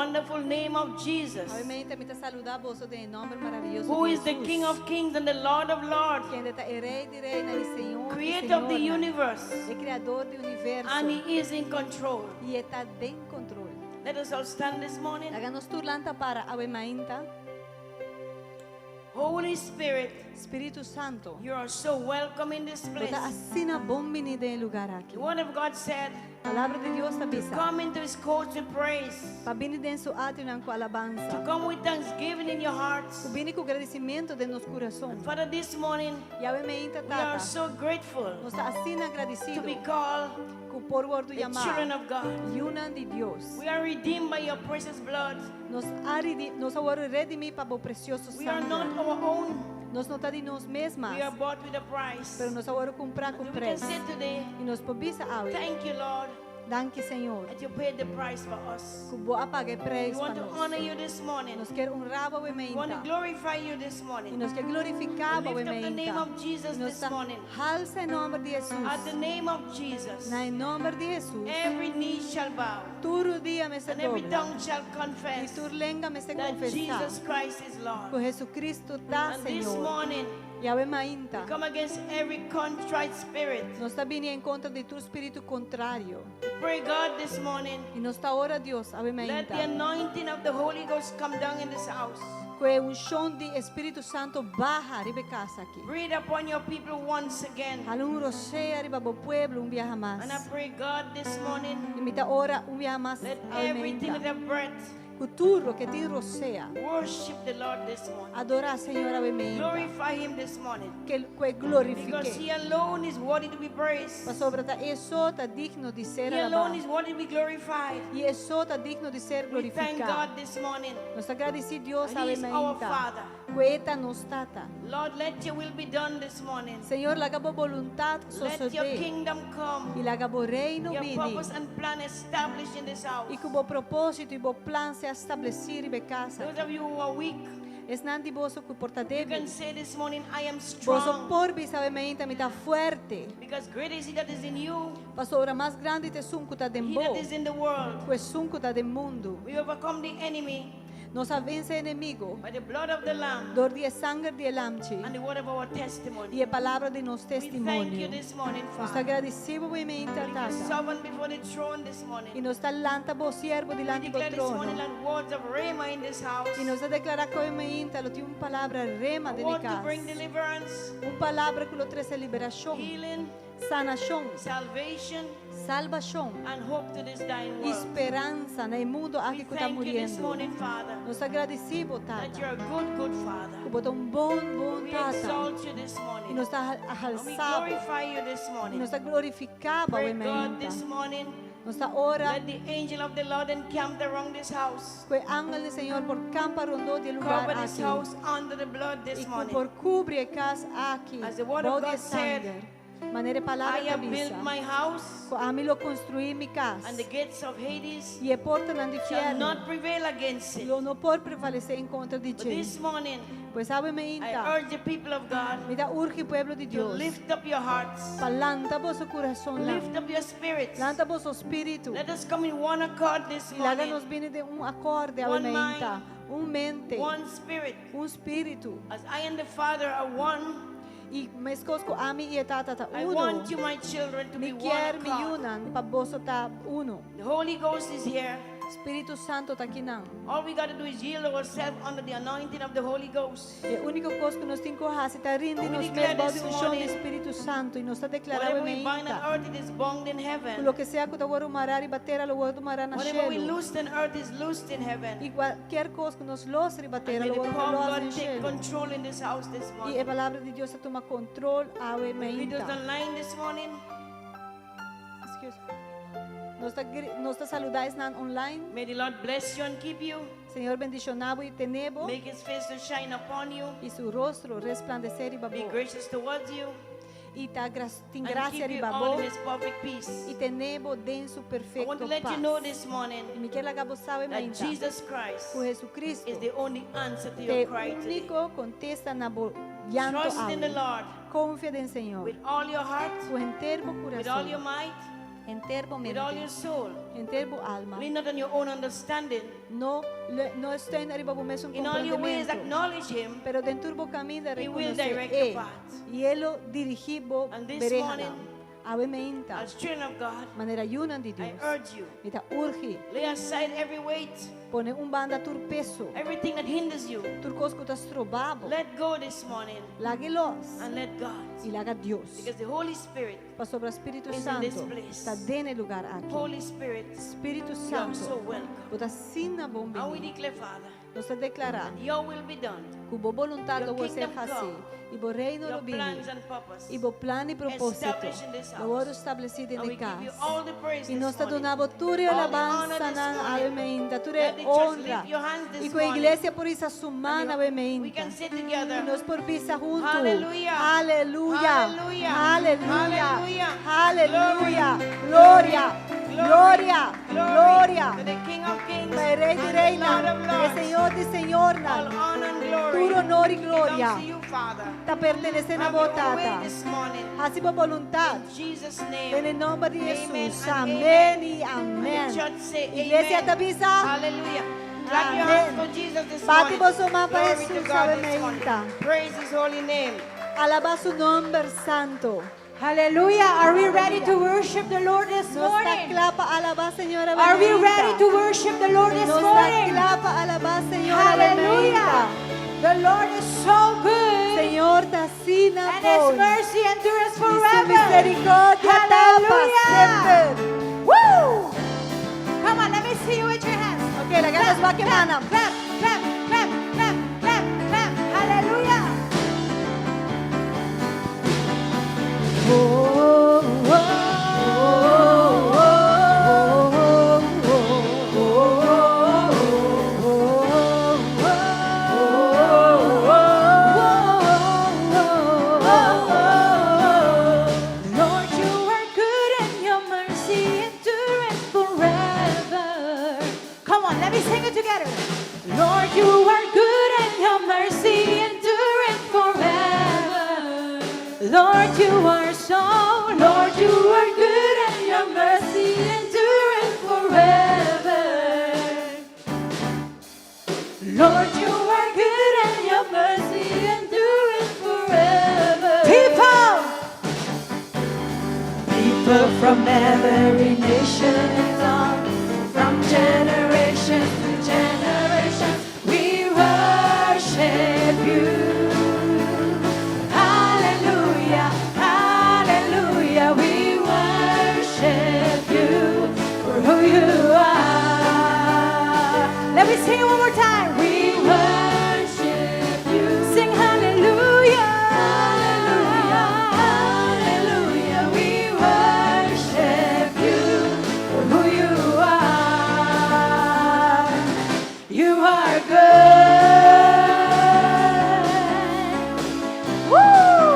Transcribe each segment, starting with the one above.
wonderful name of Jesus, Obviamente, mi saludavo del nome maravilloso who di is the Jesus, King of Kings and the Lord of Lords, quien è Re di Reina e Signore di Creator of the Signore, universe, è Creador del universo and He is in control. y está en control. Let us all stand this morning. Háganos turlanta para obviamente, Holy Spirit, Espíritu Santo, you are so welcome in this place. toda asina bombini del lugar aqui. The word of God said, Palavra de Deus avisa. come into His courts with praise, Pabini den su atrio com to alabanza. come with thanksgiving in your hearts. Ubini com agradecimento de nos coração. Father, this morning E obviamente, we are tata, so grateful nos asina to agradecido be called com por word the children chamar of God. Yuna de Deus. We are redeemed by your precious blood. Nos agora redimi para o precioso We are not sangue. our own. Nos não está de nós mesmas, We are bought with a price. pero nos agora comprar com And we can preço. say today, E nos pobisa awe. thank you, Lord, Danke, Senhor. that you paid the price for us. Que boa pague We preço want para to honor nós. you this morning. Nos quer honrar We want to obviamente. glorify you this E morning. nos quer glorificar We lift up the name obviamente. of Jesus E nos this morning. alça em nome de Jesus. At the name of Jesus, Na em nome de Jesus. every knee shall bow Todo dia me se and every dobla. tongue shall E confess tu lenga me se that confessar. Jesus Christ is Que Lord. Jesucristo está, And this Senhor. morning, E obviamente. we come against every contrite spirit. Nós está vindo em contra de tu espírito contrário. Pray, God, this morning, E nós está ora Deus, let obviamente. the anointing of the Holy Ghost come down in this house. Que um chão de Espírito Santo barra ribe casa aqui. Breathe upon your people once again. Alum rocheia riba bo pueblo viaja mais. And I pray, God, this morning, E me dá ora viaja mais. let everything that have breath Futuro que te rocheia. worship the Lord this morning. Adorar Senhor obviamente. Glorify Him this morning. Que Because glorifique. He alone is worthy to be praised. Para sobre ta eso está digno de ser He alone alabado. is worthy to be glorified. E eso está digno de ser We thank glorificado. God this morning. Nos agradeci Deus And He is our obviamente. Father. Cueta nos tata. Lord, let your will be done this morning. Senhor, laga bo voluntad Let your suceder. kingdom come. E laga bo reino Your vini. purpose and plan established in this house. E que o bo propósito e bo plan se estabelecer em casa. Those of you who are weak, Es nandi boso que porta you can débil. say this morning, I am Boso strong. por obviamente me tá fuerte. Because greater is He that is in you, Pastor, ora mais grande te sunco tá He dembo. that is in the world. Que sunco tá do mundo. We overcome the enemy Nos vence inimigo. by the blood of the Lamb Dor de sangue de lamchi. and the word of our testimony. E a palavra de nos We thank you testemunho. this morning, Nos Father. agradecemos obviamente We tata. sovereign before the throne this E morning. nos talanta bo siervo We dilante do declare this morning trono. that words of rhema in this house. E nos declara que obviamente lo tiene uma palavra rema A de word to casa. bring deliverance, Uma palavra que lo trae liberação, healing, sanação, salvation, salvação, and hope to this dying world. esperança no mundo We aqui que está thank you this morrendo. morning, Father, Nos agradecemos, that tata. you're a good, good Father. Que botou bom We tata. exalt you this E morning. nos está And we alçado. glorify you this E morning. nos está glorificado, Pray, God, obviamente. this morning, Nos está ora. let the angel of the Lord encamp around this house. Que o ángel do Senhor por campa rondou de lugar Cover this aqui. house under the blood E this que morning. por cubre a casa aqui. As the word of Bode God said, sangue. Maneira palavra I have cabeça. built my house, A mim lo construí minha casa. and the gates of Hades E a porta não de shall inferno. not prevail against it. Lo não pode prevalecer em contra de But ti. this morning, Pois obviamente, I urge the people of God me dá urge o pueblo de to Deus. lift up your hearts, Palanta vosso coração lá. lift up your spirits. Lanta vosso espírito. Let us come in one accord this E lá nos morning, viene de acorde, One obviamente. Mente. one spirit. Espírito. As I and the Father are one, E mas conosco a mim e a tata I uno. want you, my children, to be Me one quer me accord. unan para vosso tá uno. The Holy Ghost is here. Espírito Santo tá aqui não. All we got to do is yield ourselves under the anointing of the Holy Ghost. É a única coisa que nós temos que fazer é rindo We nos declare mesmos this de um chão do morning, Espírito Santo e nos está declarando Whatever we bind on obviamente. earth, it is bound in heaven. Lo que sea que agora marar e bater a lo marar na Whatever we cielo. loose on earth is loosed in heaven. E qualquer coisa que nos los e bater a May lo the power of los God no take cielo. control in this house this E a morning. palavra de Deus toma controle obviamente. Videos online this morning. Excuse. Nos está saludais na online. May the Lord bless you and keep you. Senhor bendicionado e tenebo Make His face to shine upon you. e su rostro resplandecer e Be babó. gracious towards you. E tem And graça keep e you all babó in His perfect peace. e tenebo denso I perfeito want to let you paz. know this morning E me quer lagabo sabe that menta. Jesus Christ O Jesucristo is the only answer to te your cry today. único contesta na llanto Trust in the ao. Lord Confia en Senhor. with all your heart, O enterbo with all your coração. might, Enterbo with all mente. your soul. Enter mo alma. Lean not on your own understanding. No estén arriba po mesmo In all your ways, compreendimento. acknowledge Him. Pero dentro po kami na He will reconocer direct your paths. y Él dirigibo And this berehana. morning, Ave meinta. As children of God, Manera yunan di I Dios. urge you, Ita urgi. lay aside every weight, Pone un banda tur peso. everything that hinders you. Turcos kutas trobabo. Let go this morning Lagi los. and let God. Ilaga Dios. Because the Holy Spirit, Pa sobra Espiritu is in Santo. this place. Ta dene lugar aquí. Holy Spirit, Espiritu you are so Santo. welcome. Puta sina bombi. And we declare, Father, Nos declara. your will be done. Kubo voluntad Your lo ser kingdom hasi. come. Ibo reino Your lo bini. plans and purpose. Ibo plan y propósito. Establish in this house. Lo oro establecido And en we give you casa. all the praise Y this nos morning. donavo ture All the alabanza honor this nan morning. almeinta, ture Let the church honra. lift your hands this Y con morning. iglesia por esa sumana And we almeinta. can sit Y together. nos por pisa juntos. Hallelujah. Aleluya. Hallelujah. Aleluya. Hallelujah. Aleluya. Glory. Gloria. Glory. Gloria. Glory Gloria. to the King of Kings Al Rey de and the reina. Lord of El Lords. Señor de señor. All honor and glory Puro honor y gloria. belongs to you, Father. Ta pertenece na Have your way botata. this morning. Hasi po voluntad. In Jesus' En name. el nombre de Amen Jesús. and Amén y And amén. the church say Iglesia amen. Tabisa. Hallelujah. Clap your Amen. hands for Jesus this Bati morning. po suma pa Glory to Jesus, God sabi this morning. meinta. Praise His holy name. Alaba su nombre santo. Hallelujah. Are we ready to worship the Lord this Nos morning? taklapa alaba, Señora Are we bendita. ready to worship the Lord this Nos morning? taklapa alaba, Señora Hallelujah. bendita. The Lord is so good. Señor, tasina And His po. mercy endures Y su forever. misericordia tapa Hallelujah. siempre. Woo! Come on, let me see you with your hands. Ok, la ganas va que manam. Clap, clap, clap, clap, clap, clap. Hallelujah. Lord, you are good and your mercy endureth forever. Come on, let me sing it together. Lord, you are good and your mercy endureth forever. Lord, you are so, Lord, you are good and your mercy endureth forever. Lord, you are good and your mercy endureth forever. People from every nation and tongue, from generation to generation, we worship you. Hallelujah, hallelujah, we worship you for who you are. Let me sing it one more time. We worship you. Sing hallelujah, hallelujah, hallelujah. We worship you for who you are. You are good. Woo!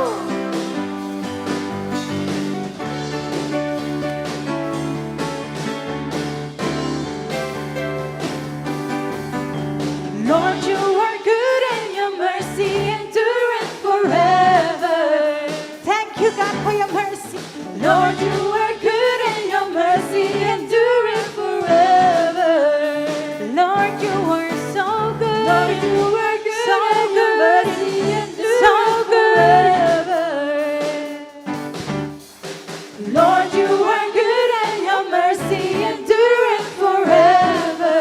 Lord, you are good and your mercy endureth forever. Thank you, God, for your mercy. Lord, you are good and your mercy endureth forever. Lord, you are so good. Lord, you are good so and your mercy endureth so forever. Lord, you are good and your mercy endureth forever.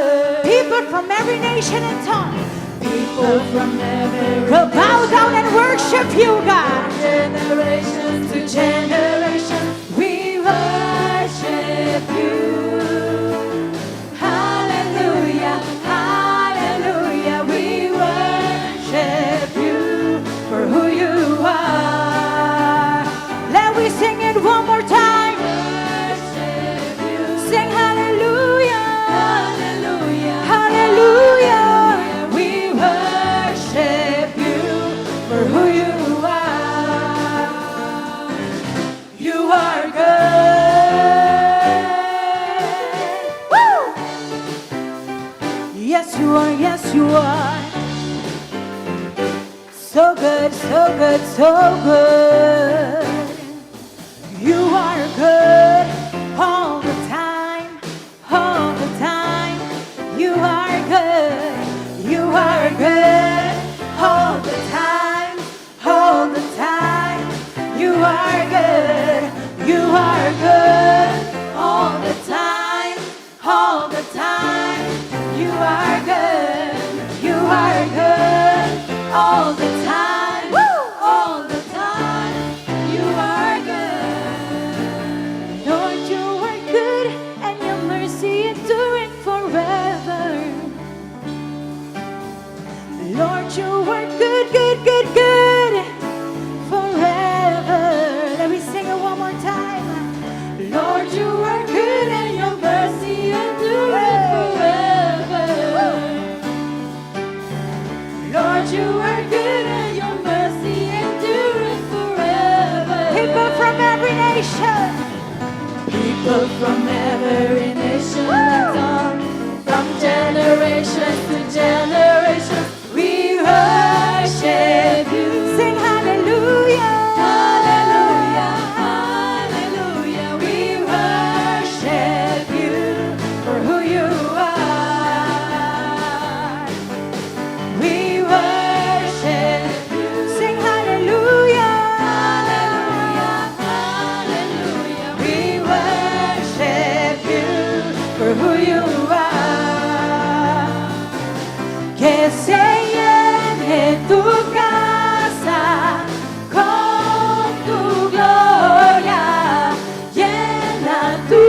People from every nation and tongue, people from every will bow down and worship you, God. Generation to generation, we worship you. Hallelujah, hallelujah, we worship you for who you are. Let me sing it one more time. Sing hallelujah, hallelujah, hallelujah. We worship you for who you are. You are good. Woo! Yes, you are, yes, you are. So good, so good, so good. You are good all the time, all the time, all the time. You are good. Lord, you are good, and your mercy enduring forever. Lord, you are good, good, good, good, forever. Let me sing it one more time. Lord, you are good, and your mercy enduring forever. Lord, you are good, and your mercy enduring forever. People from every nation. People from every nation have come, from generation to generation. We worship you. Sing hallelujah. Hallelujah. Hallelujah. We worship you for who you are. We worship you. Sing hallelujah. Hallelujah. Hallelujah. We worship you for who you are. Que se llene tu casa con tu gloria. Llena tu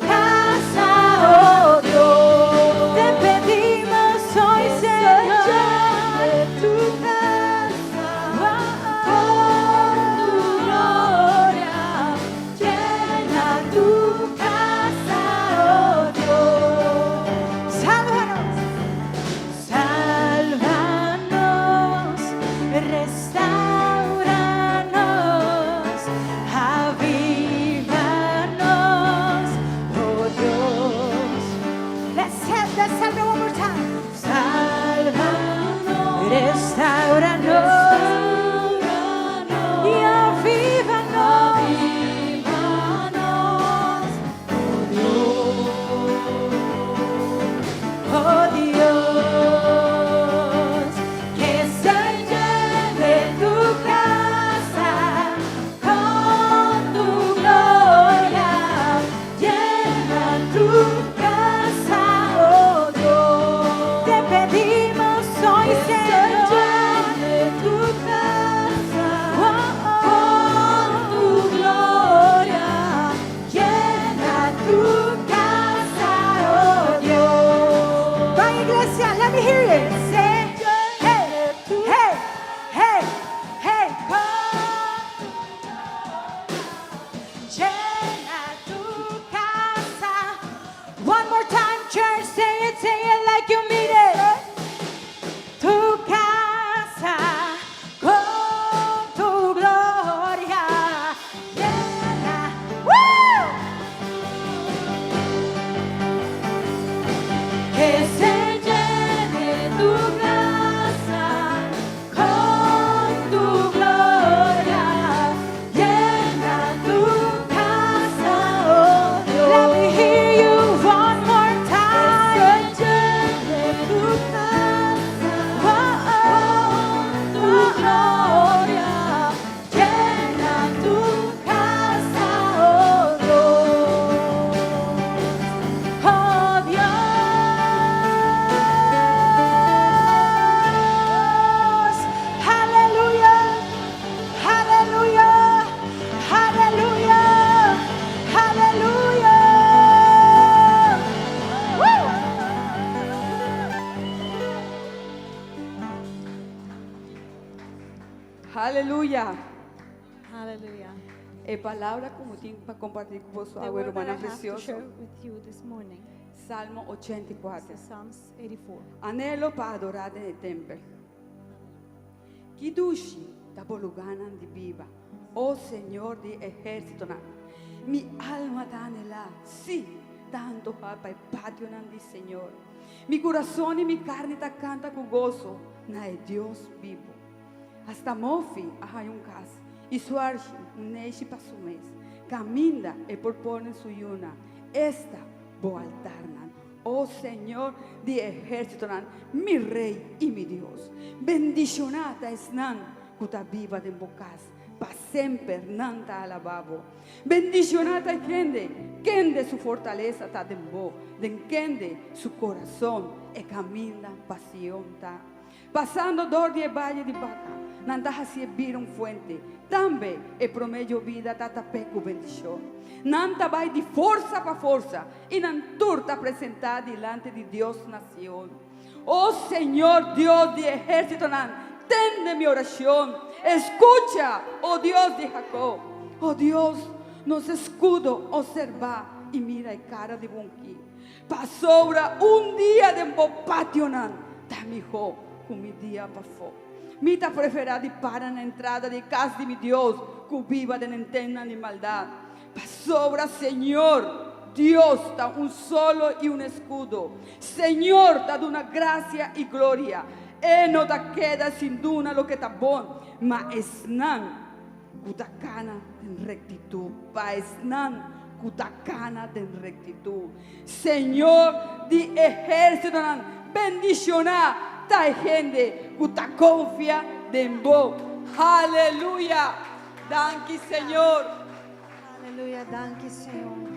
casa, oh Dios. Te pedimos hoy, Señor, de tu casa con tu gloria. Llena tu casa, oh Dios. Sálvanos. Sálvanos, restauranos, avívanos, oh Dios. Let's have it one more time. Sálvanos, restauranos, y avívanos, oh Dios, que se llene tu casa con tu gloria. Llena tu casa, oh Dios. Te pedimos hoy, Señor, de tu casa con tu gloria. Llena tu casa, oh Dios. Va, iglesia, let me hear you. Say, hey, hey, hey, hey, llena tu casa. One more time, church, say it like you mean it. Tu casa con tu gloria. Llena. ¡Woo! Que se llene tu casa con tu gloria. Llena tu casa, oh Dios. Let me hear you one more time. Que se llene tu casa con tu gloria. Llena tu casa, oh Dios. Oh Dios. Aleluya. Aleluya. Aleluya. Aleluya. Woo. Aleluya. Hallelujah. Palabra como tengo para compartir con vosotros, The word that I hermana have to preciosa. share with you this morning Salmo 84. is Psalms 84. Anhelo para adorar en el templo. Kidushi da boluganan di viva, oh Señor di ejército na. Mi alma da anhela, sí, tanto para el patio nan di Señor. Mi corazón y mi carne ta canta con gozo, na es Dios vivo. Hasta mofi hay un cas, y su archi, un neishi pa su mes, caminda e propone su yuna, esta bo altarnan. Oh Señor de ejército, mi Rey y mi Dios. Bendicionata es nan, cuta viva de bocas, pa sempre nanta alababo. Bendicionata es quende su fortaleza ta dembo, den quende su corazón e camina pasión ta. Passando dor di valle di vaca, nandaha si viram fonte. Também e promedio vida tata peco bendição. Nanta vai de força para força e nanturta apresentar diante de Deus nação. Oh Senhor Deus de ejército, atende mi oración. Escucha, oh Dios de Jacob. Oh Dios, nos escudo observa y mira el cara de Bunki. Pasobra un día de Bopationan. Tamijo, con mi día pasó. Mita preferada y para na entrada de casa de mi Dios, cubiva de nentena ni maldad. Pasobra, Señor, Dios da un solo y un escudo. Señor, da una gracia y gloria. No da queda sin duda lo que está bon, ma esnan kutacana en rectitud, pa esnan kutacana en rectitud. Señor, di ejército, bendicionar ta gente kuta confia en vos. Aleluya. Danke, Señor. Aleluia, danke, Senhor.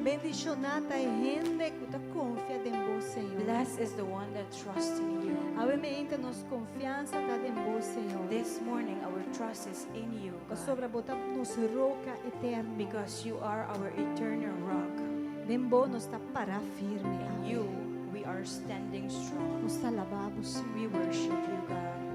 Bendicionata e rende que tu confia em vos, Senhor. Blessed is the one that trusts in you. Obviamente, nos confiança está em vos, Senhor. This morning, our trust is in you, Sobre God, botar nos roca eterna. because you are our eternal rock. Em vos nos está parar firme. In you, we are standing strong. Nos está lavado, Senhor. We worship you, God.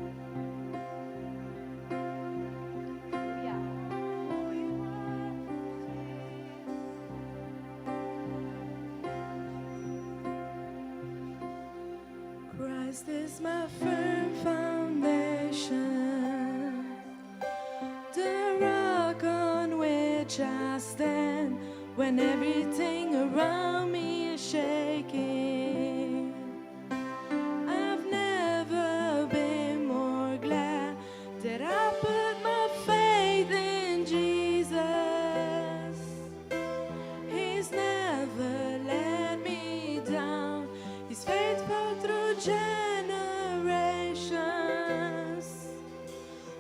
Christ is my firm foundation, the rock on which I stand when everything around me is shaking. I've never been more glad that I put my faith in Jesus. He's never let me down. He's faithful through generations.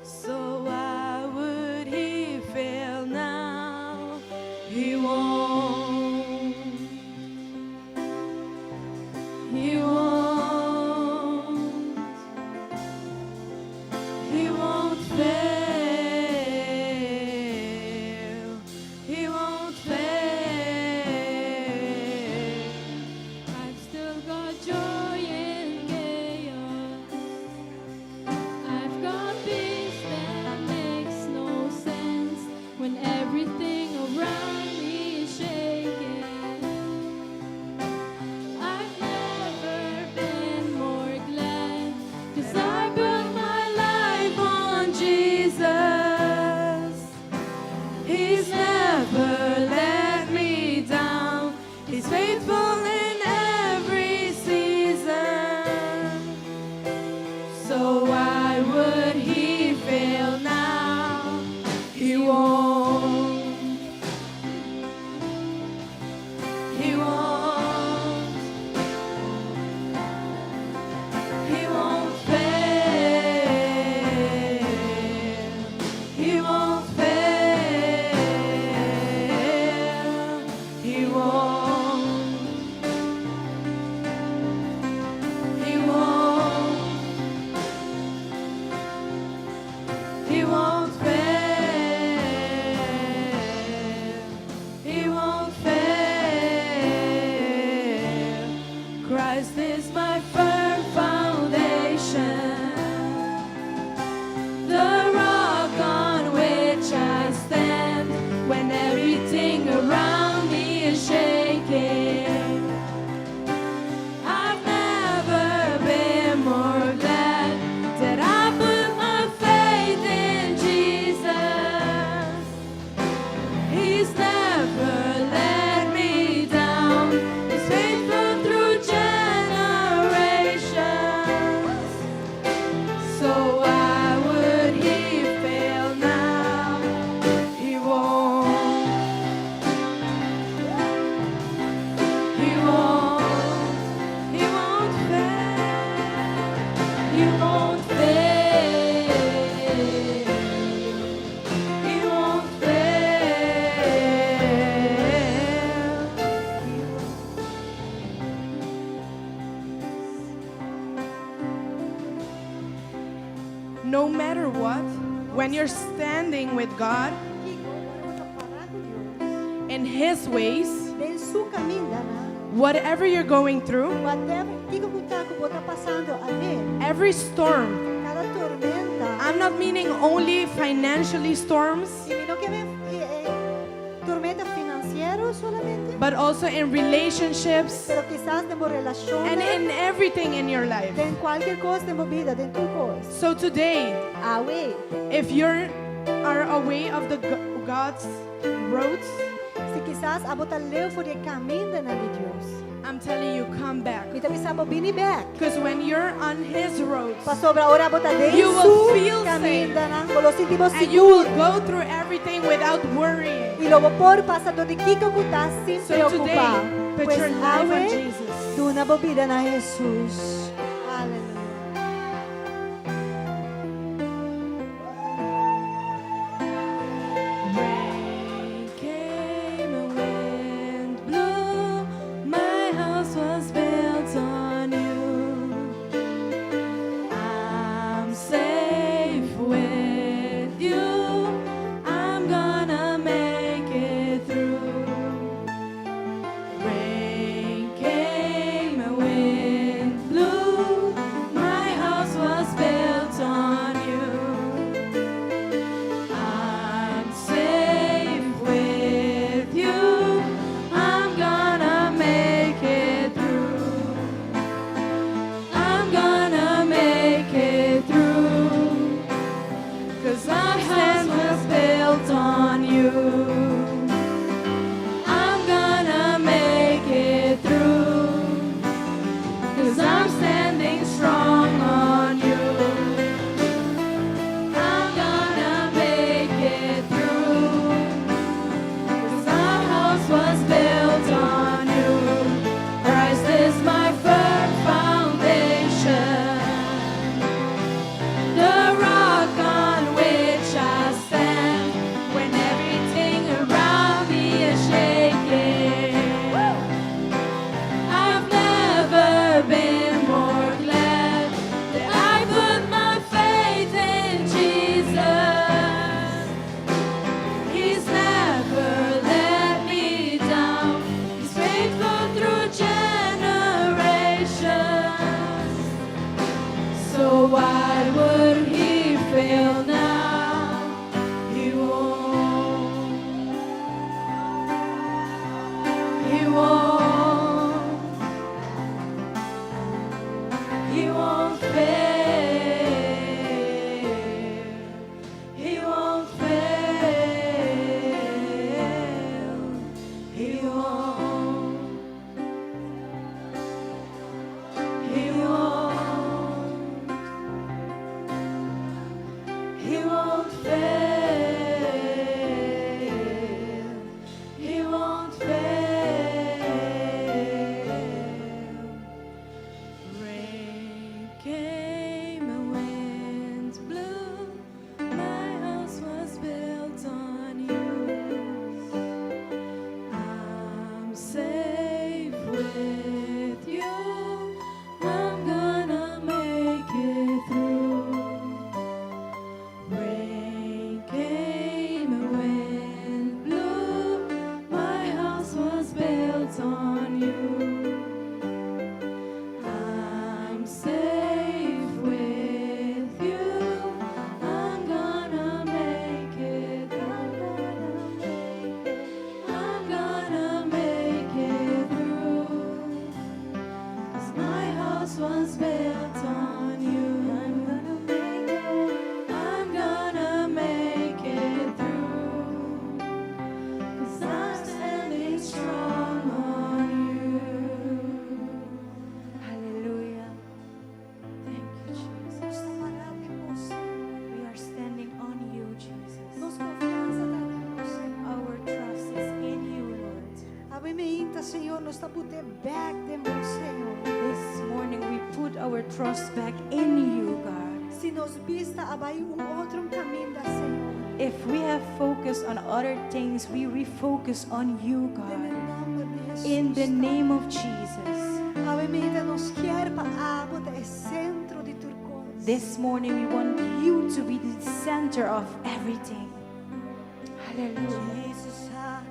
So why would he fail now? He won't. He won't. He won't fail. He won't fail. I've still got joy in chaos. I've got peace that makes no sense when everything around me is shaking. I've never been more glad, 'cause I built my life on Jesus. He's never let me down. He's faithful in every season. So why would he fail now? He won't. He won't. He won't fail. He won't fail. He won't. He won't. He won't fail. He won't fail. Christ is my firm foundation, the rock on which I stand when everything around me is shaking. I've never been more glad that I put my faith in Jesus. matter what, when you're standing with God in His ways, Del su caminhada, whatever you're going through, whatever que está passando ali, every storm, cada tormenta, I'm not meaning only financially storms, e não que tormenta financeira solamente, but also in relationships pero quizás de and relações, in everything in your life. em qualquer coisa de vida, de tu coisa. So today, Away. if you're are away of the God's roads, Se quizás a botar leu for de caminho na de Deus. I'm telling you, come back. Então bisa bo bini back. Because when you're on His roads, Pastor ora botar de You will feel caminho safe. na bolo sentimos and you will seguro. go through everything without worrying. E logo por passador de que tá sem So preocupar. today, put Pois your life on awe Jesus. tu na bobida na Jesus. Aleluia. Rain came and wind blew. My house was built on you. I'm safe with you. I'm gonna make it through. Rain came and wind blew. My house was built on you. I'm safe with you. I'm gonna make it through. I'm gonna make it through. 'Cause our house was built on you. I'm gonna make it through. 'Cause I'm standing strong on you. I'm gonna make it through. 'Cause our house was built on you. Christ is my firm foundation, the rock on which I stand when everything around me is shaking. I've never been more glad that I put my faith in Jesus. He's never let me down. He's faithful through generations. So why would He fail now? He won't. He won't. He won't fail. He won't fail. He won't. He won't. He won't fail. He won't fail. Rain came and winds blew. My house was built on you. I'm safe with you. I'm gonna make it through. Rain came and wind blew. My house was built on you. I'm safe with you. I'm gonna make it. I'm gonna make it through. 'Cause my house was built on you. I'm gonna make it through. 'Cause I'm standing strong on you. Aleluia. Thank you, Jesus. We are standing on you, Jesus. Nos confiança tá em você. Our trust is in you, Lord. Ave meinta, Senhor, nos tá botar back de bom, Senhor. This morning we put our trust back in you, God. Se nos vista abai outro caminho da Senhor. If we have focused on other things, we refocus on you, Em God. nome de Jesus. In the name of Jesus. Ave meinta nos quer para botar centro de tua coisa. This morning we want you to be the center of everything. Hallelujah. Jesus at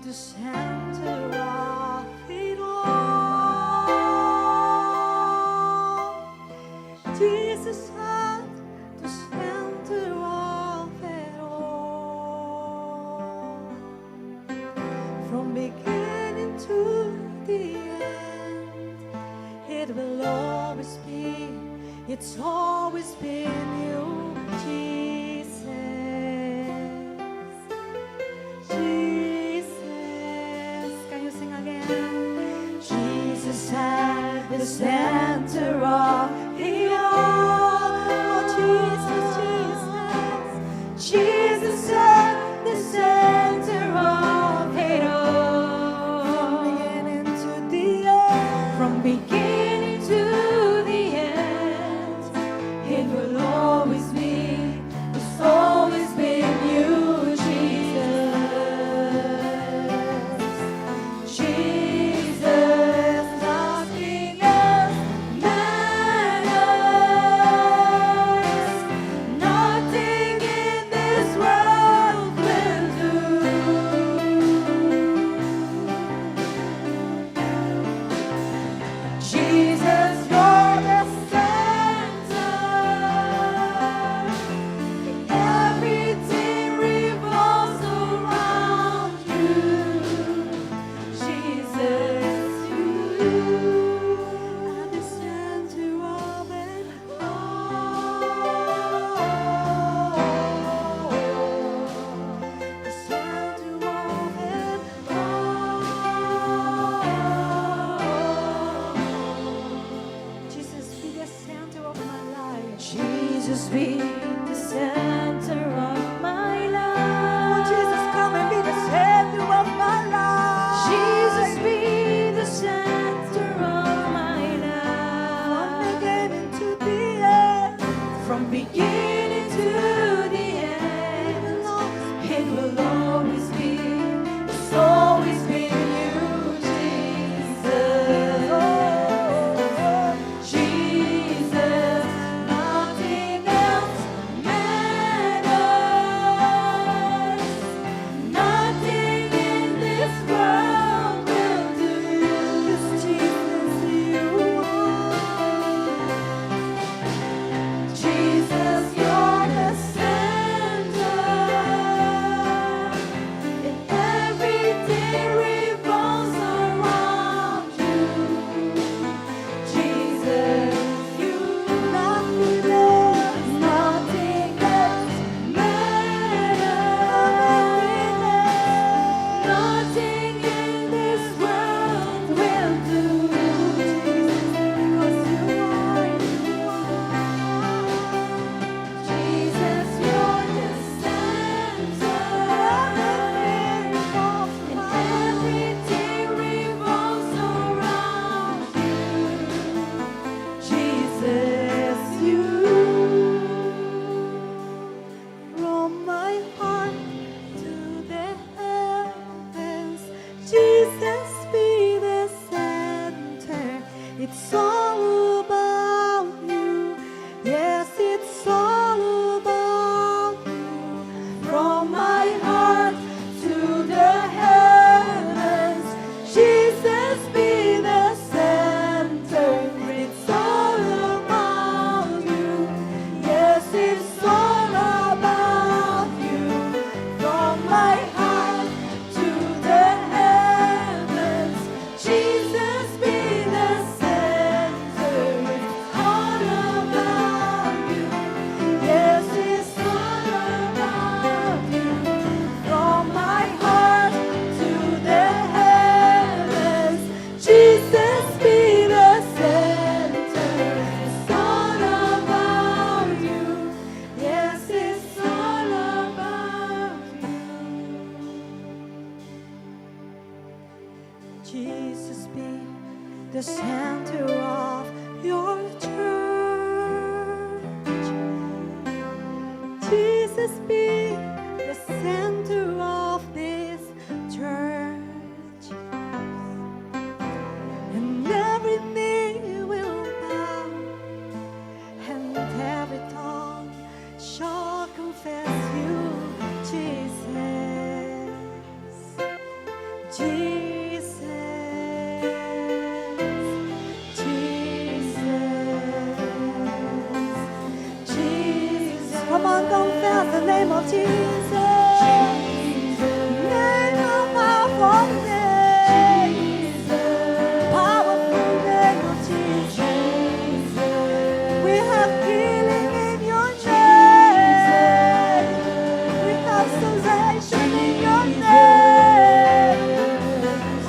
the center of it all. Jesus at the center of it all. From beginning to the end, it will always be, it's always been you, Jesus. Jesus, can you sing again? Jesus at the center of it all. Oh, Jesus, Jesus, Jesus at the center of it all. From beginning to the end, it will always be, it's always been you, Jesus. Jesus, nothing else matters. Nothing in this world will do. Jesus, you're the center. Everything revolves around you. Jesus, you are the center of it all. The center of it all. Jesus, be the center of my life. Jesus, be the center of my life. Oh, Jesus, come and be the center of my life. Jesus, be the center of my life. From beginning to the end. From beginning to the end. It will always be, it's always been you, Jesus. Jesus, nothing else matters. Nothing in this world will do. 'Cause Jesus, you are. Jesus, you're the center. And everything revolves around you. Jesus, you, nothing else matters. Nothing in this world will do. Because you are. Jesus, you're the center. And everything revolves around you. Jesus, you. From my heart to the heavens, Jesus, be the center. It's all about you. Yes, it's all about you. From my heart to the heavens, Jesus, be the center. It's all about you. Yes, it's all about you. From my heart to the heavens, Jesus, be the center. It's all about you. Yes, it's all about you. From my heart to the heavens, Jesus, be the center. It's all about you. Yes, it's all about you. Jesus, be the center of your church. Jesus, be the center of this church. And every knee will bow and confess you, Jesus. Jesus. Jesus. Jesus. Come on, confess the name of Jesus. Name of our name. Powerful name of Jesus. We have healing in your name. We have salvation in your name.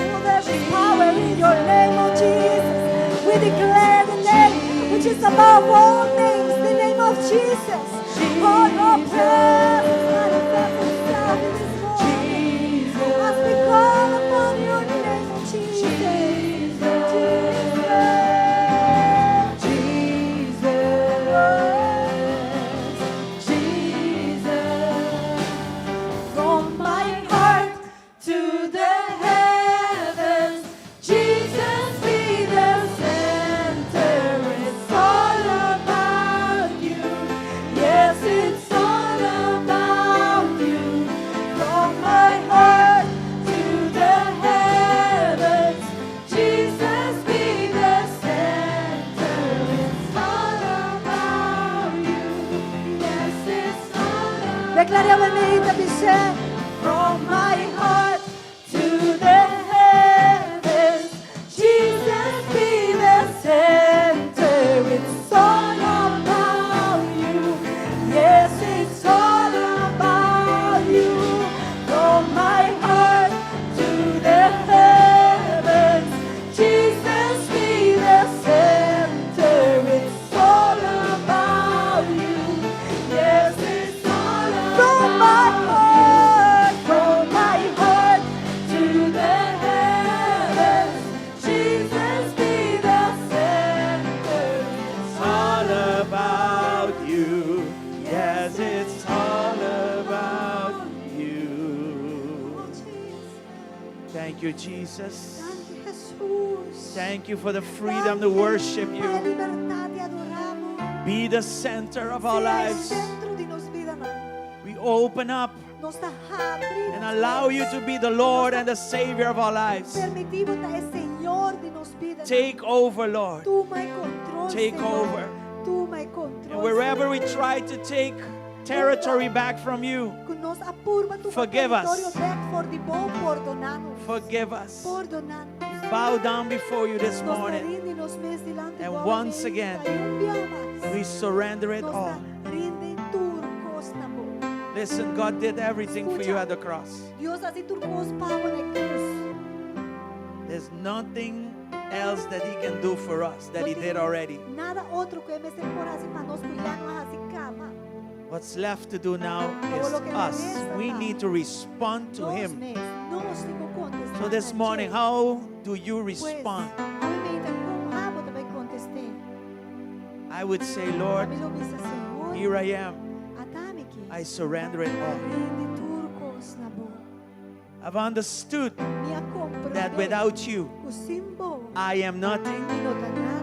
Oh, there is power in your name, oh Jesus. We declare the name which is above all names, the name of Jesus. Oh, your presence manifest itself in this morning as we call upon your name, oh Jesus. From my heart to the heavens, Jesus be the center. It's all about you. Yes, it's all about you. From my heart to the heavens, Jesus be the center. It's all about you. Yes, it's all about you. Declariamo il merito di sé. From my heart to the heavens, Jesus be the center. It's all about you. Yes, it's all about you. From my heart to the heavens, Jesus be the center. It's all about you. Yes, it's all about from my heart to the heavens, Jesus be the center. It's all about you. Yes, it's all about you. Thank you, Jesus. Grazie Jesús. Thank you for the freedom to worship La you. libertà ti adoramos. Be the center of our Sea el lives. centro di nos vida, We open up nos abrimos and allow you to be the Lord and the Savior of our lives. permitimos el Señor de nos vida. Take over, Lord. Toma el control, Take Señor. over. Toma el control. And wherever we Señor. try to take territory back from you, Nos apurva tu Forgive us. territorio back for the ball, perdonanos. forgive us. Perdonanos. Bow down before you this Nos morning. rendimos mes delante And de once ti, again, y un día más, We surrender it nos all. rinde turcos tambor. Listen, God did everything for you at the cross. Dios hace turcos pago en el cruz. There's nothing else that He can do for us that He did already. Nada otro que me se por así para nos cuidar más así cama. What's left to do now is us. We need to respond to Him. Nos digo contestar So this a morning, Dios. how do you Pues, respond? a mí me dice, ¿cómo hago? Te voy a contestar. I would say, A Lord, mí lo dice, Señor, here I am. atame aquí. I surrender it all. Rinde turcos na bo. I've understood Minha compra that without you, o símbolo I am nothing, e não tem nada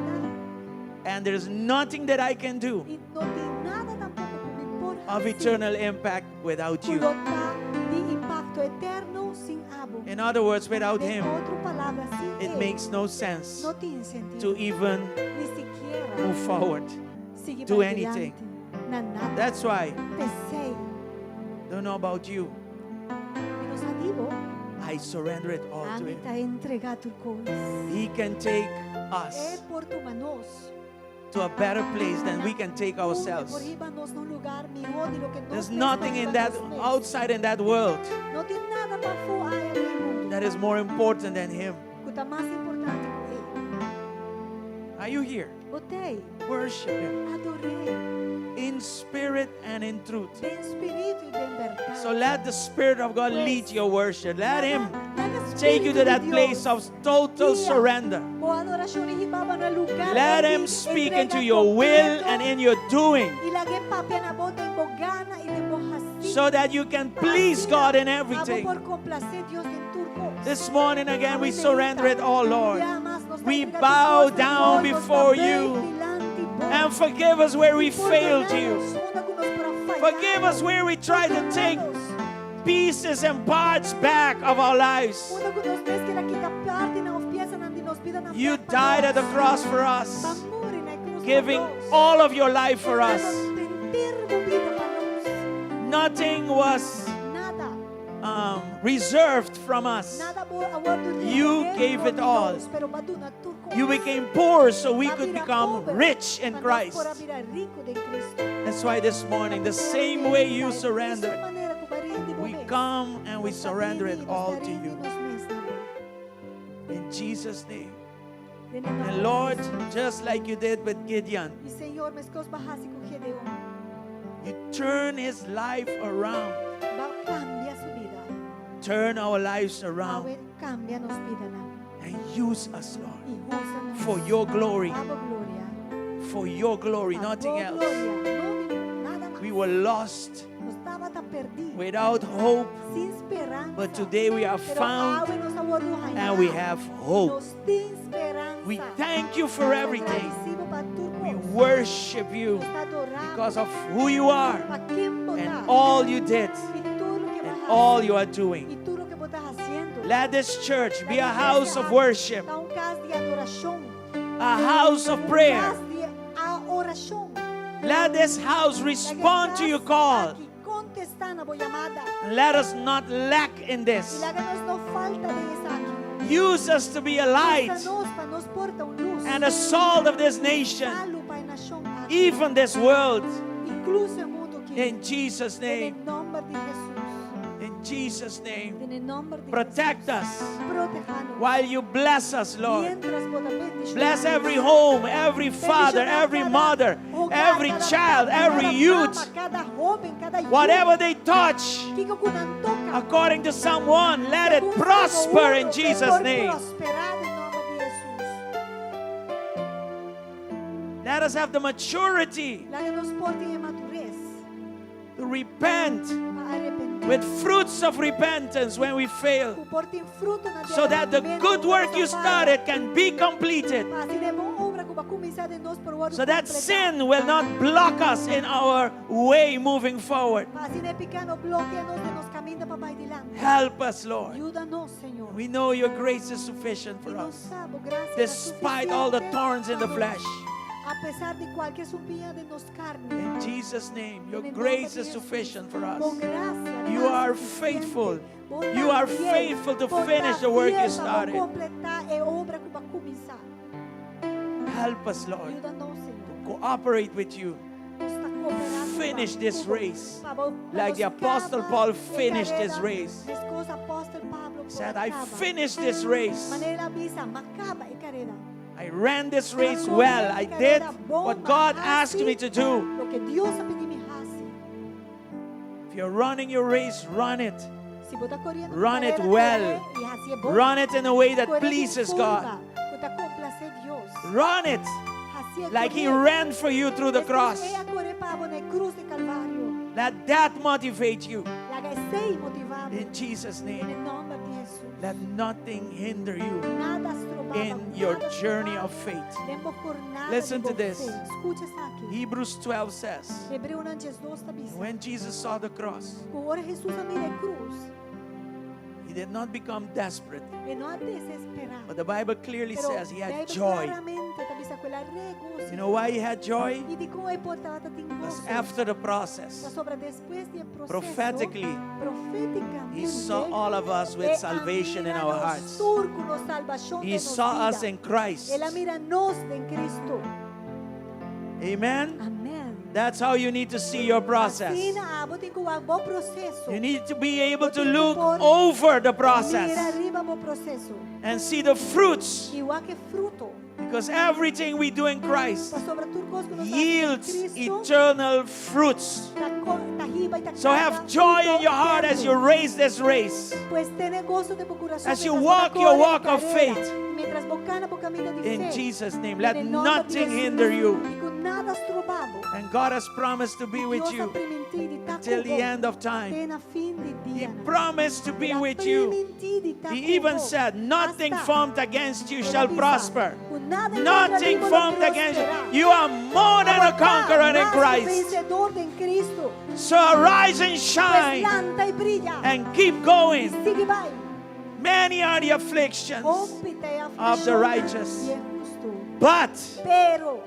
and there's nothing that I can do e não tem nada tampouco que me pode of fazer. eternal impact without you. Colocar de impacto eterno sem abo. In other words, without De Him, outra palavra, sem it ele, makes no sense não tem sentido. to even Ni siquiera move forward. seguir do para anything. adiante. Na nada. That's why, Pensei, don't know about you, e nos digo, I surrender it all a to mim Him. está entregado turcos. He can take É us por tu manos. to a better place than we can take Por ourselves. nos num lugar melhor de lo que There's nós nothing in that outside in that world Não tem nada para fora no mundo. that is more important than Him. Que está mais importante que ele. Are you here? Botei, Worship Him adorei, in spirit and in truth. de espírito e de verdade. So let the Spirit of God lead your worship. Let Him Leva take you to Espírito that de place Deus. of total surrender. Boa adoração e ribaba no lugar. Let onde Him speak entrega into your will completo and in your doing, E la que papia na bota em bogana e de borraci. so that you can please God in Abo everything. por complacer Deus em turco. This morning again, we surrender it all, Lord. We We bow down before you and forgive us where we failed you. Forgive us where we try to take Perdónanos. pieces and parts back of our lives. Una kung mes kina kita parte na of pieza na dinos vida na You died at the cross for us, Pamuri na cruz giving pa Dios. all of your life for us. Tentir mo vida pa Dios. Nothing was Nada. reserved from us. Nada mo award You gave it all. Pero baduna turko. You became poor so we could become rich in Christ. Para virar rico de Cristo. That's why this morning, the same way you Dahil surrendered, sa manera kung barindi mo we mes, come and we surrender it nos all to darindi you. nos mes na mo. In Jesus' name. Din ang And mga Lord, Diyos. just like you did with Gideon, Y Señor, mes kos bahasi ko Gedeon. you turn his life around. Ba cambia su vida. Turn our lives around Awit cambia nos vida na. and use us, Lord, Y usa nos. for your glory. Abo gloria. For your glory, Abo nothing else. gloria. No, nada más. We were lost Nos estaba tan perdidos. without hope, Sin esperanza. but today we are Pero found awe nos awaruhay na. and we have hope. Nos di esperanza. We thank you for everything. Agradecido pa turcos. We worship you Nos adoramos. because of who you are Pa quien vota. and all you did Y todo lo que and vas all hacer. you are Y doing. tú lo que vos estás haciendo. Let this church be a La house iglesia of worship, está un casa de adoración. a house of prayer. Casa de oración. Let this house La respond to iglesia your call. aquí contestan a voz llamada. And let us not lack in Y this. láganos no falta de esa aquí. Use us to be a light Úsanos pa nos porta un luz. and a salt of this nation, Salo pa nación aquí. even this world. Incluso el mundo que In Jesus' en name, el nombre de Jesús. in Jesus' name, En el nombre de protect Jesús. us Protéjanos. while you bless us, Lord. Mientras vos bendiciones. Bless every home, every father, every mother, every child, every youth. Cada joven, cada Whatever they touch, Kiko kunan toka. according to Psalm 1, let it Kung prosper uno in que Jesus' por name. prosperar en nombre de Jesús. Let us have the maturity La que nos porte en madurez. to repent A arrepentir. with fruits of repentance when we fail, Ku porte fruto na so that the arrepentimiento good work you sa pagkasawa. started can be completed, Pa sila mo obra ko ba kumisa de nos por word so that completar. sin will not block us in our way moving forward. Pa sila picano bloqueanos de nos camina pa dilante. Help us, Lord. Ayúdanos, Señor. We know your grace is sufficient Y for nos us, sabo, gracias, despite all the suficiente thorns in the para flesh. A pesar de cualquier supilla de nos carne. In Jesus' name, your En el grace nombre is de sufficient Jesús. for us. Con gracia, You más are suficiente. faithful. Vos You are también, faithful to vos finish the work you también started. vamos completar e obra que va a comenzar. Help us, Lord, Ayúdanos, Señor. cooperate with you. Nos está cooperando Finish pa- this como- race pa- pa- like the nos Apostle acaba Paul la finished this carrera. race. Mi esposa, Apóstol Pablo, He said, I acaba. finished this race. Manera avisa, macaba y carrera. I ran this race well. I did what God asked me to do. Lo que Dios ha pedido me hace. If you're running your race, run it. Si vos estás corriendo tu Run it carrera, well. corre, y así es vos. Run it in a way that Corre en pleases curva, God. que te complace Dios. Run it Así es like He correr. ran for you through the Es que cross. ella corre para vos en el cruz de Calvario. Let that motivate you. La que esté motivado In Jesus' en name, el nombre de Jesús. let nothing hinder you Nada estrobaba, in your nada journey estrobaba of faith. en vos jornada Listen de to vos this. fe. Escucha isso aqui. Hebrews 12 says, Hebreu 1:12 está dizendo. when Jesus saw the cross, Agora Jesus a mira a cruz. He did not become desperate. E não a desesperar. But the Bible clearly Pero says he had Bíblia joy. claramente está dizendo que ele regozija. You know why he had joy? E de como ele portava tem Because gozo. after the Da process, sobra después do processo. prophetically, profeticamente. He saw all of us with salvation in our hearts. He saw us in Christ. Ela mira nos en Cristo. Amen? Amém. That's how you need to see your process. Assim, vou ter que um bom processo. You need to be able to look over the Mira process arriba o processo. and see the fruits. Igual que fruto. Because everything we do in Christ Tá sobre tudo coisa que nós yields fazemos em Cristo. eternal fruits. Tá riba e tá So have joy in your heart as you race this race. Pues ten gozo de tu corazón As you mientras walk vos your corres walk la of carrera, faith. Mientras vos canas por camino de In fe. Jesus' name, En let el nombre de nothing Jesús, hinder you. y con nada estrobado. And God has promised to be with Dios ha you permitido y está till the end of time. Pena fin di He diyan. promised to be Ila with you. priminti di He even takubo. said, nothing Hasta formed against you Ela shall bisa, prosper. kung nada Nothing contra ti formed mo against you. prosperará. You are more than a Ahora, conqueror in más que Christ. vencedor en Cristo. So arise and Pues shine lanta y brilla. and keep going. Sigue vai. Many are the afflictions, Ópite e of the aflições righteous. e é justo. but Pero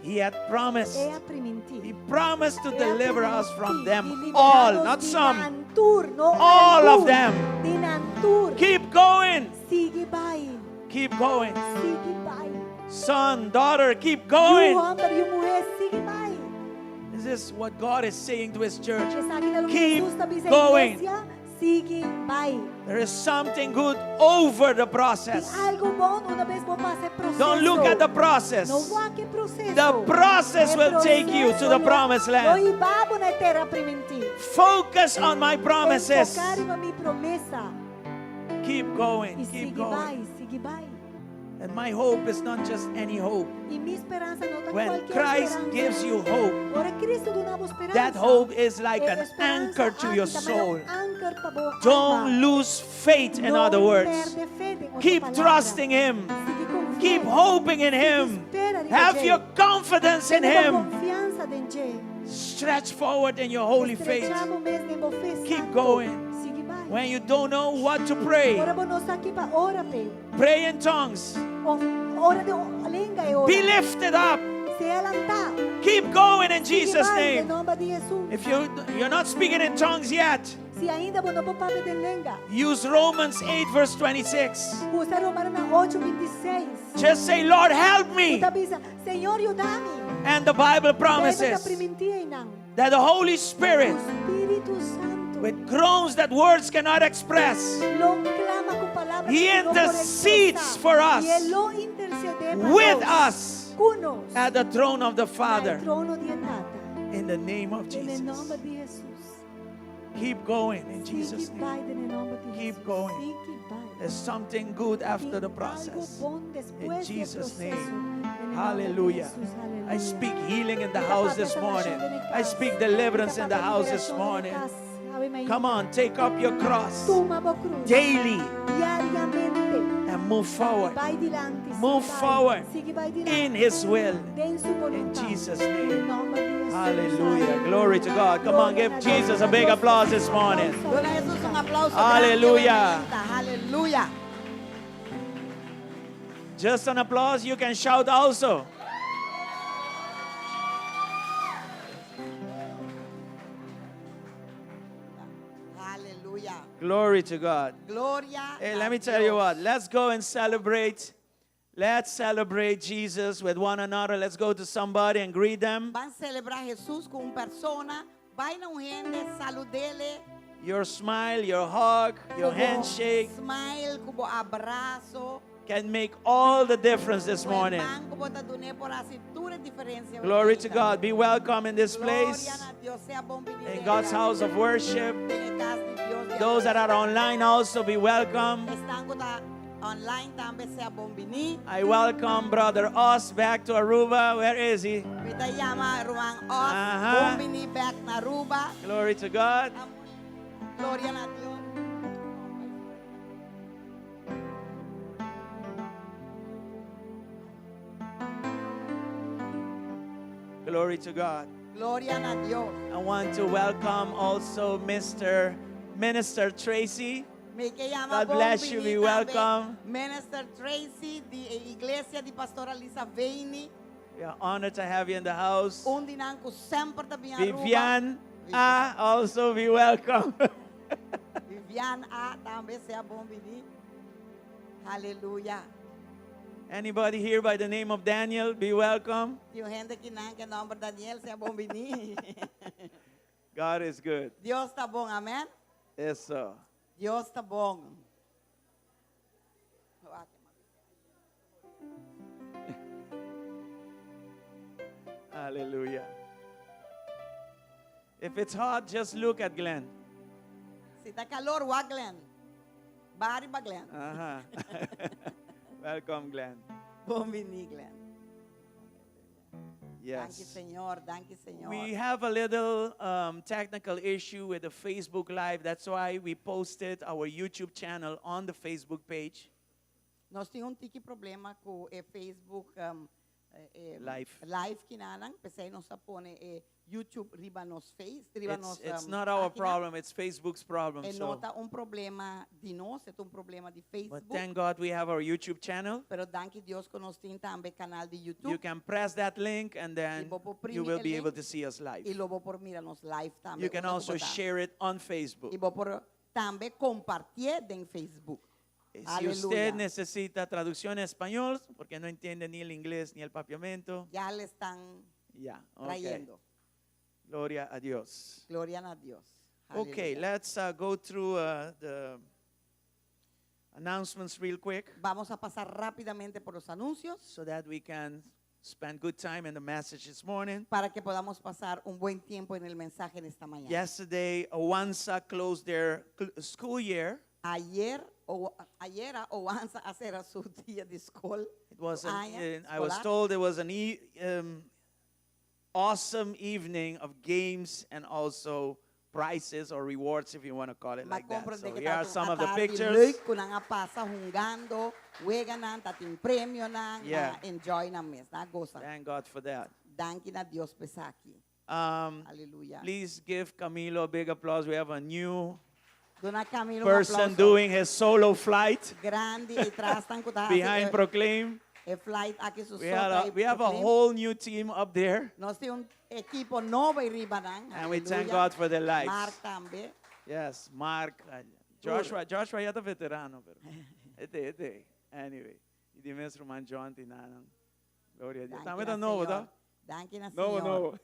He had promised. é a priminti. He promised to É a deliver us priminti from y them liberarnos all, not de some. Nantur, no All of Nantur, them. de Nantur. Keep going. Sigue vai. Keep going. Sigue vai. Son, daughter, keep E o going. homem e a mulher sigue vai. This is what God is saying to His church. Essa aqui é o que Keep Jesus está dizendo. going. Igreja, sigue vai. There is something good over the Tem process. algo bom uma vez vou passar processo. Don't look at the process. Não vá que processo. The process É will take you to the processo, promised no land. ibabo na terra priminti. Focus on my promises. Enfocar na minha promessa. Keep going. E Keep sigue vai, going. sigue vai. And my hope is not just any hope. E minha esperança não está When qualquer Christ esperança. gives you hope, Ora Cristo dá nova esperança. that hope is like É an esperança anchor to your átida, mas é soul. anchor para boa alma. Don't lose faith, in Não other words. perde fé, em outra Keep palavra. trusting Him. Sigue confiando. Keep hoping in Him. Espera de Have Deus. your confidence in Tenha Him. confiança em Deus. Stretch forward in your holy faith. Estrechamos mesmo em boa fé Keep santo. going. Sigue vai. When you don't know what to pray, Ora vou nós aqui para ora, Pedro. pray in tongues. Ora de língua e ora. Be lifted up. Se ela está. Keep going in Sigue Jesus' vai, em name. nome de Jesus. If you're not speaking in tongues yet, Se ainda não vou falar de língua. use Romans 8 verse 26. Usa Romanos 8:26. Just say, Lord, help me. Está dizendo, Senhor, ajuda-me. And the Bible Deve promises permitir não. that the Holy O Spirit, Espírito Santo with groans that words cannot express, lo clama com palavras He que não pode intercedes expressar. for us, E Ele lo intercede para with nós, us conosco, at the throne of the no Father. trono de nada. In the name of Em Jesus. nome de Jesus. Keep going in Jesus' Sigue name. vai, em nome de Keep Jesus. going. Sigue vai. There's something good after the Tem process. algo bom depois In Jesus' do processo. name. Em nome de Hallelujah. Jesus, I aleluia. speak healing in the house this morning. I speak deliverance in the house this morning. Come on, take up your cross Toma a cruz. daily Diariamente. and move forward Vai dilante. sigue Move vai. forward Sigue vai dilante. in His will. Den su In voluntad. Jesus' Em name. nome de Jesus. Hallelujah. Glory to God. Come on, give Jesus a big applause this morning. Dona a Jesus un aplauso. Hallelujah. Aleluya. Just an applause, you can shout also. Aleluya. Glory to God. Gloria. Hey, a let me tell you Dios. what. Let's go and celebrate. Let's celebrate Jesus with one another. Let's go to somebody and greet them. Van a celebrar Jesús con una persona. Vayan a un gente, saludele. Your smile, your hug, your Kubo handshake Smile, kubo abrazo. can make all the difference this morning. Kubo kubo ta dune por a cintura diferencia. Glory to God. Be welcome in this place, Gloria a Dios, sea bienvenido in God's house of worship. en el casa de Dios de Those that are online also be welcome. están online también sea bienvenido. I welcome Brother Oz back to Aruba. Where is he? Kita llama Ruang Os, Aha. bienvenido back na Aruba. Glory to God. Gloria a Dios. Glory to God. Gloria a Dios. I want to welcome also Mr. Minister Tracy. Me que llama God bless you. Be bienvenido welcome. también Minister Tracy de Iglesia de Pastora Lisa Veini. We are honored to have you in the house. Dinanco sempre também Vivian also be welcome. Vivian A também sea bienvenido. Aleluya. Anybody here by the name of Daniel, be welcome. Tem gente que não que nome Daniel sea bienvenido. God is good. Deus está bom, amém? Yes, sir. Deus está bom. Hallelujah. If it's hot, just look at Glenn. Se tá calor, wa Glenn. Bari ba Glenn? Uh-huh. Welcome, Glenn. Bienvenido, Glenn. Thank you, Yes. Señor. Thank you, Señor. We have a little technical issue with the Facebook Live. That's why we posted our YouTube channel on the Facebook page. Nós tínhamos um tiki problema com o Facebook Live. que nanang, pensei nós pone YouTube riba nos Face, riba nos It's not our página. problem, it's Facebook's problem. E So, nota problema de nós, é problema de but Facebook. thank God we have our YouTube channel. Pero danke Deus que nós temos também canal de You YouTube. can press that link and then vou pôr you will el be link able to see us live. E logo por mira nos live também. You can also share it on Facebook. E vou por também compartilhar em Facebook. Si usted necesita traducción en español, porque no entiende ni el inglés ni el papiamento, Ya le están ya, okay. trayendo. Gloria a Dios. Gloria a Dios. Okay, Aleluya. let's go through the announcements real quick Vamos a pasar rápidamente por los anuncios so that we can spend good time in the message this morning. para que podamos pasar un buen tiempo en el mensaje en esta mañana. Yesterday, Awansa closed their school year. Ayer Owanza hacer su día de escuela. It was Año I was escolar. told it was an awesome evening of games and also prizes or rewards, if you want to call it Ma like that. comprende So que here are tato some of the atarde pictures. leuk kun ang pasa jugando, juegan nan, tating premio nan, Yeah. enjoy na mes, na goza. Thank God for that. Danke na Dios pesaki. Hallelujah. Please give Camilo a big applause. We have a new Dona Camilo un person aplauso doing his solo flight grande y trastan ko ta behind Proclaim. e flight aquí su We have a whole new team up there, Nos tiene un equipo nuevo y riba nan. and we thank Hallelujah. God for their Mark lives. también. Yes, Mark, Joshua ya está veterano, pero este. Anyway, y dime es Roman John Tinanan. Gloria a Dios. Danke Estamos na, novo, Señor. tá? Danke na, Novo, Señor. novo.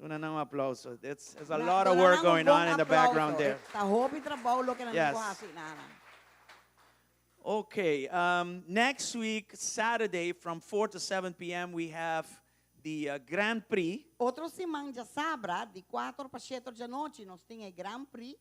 Una un aplauso. There's a Na- lot of dona work nang going un on in the aplauso. background there. Sa hobby trabaho lo que na Yes. nako hasi nana. Okay, next week, Saturday, from 4 to 7 p.m., we have the Grand Prix. Outro semana já sabra, de 4 para 7 da noite, nós temos Grand Prix.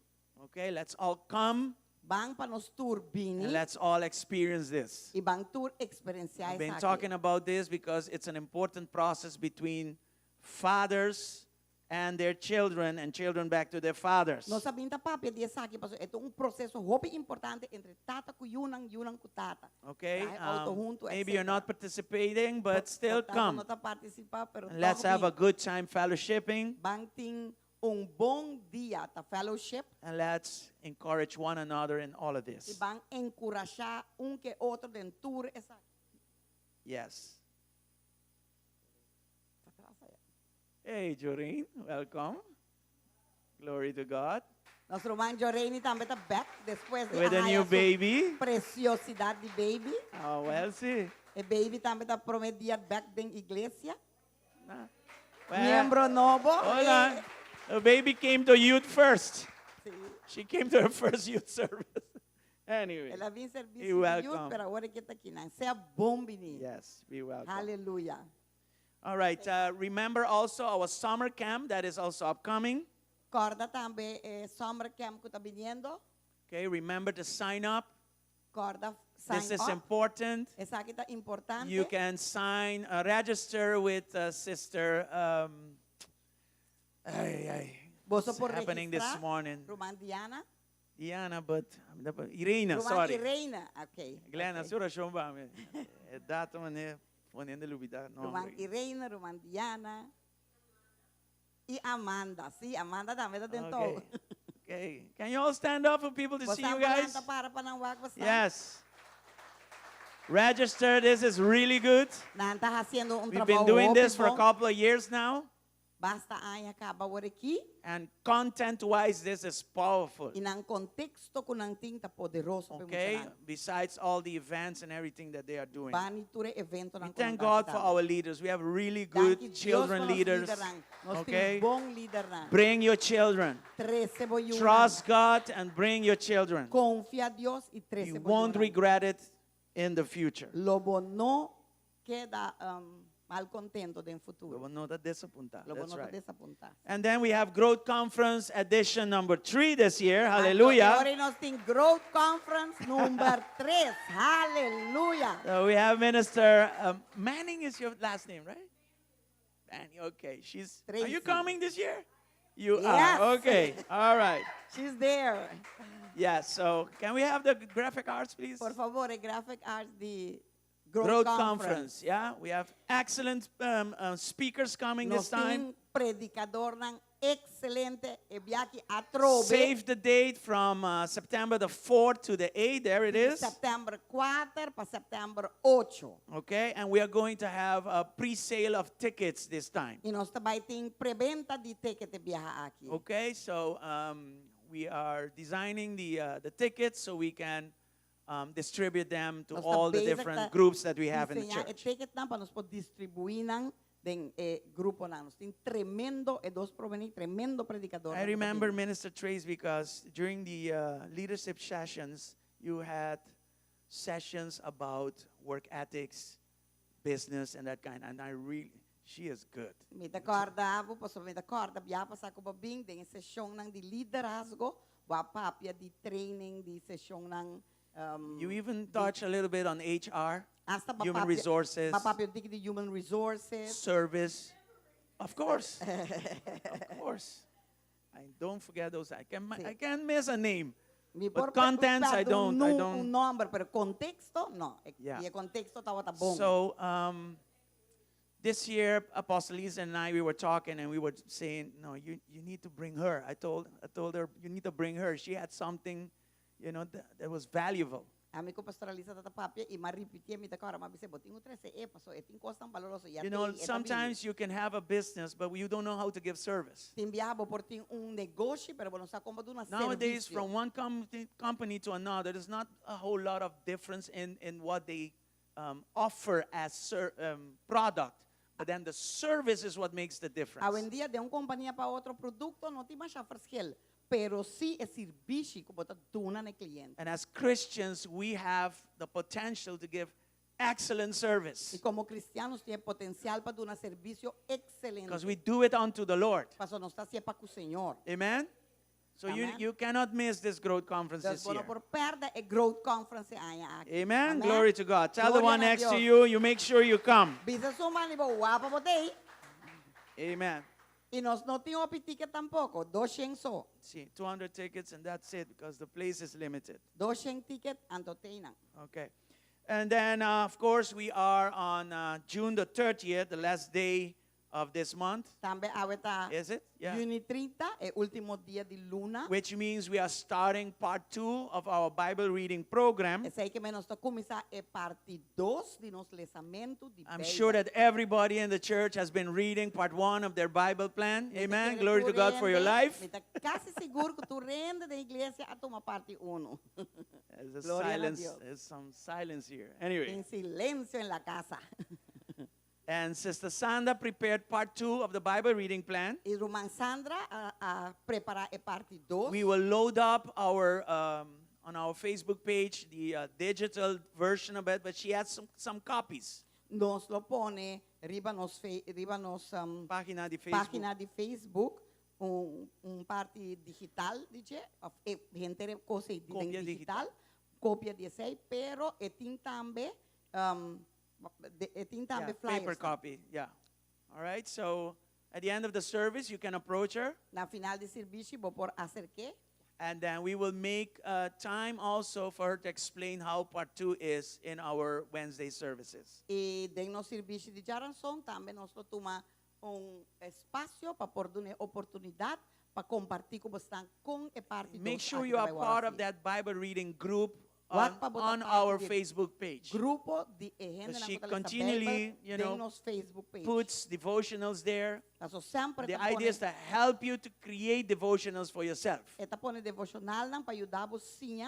Okay, let's all come Bang para nos tour bini. and let's all experience this. E bang tour experienciais I've been aqui. talking about this because it's an important process between fathers and their children and children back to their fathers. Nós sabemos que papi dia aqui, pastor, é processo hobby importante entre tata com yunang com tata. Okay, Right? Auto junto, maybe you're etc. not participating, but still Tata come. não tá participar, pero And let's have a good time fellowshipping, bang ting bom dia ta fellowship and let's encourage one another in all of e this. bang encorajar que outro den tour essa. Yes. Hey, Joreen, welcome. Glory to God. Nosso irmão Joreni também tá back depois de With a new arranjar sua baby. preciosidade de baby. Oh, well, see. E baby também tá prometido back den igreja. Nah. Well, Membro novo. hold on. The baby came to youth first. Sim. She came to her first youth service. Anyway, Ela vem serviço You're de youth, welcome. pero agora que tá aqui, não. Seja bom, menino. yes, be welcome. Aleluia. All right, remember also our summer camp that is also upcoming. Corda também summer camp que tá vindo. Okay, remember to sign up. Corda sign This is up. important. Essa aqui tá importante. You can sign, register with Sister. Você It's pode happening this registrar. morning. Romandiana. Diana, but Irina, Roman sorry. Irena. Ok. Glenna, ok. sura shomba me. Data mane ponendo lubida no. Roman Irena, Romandiana. E Amanda. Sim, Amanda também tá dentro. Okay. Okay. Can you all stand up for people to see you guys? Para não wag basta. Yes. Register. This is really good. Nanta haciendo We've been doing this for a couple of years now. Basta ay acaba aqui. And content-wise, this is powerful. E nang contexto ko nang tinta poderoso Okay? Besides all the events and everything that they are doing. Baniture evento We nang thank God for our leaders. We have really good children leaders. Okay? Bong leader na. Bring your children. 13 boyunan. Trust God and bring your children. Confia a Dios y 13 You won't boyunan. regret it in the future. Lobo no queda mal contento de Lo futuro. vão nota desapuntar. Lo That's bueno right. desapuntar. And then we have Growth Conference edition number 3 this year. Hallelujah. Ahora nos tem Growth Conference número 3. Aleluya. So we have Minister Manning is your last name, right? Manning, okay. Are you Tracy. coming this year? You Yes. are. Okay. All right. She's there. Yeah, so can we have the graphic arts, please? Por favor, Graphic Arts de Growth Conference. Yeah, we have excellent speakers coming this Nos time. tem predicador ng excelente e biaki a trove. Save the date from September the 4th to the 8th. There it is. September 4 pa September 8. Okay, and we are going to have a pre-sale of tickets this time. E nós também tem preventa de ticket de viajar aqui. Okay, so we are designing the tickets so we can distribute them to Nós all the basic different ta groups that we have in the desenhar church. E ticket na para nós poder distribuir ng grupo na. Nós tem tremendo e dos provenir tremendo predicador. I remember Minister Trace because during the leadership sessions, you had sessions about work ethics, business, and that kind. And she is good. Me acordava, posso me acorda, bia passar com babing de sessão ng de liderazgo, wapapia de training, de sessão ng You even touch a little bit on HR, hasta human resources, papapia de human resources. service. Of course. Of course. I don't forget those. I can't miss a name. Mi But por contents, I perto don't. un nombre, pero contexto, no. Yeah. Y el contexto estaba bom. So this year, Apostle Lisa and I, we were talking and we were saying, no, you need to bring her. I told her, you need to bring her. She had something, that was valuable. Ami ko pastoraliza tata papia e maripiti mi takara mabise botingo 13 e paso e tin costan valoroso ya Sometimes you can have a business, but you don't know how to give service. tin viabo por tin un negócio, pero não sabe como uma Nowadays, serviço. from one company to another, there's not a whole lot of difference in what they offer as product. But then the service is what makes the difference. Hoje em dia de companhia para outro produto não tem mais a fresquel, pero sim é serviço como tá dona no cliente. And as Christians, we have the potential to give excellent service E como cristianos tem potencial para dar serviço excelente. because we do it unto the Lord. Paso não está sempre para o Senhor. Amen? So Amen. you cannot miss this growth conference Deus this bueno year. por perda e growth conference aia aqui. Amen? Glory to God. Tell the Gloria one a next to Dios. you make sure you come. Bisa suma ni bo guapa botei. Amen. E nós não tínhamos ticket tampoco. 200 só. See, 200 tickets and that's it because the place is limited. 200 ticket anto teinan. Okay. And then, of course, we are on June the 30th, the last day of this month. Também aweta Is it? Yeah. Juni 30 e último dia de luna. Which means we are starting part 2 of our Bible reading program. E sei que menos to começar e parte 2 de nos lesamento de I'm Bíblia. sure that everybody in the church has been reading part 1 of their Bible plan. Amen. Glory to God for your life. Me tá quase seguro que tu rende da igreja a tomar parte 1. There's a Gloria a silence. Dios. There's some silence here. Anyway, Tem silêncio en la casa. and Sister Sandra prepared part 2 of the Bible reading plan. E Roman Sandra a preparar e parte 2. We will load up our on our Facebook page the digital version of it, but she has some copies. Nos lo pone riba nos Página de Facebook. página de Facebook parte digital, dice, gente cosa Copia digital, copia de sei, pero tem também Yeah, flyers. paper copy. Yeah. All right. So at the end of the service, you can approach her, Na final de serviço vou por acerque and then we will make time also for her to explain how part 2 is in our Wednesday services. e den no serviço de Jaranson também nós toma espaço para por dar oportunidade para compartilhar com você com e parte Make dos sure aqui you da are Baiwa part of City. that Bible reading group Wat pa on bota our parte de Facebook page. grupo de gente Because na she fortaleza continually, Bible, you den know, nos Facebook page. Puts devotionals there. Então, sempre The tá idea is to help you to create devotionals for yourself. Eta pone devocional nan para ajudar você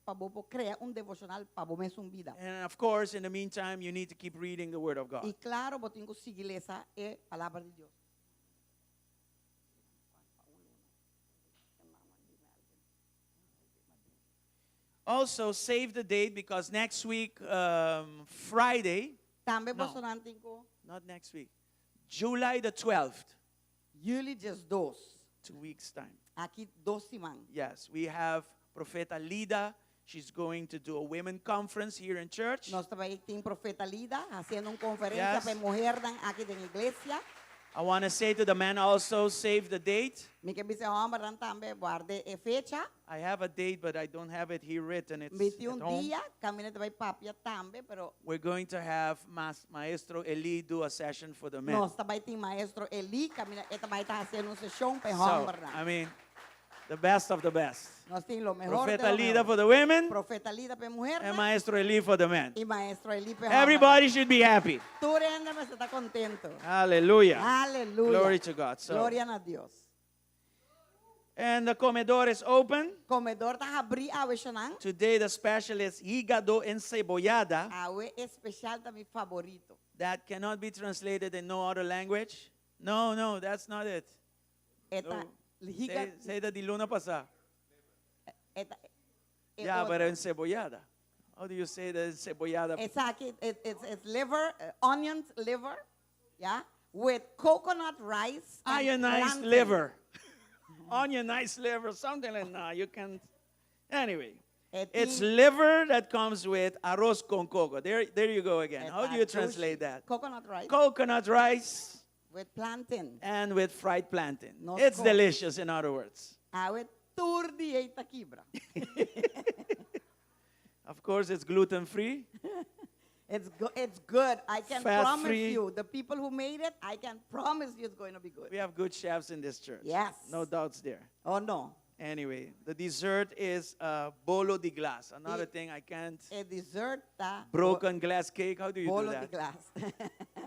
para você criar devocional para você mesmo vida. And of course, in the meantime, you need to keep reading the Word of God. E claro, você tem que seguir essa é a palavra de Deus. Also, save the date because next week, Friday, Também No. você não tem que Not next week. July the 12th, Jullie just 2. 2 weeks' time. Aqui 2 semanas. Yes, we have Profeta Lida. She's going to do a women conference here in church. Nós também tem profeta Lida fazendo uma conferência Yes. para mulher aqui da igreja. I want to say to the men also, save the date. Me que bisa homem dan também guarde a fecha. I have a date, but I don't have it here written. It's Meti at home. dia, caminho vai papia também, pero We're going to have Maestro Eli do a session for the men. nós também tem maestro Eli, caminho também está fazendo uma sessão para So, homem. I mean, the best of the best. Nós temos o melhor Profeta de lo Lida mejor. for the women Profeta Lida para mulher and Maestro Eli for the men. e maestro Eli para homem. Everybody should be happy. Tú renda me está contento. Hallelujah. Aleluya. Glory to God. So, Gloria a Dios. and the comedor is open. Comedor está abrir a versão. Today the special is hígado encebollada. Awe especial da mi favorito. That cannot be translated in no other language. No, that's not it. Eta No. liga, Say that di luna pasada. eta, Yeah, but encebollada. How do you say that encebollada? it's aquí, it's liver, onions, liver, yeah, with coconut rice. and Ionized plantain. liver. Ionized liver, something like that. You can. Anyway, it's liver that comes with arroz con coco. There you go again. How do you translate that? Coconut rice Coconut rice with plantain. and with fried plantain. No It's scope. delicious, in other words. Awe turdi eita kibra. Of course, it's gluten free. It's good. I can Fat promise free. you, the people who made it, I can promise you it's going to be good. We have good chefs in this church. Yes. No doubts there. Oh no. Anyway, the dessert is bolo di glass. Another thing I can't. A dessert ta Broken glass cake. How do you bolo do de that? glass.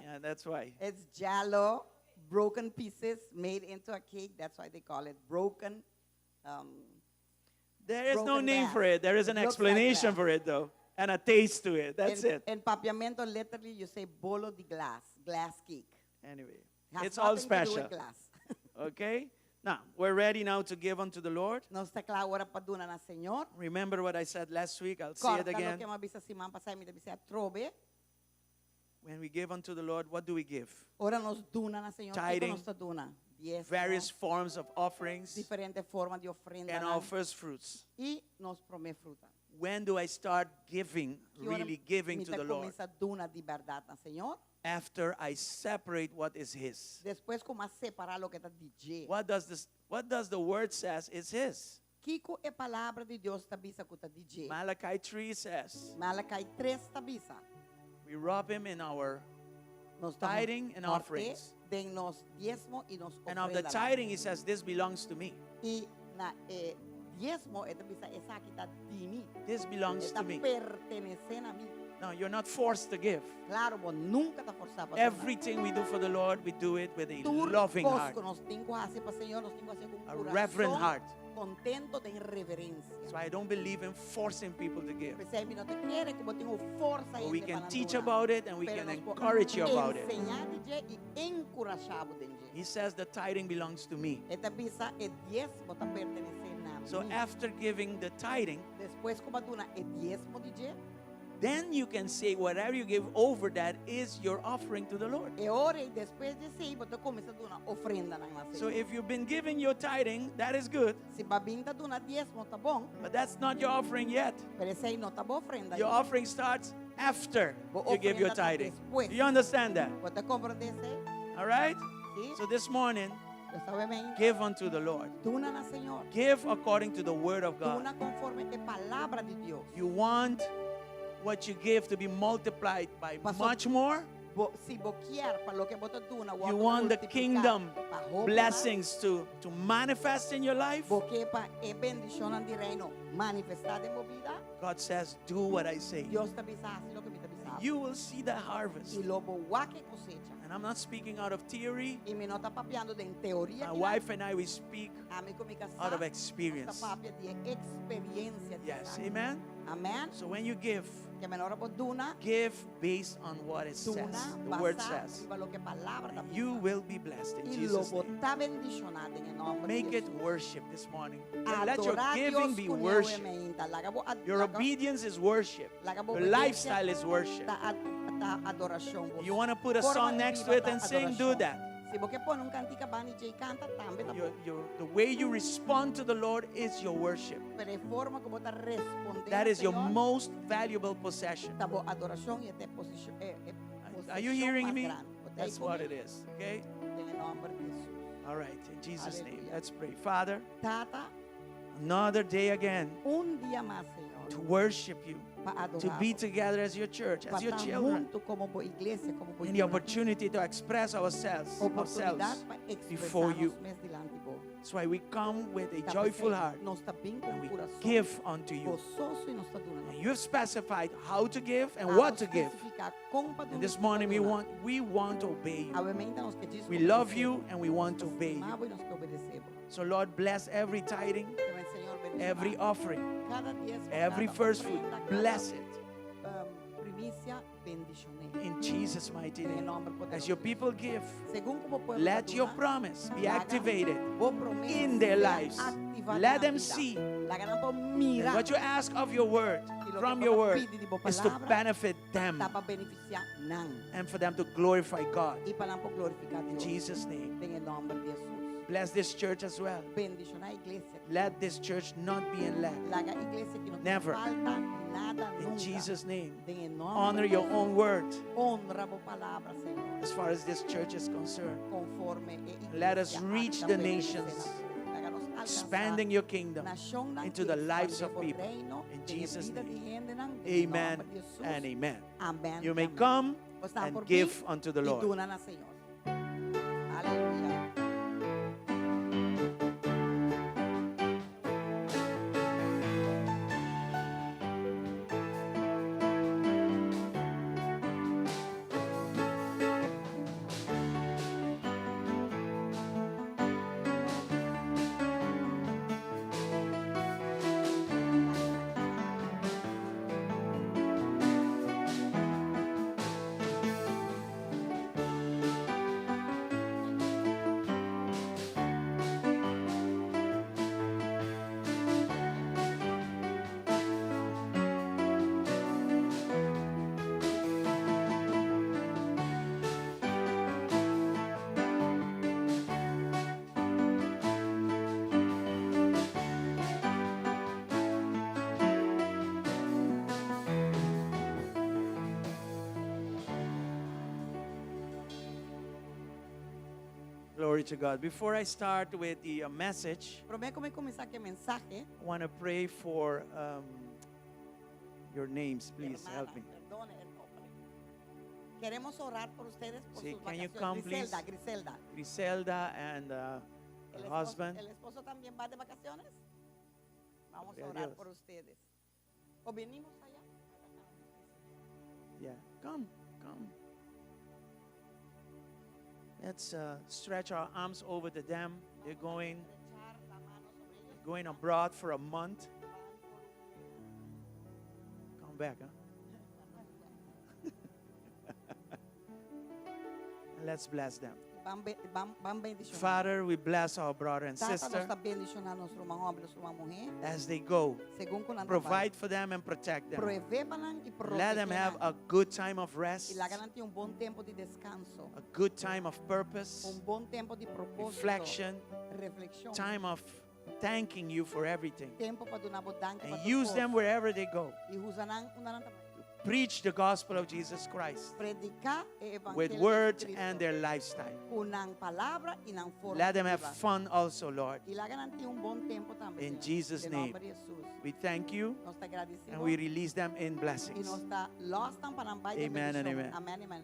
Yeah, that's why. It's jello, broken pieces made into a cake. That's why they call it broken. There is no broken name glass. for it. There is an Looks like explanation glass. for it, though, and a taste to it. That's in, it. In papiamento, literally, you say bolo de glass, glass cake. Anyway, Has it's all nothing to do special. with glass. Okay? Now, we're ready now to give unto the Lord. Não está claro agora para donar na Senhor. Remember what I said last week? I'll say it Corta lo again. que me avisa semana passada, me deve ser trobe. When we give unto the Lord, what do we give? Ora nos dona na Senhor. Tithing. Nos dona. Diezmo, Various forms of offerings diferentes formas de ofrenda. and our first fruits. E nos promete fruta. When do I start giving, Que hora really giving me to tá the Lord? começa a donar de verdade na Senhor. After I separate what is His. Depois começa a separar o que está de What does the word says is His? Kiko é palavra de Deus tabisa que está de Malachi 3 says, Malachi 3 tabisa. we rob Him in our Nos tithing and offerings. Den nos diezmo y nos And of the ofrenda. tithing, He says, this belongs to me. Y na diezmo é tabisa esa que está de mim. This belongs Está to me. pertenecendo a mim. No, you're not forced to give. Claro, vos nunca está forzado para Everything we do for the Lord, we do it with a Tudo loving heart, que nós temos que fazer para o Senhor, nós temos que fazer com a coração reverent heart. contento de reverência. So I don't believe in forcing people to give. Percebe? Não te quer que eu tenho força But aí we de can para teach donar. about it and we Pero can nós podemos encourage you about it. enseñar de e encorajar de He says the tithing belongs to me. Esta bisa é diezmo está pertenecendo a So mim. after giving the tithing, Depois como dona é diezmo de then you can say whatever you give over that is your offering to the Lord. e ora e depois de sim, você começa a donar ofrenda na So Senhor. if you've been giving your tithing, that is good, Se babinda dona diezmo tá bom, but that's not your offering yet. pero esse aí não tá boa ofrenda. Your offering starts after Bo you give your ofrenda tá tithing. después. Do you understand that? Você compra desse, All right? sim? So this morning, Você sabe bem? give unto the Lord. Dona na Senhor. Give according to the word of God. Dona conforme a palavra de Deus. You want what you give to be multiplied by Pastor, much more? Se boquear para lo que você dona, You want the kingdom blessings to manifest in your life? Porque para a bendição de reino manifestada em vida, God says, do what I say. Deus te avisa assim lo que me te avisava. You will see the harvest. E lobo que cosecha. And I'm not speaking out of theory. E me não está papiando de teoria. My wife and I, we speak A mim com minha casa. out of experience. Está papia de experiência. de Yes, vida. amen? Amém. So when you give, Que a menor duna, give based on what it says. duna, The word basar says. viva lo que palavra da You will be blessed in E Jesus' lobo name. está bendicionado em nome de Make it Jesus. worship this morning. And let your Adorar giving Dios be con worship. herramienta. Your obedience is worship. La Your lifestyle is worship. Ta ta adoración. You want to put a Forma song de next to viva it ta and sing, do adoración. that. Si vos que pone un cantica Bani J canta, también The way you respond to the Lord is your worship. pero de forma como ta responder That al is your Señor, most valuable possession. ta bo adoración y esta posición. Are you hearing me? That's That's what it is. Okay? En el nombre de Jesús. All right. In Jesus' name, Hallelujah. let's pray. Father, Tata, another day again un día más, Señor, to worship you, para to adorar. be together as your church, as your Para estar children, juntos como iglesia, como and the opportunity to express ourselves oportunidad para before you. expresarnos mes delante de vos. That's why we come with a Ta joyful presencia heart nos está bien con and we corazón give unto you. gozoso y nos está donando. And you have specified how to give and what to give. And this morning we want to obey you. We love you and we want to obey you. So Lord, bless every tithing, every offering, every first fruit. Bless it Primicia, bendicioné. in Jesus' mighty En el name. nombre poderoso As your de people give, Jesús. Según como pueblo let de your Adonai, promise be la hagan activated vos promesas in their sean lives. activadas Let en them la vida. see La hagan por that mirar. what you ask of your word, Y lo que from vos your word, pides de vos is to palabra, benefit them está para beneficiar nan. and for them to glorify God. Y para por glorificar a In Dios. Jesus' name. En el nombre de Jesús. Bless this church as well. Bendición a iglesia. Let this church not be in lack. La iglesia que no te Never. falta nada In nunca. Jesus' name. En el nombre Honor de your Jesús. own word Honra vos palabra, Señor. as far as this church is concerned. Conforme Let us reach the nations, expanding your kingdom into the lives of people. In Jesus' name. Amen and amen. Amén. You may amén. come Pues están por and mí give unto the y Lord. donan al Señor. Aleluya. Glory to God. Before I start with the message, Pero me comenzar que mensaje. I want to pray for your names. Please Hermana, help me. perdone el nombre. Queremos orar por ustedes por Sí, sus can you vacaciones. come, please? Griselda. Griselda and her husband. ¿El esposo también va de vacaciones? Vamos a Gloria a orar Dios. por ustedes. ¿O venimos allá? Yeah, come. Let's stretch our arms over to them. They're going abroad for a month. Come back, huh? And let's bless them. Van bendicionar. Father, we bless our brother and Tata nos sister está bendicionando nuestro hermano hombre, nuestra hermana mujer. as they go. Según con la Provide for them and protect them. Provébalan y Let them have protegerán. a good time of rest, Y la garantía un buen tiempo de descanso. a good time of purpose, Un buen tiempo de propósito. reflection, Reflexión. time of thanking you for everything. Tiempo para dar danke And para use todos. them wherever they go. Y usarán una Preach the gospel of Jesus Christ predicar el with evangelio de words Cristo. and their lifestyle. Una palabra y una forma. Let them have viva. fun also, Lord. Y la garantía un buen tiempo también. In Señor. Jesus' En name. nombre de Jesús. We thank you Nos está agradecido. and we release them in Y blessings. nos está los están para un baile de Amen and bendición. amen. Amén, amén.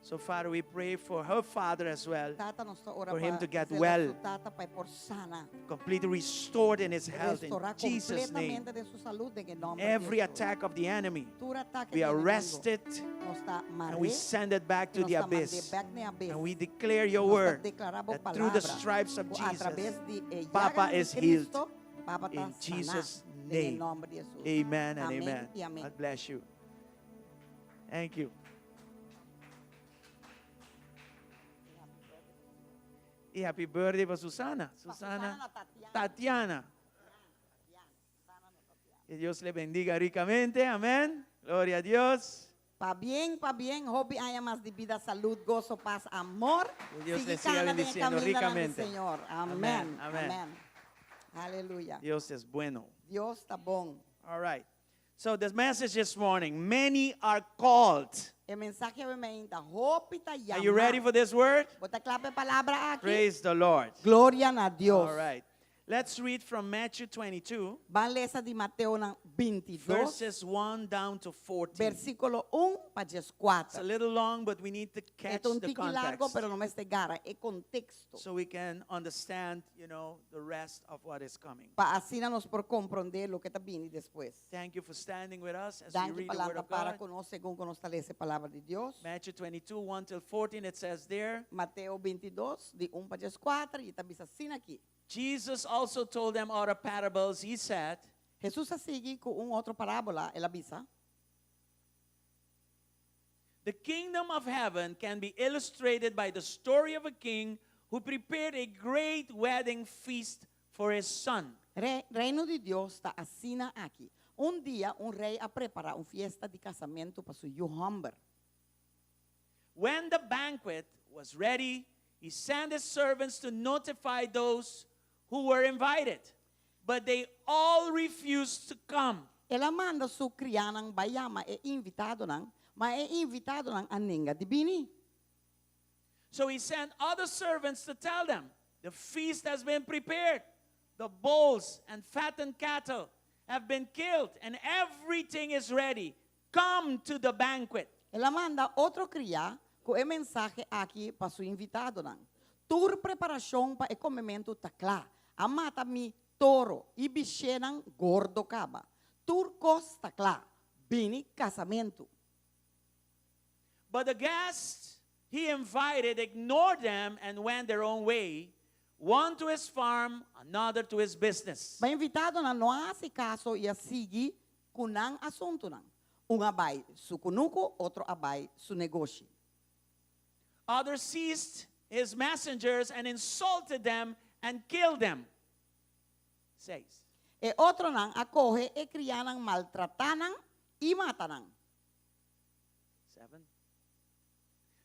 So, Father, we pray for her father as well, Tata nos ora for him para to get hacer a well. su tata para ir por sana. completely restored in his health in Restaurar Jesus' name. completamente de su salud en el nombre Every de Jesús. attack of the enemy, Todo ataque we del enemigo arrest it nos está and we maré, send it back to nos the está mandé abyss. back en abyss. And we declare your Nos word declaramos that through the palabra. stripes of O a través Jesus, de Papa llagas de is healed. Cristo, Papa está in Jesus' sana en el name. nombre de Jesús. Amen and Amén amen. y amén. God bless you. Thank you. Y happy birthday para Susana. Susana. Susana, Tatiana. Tatiana. Que Dios le bendiga ricamente. Amén. Gloria a Dios. Pa bien, hobby haya más de vida, salud, gozo, paz, amor. Que Dios Sigue le siga cada día bendiciendo caminando ricamente. Señor. Amén, Amén. amén. Amén. Aleluya. Dios es bueno. Dios está bon. All right. So the message this morning, many are called. El mensaje de meinta, hobby ta llama. Are you ready for this word? Bota clave palabra aquí. Praise the Lord. Gloria a Dios. All right. Let's read from Matthew 22, Van ler essa de Mateus 22, verses 1 down to 14. versículo 1 para It's a 4. little long, but we need to catch É um the tique largo, context pero não me gara, é contexto. so we can understand, the rest of what is coming. Para assim nós por compreender o que está vindo depois. Thank you for standing with us as we Danke read the Word palavra of para God. conosco, según que nos establece a palavra de Deus. Matthew 22, 1 till 14, it says there, Mateus 22, de 1 para 4, e está assim aqui. Jesus also told them other parables. He said, Jesus sigue com outro parábola, ela avisa. the kingdom of heaven can be illustrated by the story of a king who prepared a great wedding feast for his son. Reino de Deus está assim aqui. Dia, rei a preparar fiesta de casamento para seu homem. When the banquet was ready, he sent his servants to notify those who were invited, but they all refused to come. Ela manda su crianang bayama invitado nang, invitado nang aninga di bini. So he sent other servants to tell them, the feast has been prepared. The bulls and fattened cattle have been killed, and everything is ready. Come to the banquet. Ela manda outro cria com o mensaje aqui para su invitado nang. Tur preparação para o comimento takla. Amata mi toro e biche nang gordo kaba. Tur kos takla. Bini casamento. But the guests he invited ignored them and went their own way, one to his farm, another to his business. Ba invitado nang não hace caso e sigue kunang assunto nang. Abay su kunuko, outro abay su negócio. Others seized his messengers and insulted them and killed them. 6. E outro nang akohe e kriyanang maltratanang e matanang. 7.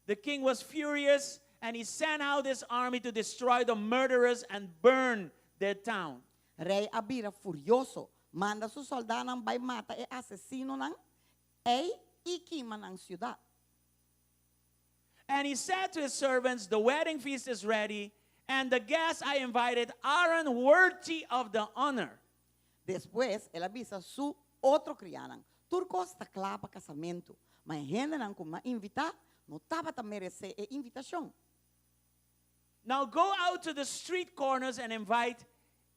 The king was furious and he sent out his army to destroy the murderers and burn their town. Rei Abira furioso manda su soldanang bay mata e asesino nang e ikima ng ciudad. And he said to his servants, the wedding feast is ready, and the guests I invited aren't worthy of the honor. Después, ele avisa su outro crianang. Turcos está clapa casamento, mas gente não como invitar, não estava a merecer a invitação. Now go out to the street corners and invite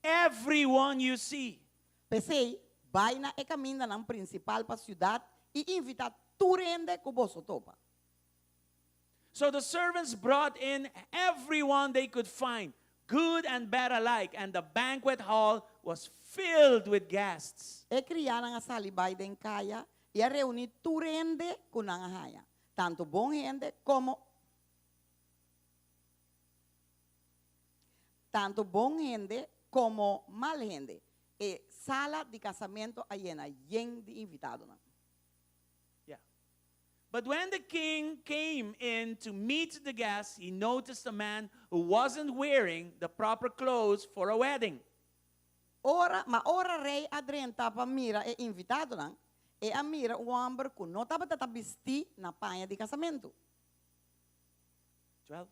everyone you see. Pensei, vai na e caminho ng principal para a cidade e invitar turende que você topa. So the servants brought in everyone they could find, good and bad alike, and the banquet hall was filled with guests. E criaram a salibay den kaya e a reunir turende com ang haya. Tanto bom gente como mal gente. E sala de casamento llena de invitado. Yeah. But when the king came in to meet the guests, he noticed a man who wasn't wearing the proper clothes for a wedding. Ora rei adrenta pa mira e invitado nang e a mira o homem que não estava vestir na panha de casamento. 12.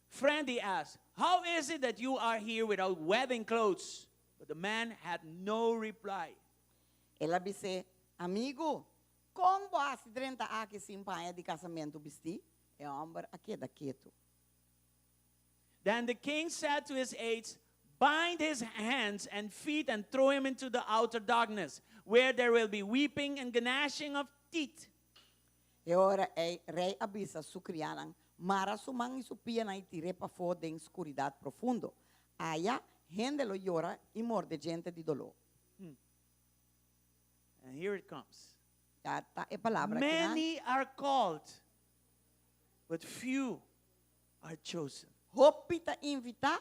Friend, he asked, how is it that you are here without wedding clothes? But the man had no reply. Ela disse, amigo, como você adrenta aqui sem panha de casamento vestir? E o homem aqui da quieto. Then the king said to his aides, bind his hands and feet and throw him into the outer darkness, where there will be weeping and gnashing of teeth. E ora rei avisa su crianang, mara su mang su pia na itire pa fora da escuridad profundo. Aya, gente lo llora e morde gente di dolor. And here it comes. Ata e palabra que na. Many are called, but few are chosen. Hopita invita,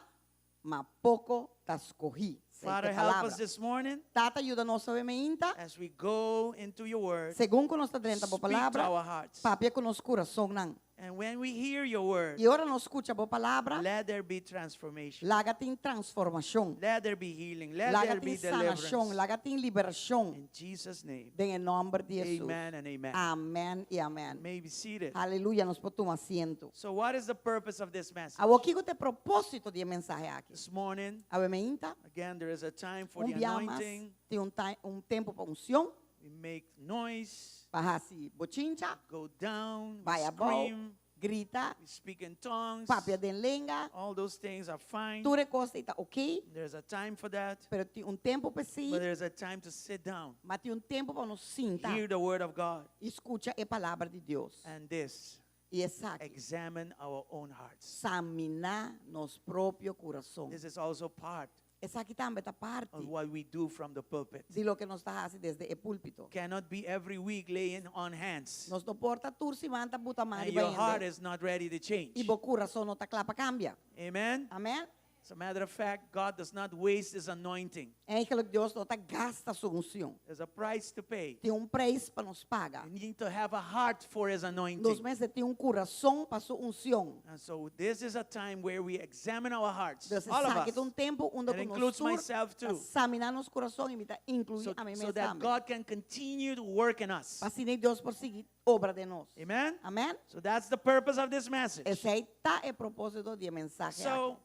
ma poco ta escogí. Father, help us this morning Tata, ayúdanos sa meinta. as we go into your word. Según con nuestra drenta po Speak to palabra, our hearts. papia con nos corazón nang. And when we hear your word, Y ora nos escucha po palabra, let there be transformation. lagating transformación, Let there be healing. Let there be lagating sanación, deliverance. lagating liberación. In Jesus' name. En el nombre de Jesús. Amen and amen. Amén y amén. May be seated. Aleluya, nos ponemos asiento. So what is the purpose of this message? Agora aqui tem propósito de mensagem aqui. This morning, A meinta, again, there is a time for the dia mais, anointing. tem tempo para unção, We make noise, para se bochincha, go down, we vai a bom, scream, grita, we speak in tongues. papia de lenga, All those things are fine. tudo coisa está ok, There's a time for that, pero tem tempo para si, but there's a time to sit down, mas tem tempo para nos sentar, hear the word of God, escuta a palavra de Deus. and this, E essa aqui, examine our own hearts. examinar nos próprio coração. This is also part Essa aqui também está parte of what we do from the pulpit. de lo que nos está fazendo desde o púlpito. Cannot be every week laying on hands, Nos não porta tursi manta buta mari and your heart bem. is not ready to change. E o coração não está claro para cambiar. Amen? Amém? As a matter of fact, God does not waste His anointing. É aquilo que Deus não está gasta sua unção. There's a price to pay. Tem preço para nos pagar. You need to have a heart for His Nos anointing. meses tem coração para sua unção. And so this is a time where we examine our hearts, Deus all of sabe que us, tempo onde That includes myself too. examinar nos coração e me incluir so, a mim so mesmo that também. God can continue to work in us. Para assim Deus por seguir obra de nós. Amen? Amém? So that's the purpose of this message. Esse aí está o propósito de mensagem. So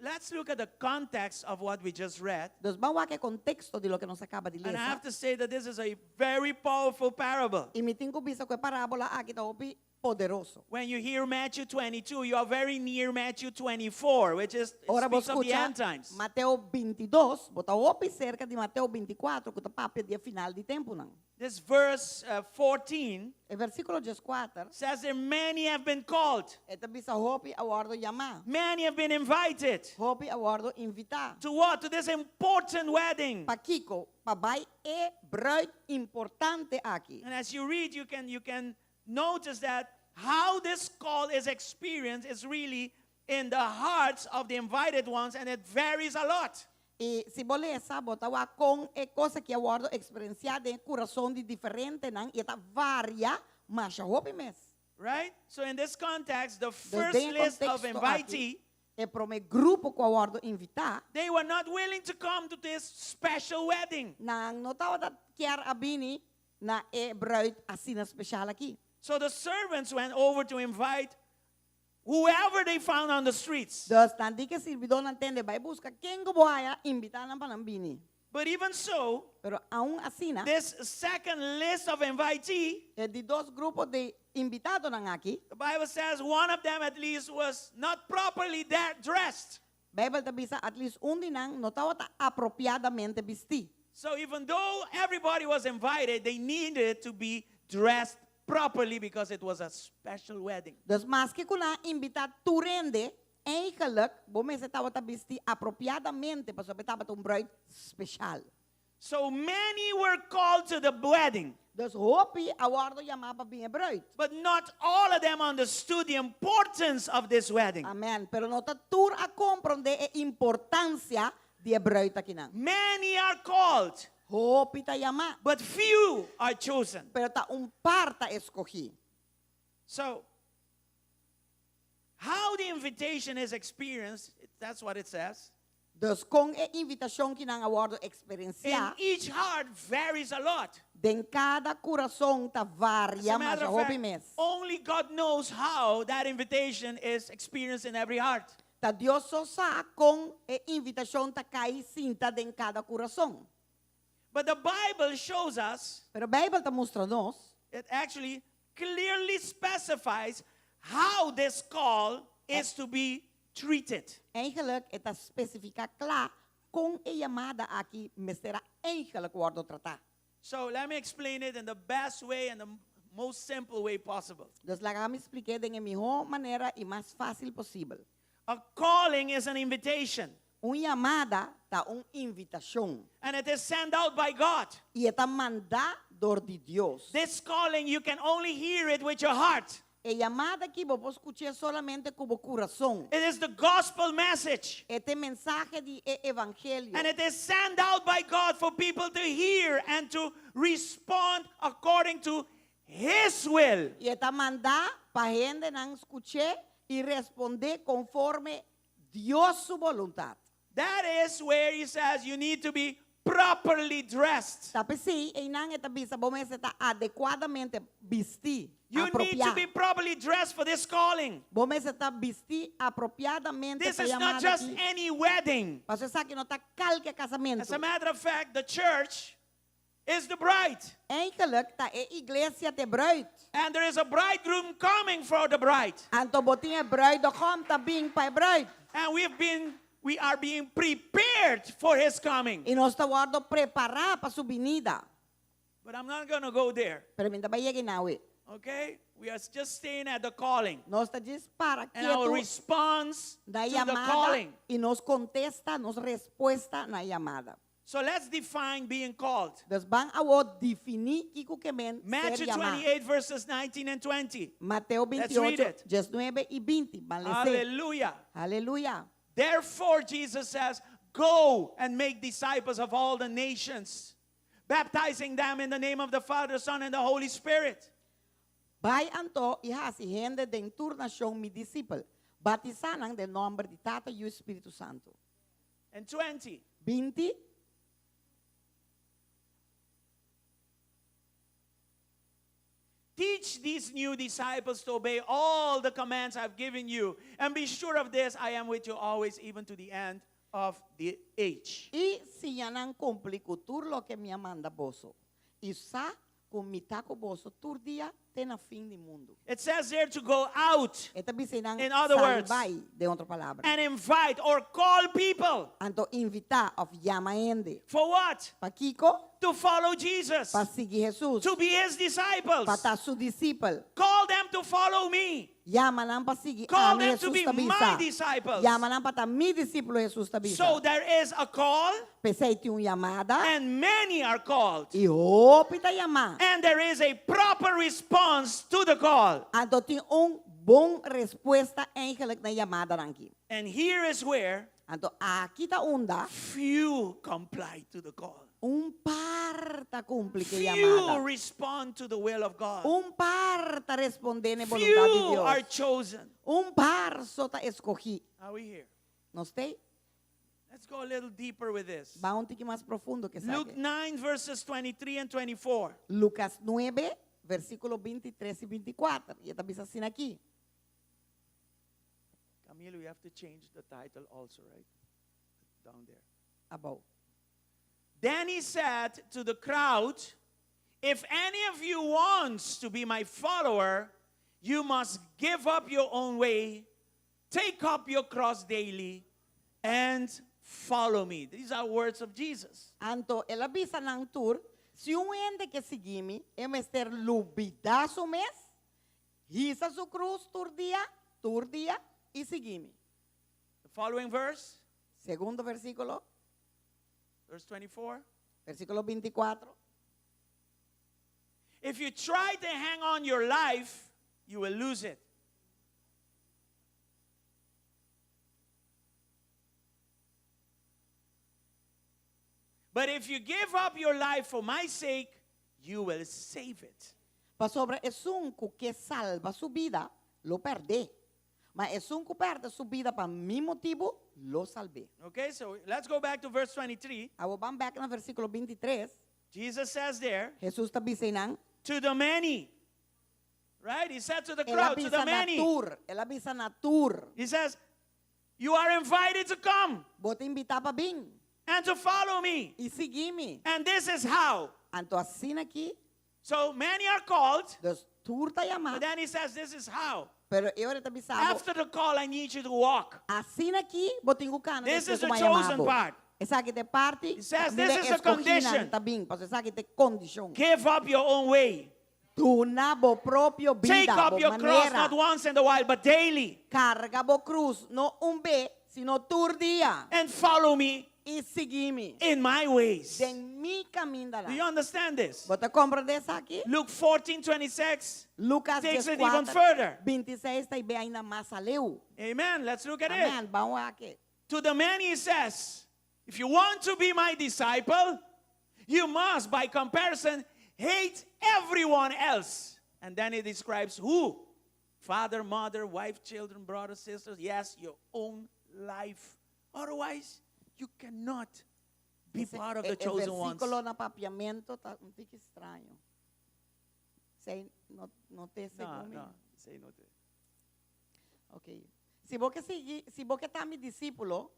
let's look at the context of what we just read. Deus vamos ver o contexto de lo que nos acaba de ler. And I have to say that this is a very powerful parable. E me tenho que ver com a parábola aqui está poderoso. When you hear Matthew 22, you are very near Matthew 24, which is it Ora vos speaks of the escucha end times. Mateo 22, bota opi cerca de Mateo 24, que está papia dia final de tempo não. This verse 14 O versículo 14, says that many have been called, esta bisa hopi awardo chamar. many have been invited. Hopi awardo invitar. To what? To this important wedding. Pa Kiko, pa bai e bruid importante aqui. And as you read, you can notice that how this call is experienced is really in the hearts of the invited ones, and it varies a lot. E se bolesa, bota wa com e coisa que awardo experienciada em coração de diferente não, e esta varia, mas hopi mes. Right? So in this context, the Dus first bem list of contexto invitee, aqui, e pro me grupo que awardo invitar, they were not willing to come to this special wedding. nang notawa dat kiar abini na e bruid asina special aqui. So the servants went over to invite whoever they found on the streets. Dus dan di que servidor não entende, vai buscar quem que boia invitar na panambini. But even so, Pero aún asina, this second list of invitee, de dos grupos de invitados nang aqui, the Bible says one of them at least was not properly dressed. Bible tabisa at least dinang notawa ta apropiadamente vesti. So even though everybody was invited, they needed to be dressed properly because it was a special wedding. Dus mas que kuna invitar turende, eigenlijk, bome se tawa ta vesti apropiadamente, paso betaba ta bruid special. So many were called to the wedding, Dus hopi awardo chamava bem bruid. but not all of them understood the importance of this wedding. Amen. Pero nota tur a compreender a importância de bruid aqui não. Many are called, Hopi ta chama, but few are chosen. pero ta parta escogi. So, how the invitation is experienced, that's what it says. Dus com a invitação que não awardo In experienciar, each heart varies a lot. den cada coração ta As varia a mas matter a of hopi fact, mes. only God knows how that invitation is experienced in every heart. Ta Deus só sabe com a invitação ta cai cinta den cada coração. But the Bible shows us, Pero a Bíblia ta mostra nos it actually clearly specifies how this call is to be treated. eigenlijk eta especifica klaar com a chamada aqui mestera eigenlijk worden tratar. So let me explain it in the best way and the most simple way possible. Dus laat me explicar de melhor maneira e mais fácil possível. A calling is an invitation, Chamada tá invitação and it is sent out by God. e está mandado de Deus. This calling, you can only hear it with your heart. E llamada aqui, vou escutar solamente como coração. It is the gospel message. Este mensaje de evangelio. And it is sent out by God for people to hear and to respond according to His will. E está mandada para gente não escutar e responder conforme Dios su voluntad. That is where He says you need to be properly dressed. Tapi sim, e não está bisa, vamos estar adequadamente vestir, You need to be apropriado. properly dressed for this calling. Vamos estar vestir apropriadamente This para is not llamada just aqui. any wedding. Você sabe que não está qualquer casamento. As a matter of fact, the church is the bride. Eigenlijk está a igreja de bruid. And there is a bridegroom coming for the bride. Anto botinha bruidegom está bem para bruid. And we are being prepared for His coming. E nós estamos preparar para sua vinda. But I'm not going to go there. Pero minta vai chegar nawe. Okay? We are just staying at the calling. Nós está diz para And our quieto response da to the chamada calling. e nos contesta, nos resposta na chamada. So let's define being called. Dus van a definir que men Matthew ser chamado. 28, verses 19 and 20. Mateo Let's read 28, it. 19 y 20. Van leer. Hallelujah. Aleluya. Therefore, Jesus says, go and make disciples of all the nations, baptizing them in the name of the Father, Son, and the Holy Spirit. Vai anto e hasi gente de internação mi discípulo. Batizanang de nome de Tata e o Espírito Santo. And 20. 20. Teach these new disciples to obey all the commands I've given you. And be sure of this, I am with you always, even to the end of the age. E se yanang cumpli kutur lo que me manda boso. E sa kumita ko boso tur dia tena fin di mundo. It says there to go out Esta bisinang In other words, salvai, de otra palabra. and invite or call people. Anto invita of llama ende. For what? Pa Kiko, To follow Jesus. pa seguir Jesus. To be His disciples. Pa ta su discípulo. Call them to follow me. Llama nang pa seguir Call a them Jesus to be tabisa. my disciples. Llama nang pa ta mi discípulo Jesus tabisa. So there is a call, Peseiti un llamada. and many are called. E opita llama. And there is a proper response to the call. Anto ti un bon respuesta eigenlijk na llamada rangi. And here is where Anto aqui ta unda. few comply to the call. Parta cumpli que Few llamada. respond to the will of God. Parta responde na voluntad de Few are Dios. chosen. Par sota escogi. Are we here? Não sei? Let's go a little deeper with this. Va un tique más profundo que Luke sabe. 9, verses 23 and 24. Lucas 9, versículos 23 y 24. Y esta dice así aquí. Camilo, you have to change the title also, right? Down there. Above. Then he said to the crowd, if any of you wants to be my follower, you must give up your own way, take up your cross daily, and follow me. These are words of Jesus. Anto, el avisa ng tour, si un ende que sigimi, é mester lubida su mes, hisa su cruz tur dia, y sigimi. The following verse, Segundo versículo, verse 24. versículo 24. If you try to hang on your life, you will lose it. But if you give up your life for my sake, you will save it. Pa sobre es un que salva su vida, lo perde. Mas es un que perde su vida para mi motivo, lo salvé. Okay, so let's go back to verse 23. Agora vamos back na versículo 23. Jesus says there, Jesus está dizendo, to the many. Right? He said to the ele crowd, to the avisa na many. tour, ele avisa na tour. He says, you are invited to come Vou te invitar para vir and to follow me. e seguir-me. And this is how. Anto assim aqui, So many are called, dos tour está but chamado. then he says, this is how. Pero eu te avisava, After the call, I need you to walk. assim aqui, vou te engucar. This is the chosen part. Essa aqui te parte. It says mire, this is the escogida condition. Também, porque essa aqui te condição. Give up your own way. Tu na bo próprio vida, Take up bo your cross maneira. not once in a while, but daily. Carga bo cruz, no un B, sino tour dia. And follow me y seguime. in my ways. En mi camino. Do you understand this? ¿Vos te comprendes aquí? Luke 14:26. Lucas Takes it 14, even further. 26 está bem ainda mais aleu. Amen. Let's look at it. Amém. Vamos aqui. To the man he says, if you want to be my disciple, you must, by comparison, hate everyone else. And then he describes who? Father, mother, wife, children, brothers, sisters. Yes, your own life. Otherwise, you cannot be part of the chosen El ones. versículo no papiamento está un tique estranho. Sei, não te sei No, comigo. no. Say no to it. Ok. Se você está meu discípulo,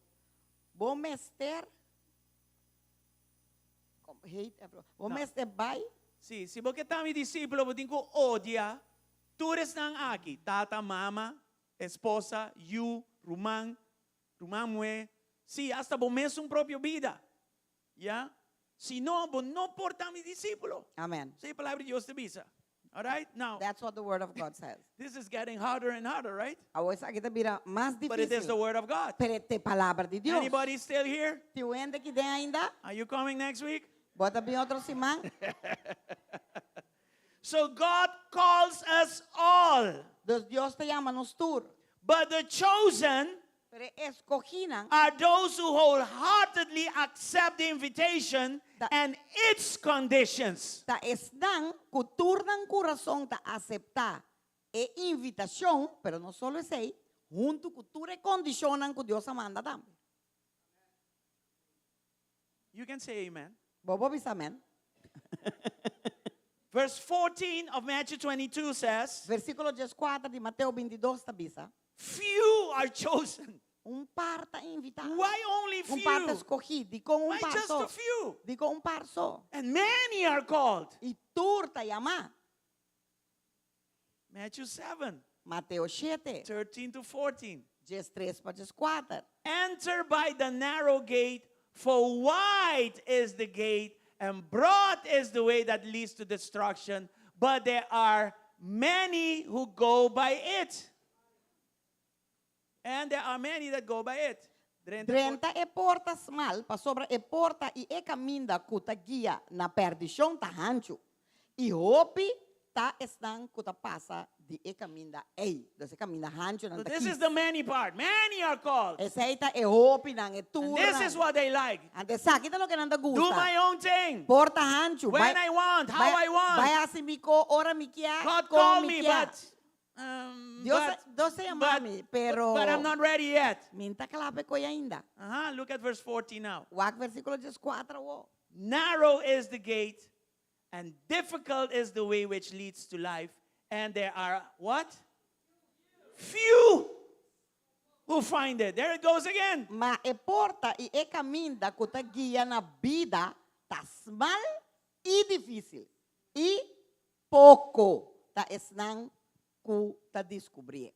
vou mester, hate everyone. Vou No. mester by, Sí, si porque está mi discípulo, porque tengo odia, tú eres nan aquí, tata, mama, esposa, you, Rumán, mue, sí, hasta vos mesmo propio vida, ¿ya? Si no, vos no porta mi discípulo. amen. Say palavra de Dios te visa. All right? Now, That's what the word of God says. this is getting harder and harder, right? Agora aqui te vira mais But it is the difícil. word of God. Pero é palavra de Deus. Anybody still here? Se o ende que tem ainda, Are you coming next week? bota bem outro simão. So God calls us all, Deus te chama nos tur. but the chosen Pero escoginan are those who wholeheartedly accept the invitation and its conditions. ta estão que turnam coração ta aceitar e invitação, pero não só isso aí, junto com tu condicionam que Deus manda também. You can say amen. Bobo bisamen. Verse 14 of Matthew 22 says, Versículo 14 de Mateus 22 ta bisa. few are chosen. Par ta invitado. Why only Par ta few? escogido. Digo Why par just só. a few? Digo par só. And many are called. E tur ta chama. Matthew 7, Mateus 7, 13 to 14. 13 para 14. Enter by the narrow gate, for wide is the gate, and broad is the way that leads to destruction, but there are many who go by it. And there are many that go by it. 30 é portas mal, pa sobra é porta e é caminda que ta guia na perdição ta hancho. E hopi ta estão que ta passa de é caminda ei, desse caminda hancho So na ta this kis. is the many part. Many are called. Essa aí ta é hopi nang é And tura. this is what they like. Ante sakita lo que nanda Do gusta. my own thing. Porta hancho. When I want, how I want. Vai assim mico, ora mi kia, God como call mi me, kia. Deus se ama mi, pero but I'm not ready yet. minta clave ko ainda. Look at verse 14 now. Wak versículo 14 wo. Narrow is the gate, and difficult is the way which leads to life. And there are what? Few who find it. There it goes again. Ma e porta e é caminda que ta guia na vida tá mal e difícil. E pouco ta esnang ku ta descobrir.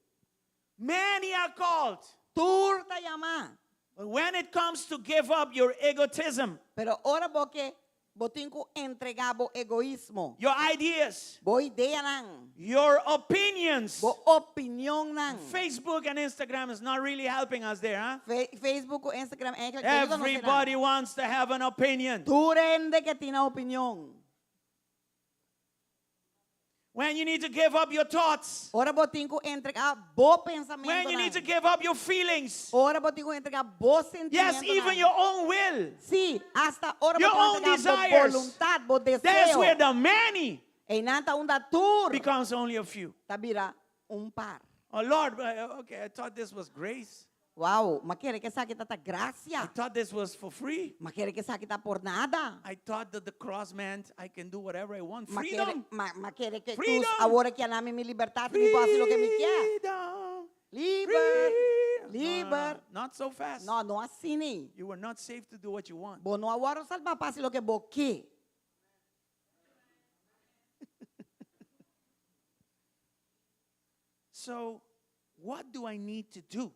Many are called. Tur ta yama. But when it comes to give up your egotism, Pero ora boke botin ku entregar bo egoísmo. your ideas, Bo ideia nang. your opinions, Bo opinião nang. Facebook and Instagram is not really helping us there, huh? Facebook o Instagram é que Everybody wants to have an opinion. Tu rende que tiene opinião. When you need to give up your thoughts, Ora botin ku entregar bo pensamento when you need to nang. give up your feelings, Ora botin ku entregar bo sentimento. yes, even nang. your own will. Sí, hasta ora Your botin own entregar bo desires. voluntad, bo That's deseo. where the many E nanta unda tur. becomes only a few. Tabira par. Oh Lord, okay, I thought this was grace. Wow, ma quer que sakita ta I gracia. thought this was for free. Ma quer que sakita por nada. I thought that the cross meant I can do whatever I want. Ma Freedom. quer que tu Freedom. agora que anami mi liberdade mi posso lo que me quer. Freedom. Liber. Freedom. Liber. Not so fast. No, não assim nem. You were not safe to do what you want. Bo no agora salva passa lo que bo que. So, what do I need to do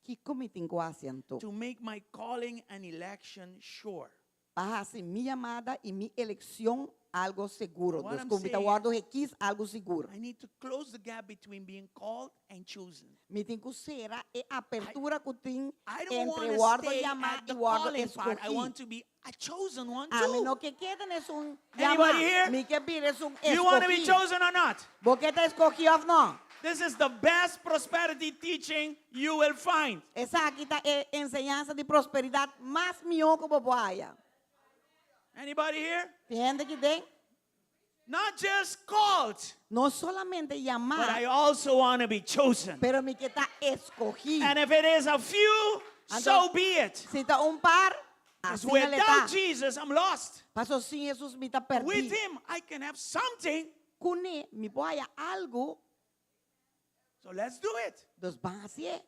Que comitim ko asiento. to make my calling and election sure? Para assim minha amada e minha eleição algo seguro. What Deus I'm convida saying- guardo que quis algo seguro. I need to close the gap between being called and chosen. Me tem que ser a apertura que tem I don't want entre to guardo stay llamado at e the guardo calling part. I want escogido. to be a chosen one A mí too. no que queda es un Anybody llamado. here? Mi que pide es un You want to be escogido. chosen or not? ¿Vos que te escogió o no? This is the best prosperity teaching you will find. Esa aquí está enseñanza de prosperidad más mío que vos haya. Anybody here? ¿Entiende que tem? Not just called, No solamente but I llamar, also want to be chosen. pero mi que está escogido. And if it is a few, so be it. Si está un par, Because así él without está. Jesus, I'm lost. Pasó sin Jesús, mi está With perdido. Him, I can have something. Con él, mi haya algo, So let's do it. dos van a hacer.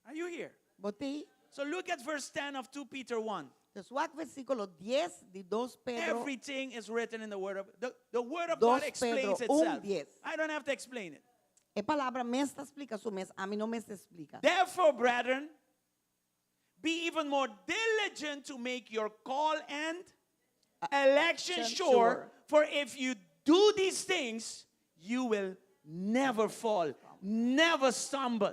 Are you here? Botei. So look at verse 10 of 2 Peter 1. Después, versículo 10 de 2 Pedro. Everything is written in the Word of the Word of 2 God explains Pedro 1:10. itself. I don't have to explain it. É palavra, me está explica, su mes, a mí no me está explica. Therefore, brethren, be even more diligent to make your call and election sure. For if you do these things, you will never fall, never stumble.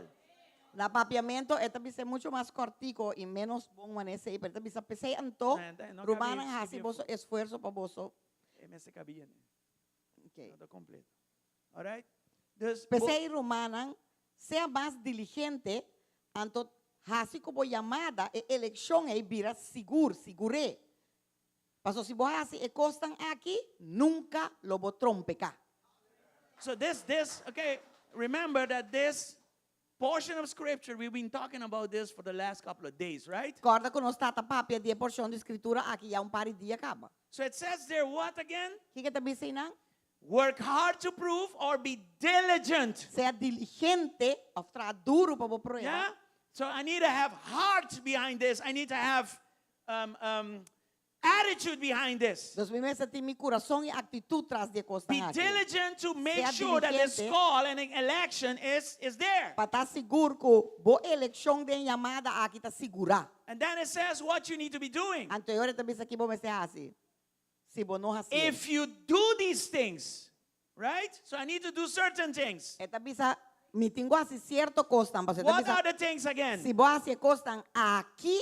La papiamento, esta dice mucho más cortico y menos bom manese, pero esta dice pese anto, No rumana cabía hasi boso esfuerzo para boso. MS cabía, Okay. todo completo. All right? There's Pese y rumanan, sea más diligente, anto hasi como llamada, e elección e vira segure. Paso si vos hasi e costan aquí, nunca lo bo trompeca. So okay, remember that this portion of scripture, we've been talking about this for the last couple of days, right? Corda con ostata papia 10 porción de escritura aqui já par de dia acaba. So it says there what again? Que te dice não? Work hard to prove or be diligent. Sea diligente, oftra duro para vos prueba. Yeah? So I need to have heart behind this. I need to have attitude behind this. Dos mil meses tem mi coração e atitude tras de costa Be aqui. diligent to make Sea sure that this diligente. call and election is there. Para estar seguro que bo eleição de chamada aqui está segura. And then it says what you need to be doing. Anterior também aqui vou me ser assim. Se bo não assim. If you do these things, right? So I need to do certain things. Esta bisa mi tengo assim certo costan, mas esta What are bisa the things again? se bo assim costan aqui,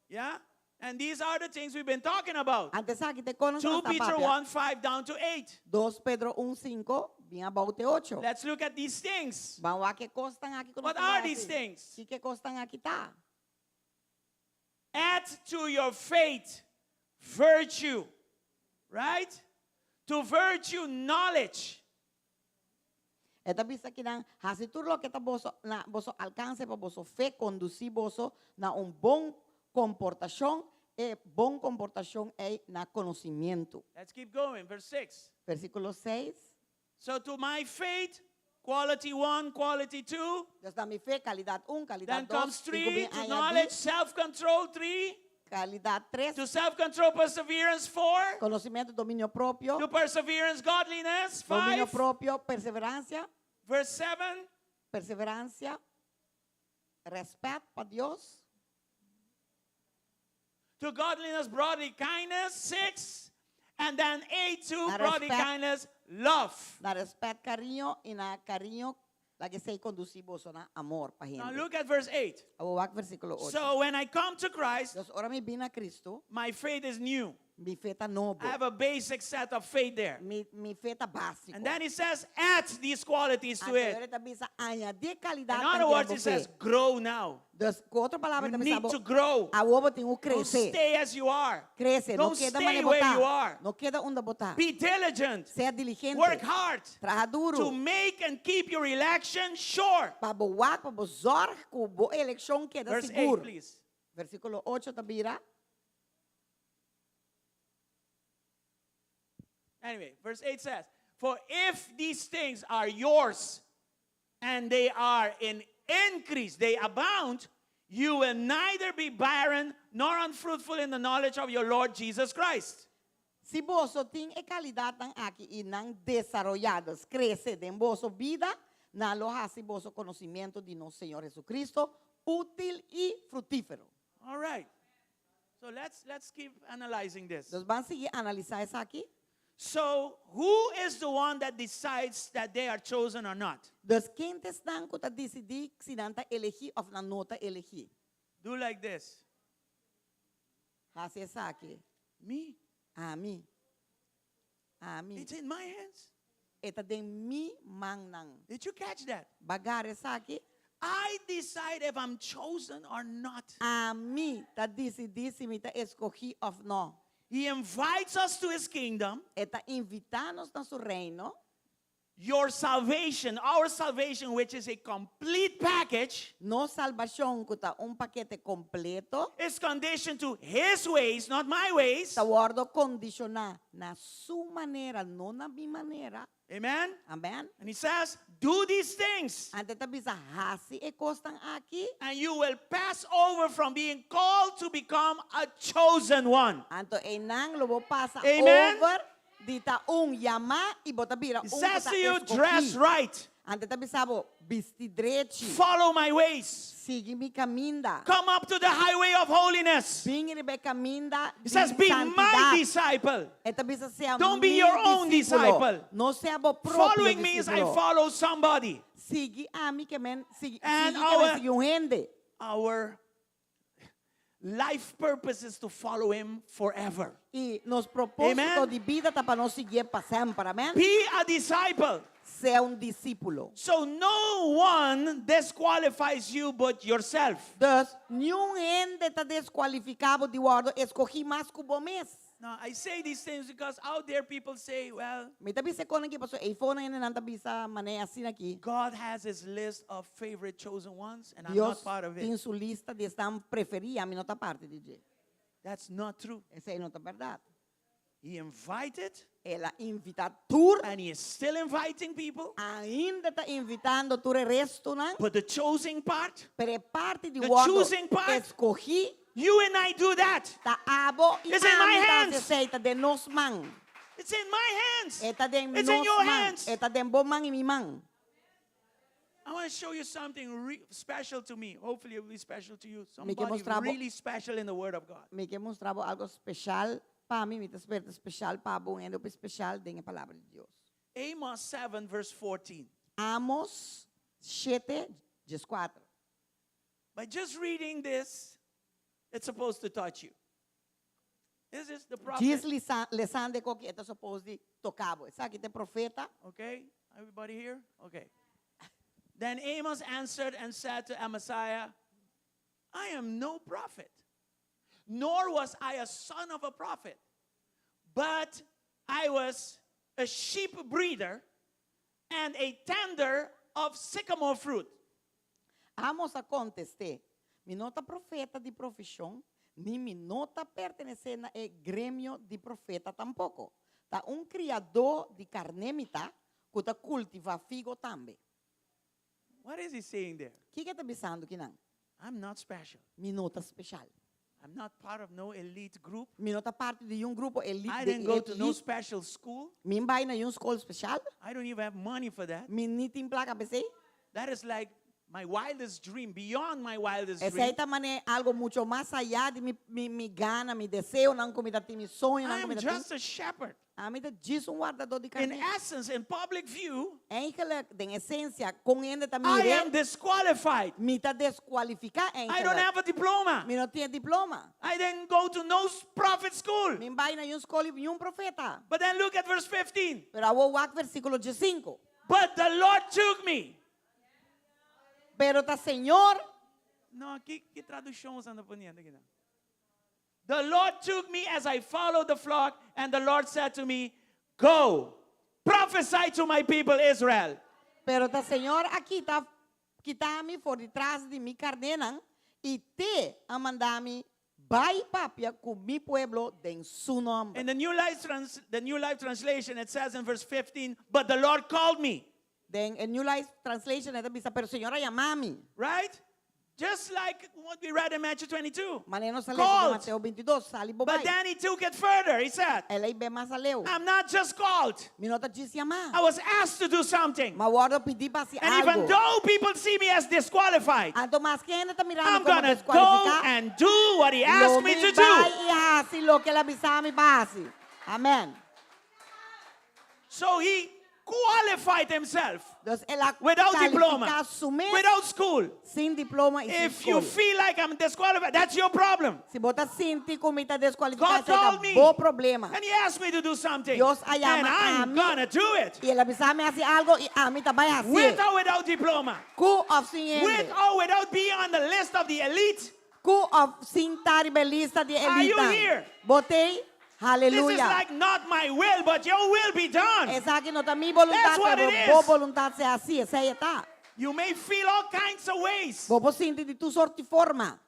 Yeah? And these are the things we've been talking about. antes aqui te conon 2 Peter 1, 5 down to 8. 2 Pedro 1:5, bem about 8. Let's look at these things. Vamos a que costan aqui com What are these things? Que costan aqui tá? Add to your faith virtue, right? To virtue knowledge. Esta bisa que dan, hasi tudo lo que tá boso na boso alcance para boso fé conduzir boso na bom comportação e bom comportação é na conhecimento. Let's keep going. Verse 6. Versículo 6. So to my faith, quality 1, quality 2. Deus dá mi fé, qualidade 1, Then qualidade 2. comes 3, to knowledge, self-control 3. Qualidade 3. To self-control, perseverance 4. Conhecimento, domínio próprio. To perseverance, godliness Domínio 5. próprio, perseverança. Verse 7. Perseverança. Respeito para Deus. To godliness, brotherly kindness 6. And then 8 to Na brotherly respect. kindness, love. Na respeito, carinho e na carinho la que sei conduzir boso na amor para gente. Now look at verse 8. Ao versículo 8. So when I come to Christ, Deus ora me vim a Cristo, my faith is new. mi fé está novo. I have a basic set of faith there. Mi fé está básico. And then he says, add these qualities to it. Agora também bisa añadir qualidade In other words, he says, grow now. com outra palavra You também need to grow. a ovo tem Don't crescer. stay as you are. Cresce, não Don't queda stay mais where botar. you are. Não queda onde botar. Be diligent. Seja diligente. Work hard Trabalha duro. to make and keep your election sure. Para boar, para bozor, com boa eleição queda Verse 8, seguro. please. Versículo 8 também irá. Anyway, verse 8 says, for if these things are yours and they are in increase, they abound, you will neither be barren nor unfruitful in the knowledge of your Lord Jesus Christ. Se você tem a qualidade aqui e não desarrolladas, cresce em vossa vida, não lo hace vosso conhecimento de nosso Senhor Jesucristo, útil e frutífero. All right. So let's keep analyzing this. Entonces van a seguir a analizar eso aquí. So who is the one that decides that they are chosen or not? Entonces, quem estão que está decidir se não está elegir ou não nota elegir? Do like this. Assim é aqui. Me. A mim. A mim. It's in my hands. Eta de mi mang nang. Did you catch that? Bagar essa aqui. I decide if I'm chosen or not. A mim tá decidir se me tá escolhi ou não. He invites us to his kingdom. Eta invitar-nos no seu reino. Your salvation, our salvation, which is a complete package, No salvação que tá paquete completo. is conditioned to his ways, not my ways. Tá guardo condicionar na sua maneira, não na minha maneira. Amen? Amém? And he says, do these things, Ante tá bisa hasi e costan aqui. and you will pass over from being called to become a chosen one. Anto enang lobo pasa Amen? over. Dita yama i bota bira He un says kota to you, escolhi. dress right, Ante tá bisabo bisti drechi. follow my ways, Sigi mi caminda. come up to the highway of holiness. Bingri be caminda. He says, be my disciple. Eta bisa sea Don't mi be your own discípulo. disciple. No sea bo propio Following me is I discípulo. follow somebody. Sigi a mi que men sigi And sigi que men our- sigi un gente. Our life purpose is to follow him forever. Y nos propósito Amen. de vida tá para nos seguir para sempre, amén? Be a disciple. Sea un discípulo. So no one disqualifies you but yourself. Dus, nenhum gente tá desqualificado de guardo escolhi mais que o mês. Now, I say these things because out there people say, well, Me tabi se kono ki paso iPhone na nanta bisa mane assim aqui. God has his list of favorite chosen ones, and I'm Dios not part of tem it. sua lista de estão preferida, a mim não tá parte DJ. That's not true. Essa aí não tá verdade. He invited, Ela invita tur, and he is still inviting people. ainda tá invitando tur resto não. But the choosing part, Pero é parte de The guardo choosing part. escolhi you and I do that. tá abo e It's in my a hands. aceita de nos man. It's in my hands. Eta de It's nos in your man. hands. Eta de bo man e mi man. I want to show you something special to me. Hopefully, it will be special to you. Me que Somebody mostravo- really special in the Word of God. Me que mostrava algo especial para mim, me tá esperto especial para bom, endo especial da palavra de Deus. Amos 7, verse 14. Amos 7, 14. By just reading this, it's supposed to touch you. This is the prophet. Diz lição de que é supposed de tocava. Sabe que é profeta? Okay, everybody here? Okay. Then Amos answered and said to Amaziah, I am no prophet, nor was I a son of a prophet, but I was a sheep breeder and a tender of sycamore fruit. Amos a contesté. Mi nota profeta de profissão, ni mi nota pertenece na grêmio de profeta tampoco. Tá criador de carnemita que tá cultiva figo também. What is he saying there? Que tá pensando que não? I'm not special. Mi nota especial. I'm not part of no elite group. Mi nota parte de grupo elite. I didn't go to no special school. Mi vai na escola especial. I don't even have money for that. Mi ni tem placa PC. That is like my wildest dream, beyond my wildest Essa dream. aí também é algo muito mais allá de mi gana, mi desejo, não comida tem mi sonho, I não am comida just tem. a shepherd. A mim diz guardador de In carne. essence, in public view, Eigenlijk, de essência, com ele também I am disqualified. mi tá desqualificar I don't have a diploma. Mi não tinha diploma. I didn't go to no prophet school. Mi vai na escola e profeta. But then look at verse 15. Pero eu vou versículo 15. But the Lord took me. Pero tá Senhor, No, ¿qué traducción anda poniendo aquí? The Lord took me as I followed the flock, and the Lord said to me, go, prophesy to my people Israel. pero tá Senhor aqui tá que tá me por detrás de mi carnenan e te a mandar-me vai papia com mi pueblo em su nome. In the New Life Translation, it says in verse 15, but the Lord called me, En New Life Translation é bisa pero Senhor a chamar-me. right? Just like what we read in Matthew 22. Maneno sa Called. Mateo 22, sali But bobay. then he took it further. He said, Ela ibe masaleu. I'm not just called. Minota diz yama. I was asked to do something. Mawardo pedi pa si And even algo. though people see me as disqualified, Anto mas que ainda tá mirando I'm como going to go desqualificar. and do what he asked me to do. Vai e hasi lo que ela bisami base. Amen. So he qualified himself Entonces ela without califica diploma, su mes without school. sin diploma y sin If you escola. feel like I'm disqualified, that's your problem. Se bota sinti como está God desqualificado, told é me. bom problema. And he asked me to do something. Dios And llama a I'm mí. going to do it. E ela bisami hace algo y a mí também With hace. or without diploma. Cu of sin With or without being on the list of the elite. Cu of sin taribelista de Are you elita. here? Botei. This is Aleluya. like not my will, but your will be done. Esa aqui não está minha vontade, That's what pero it boa is. vontade é assim, essa aí está. You may feel all kinds of ways. Vou sentir de tu sorte e forma.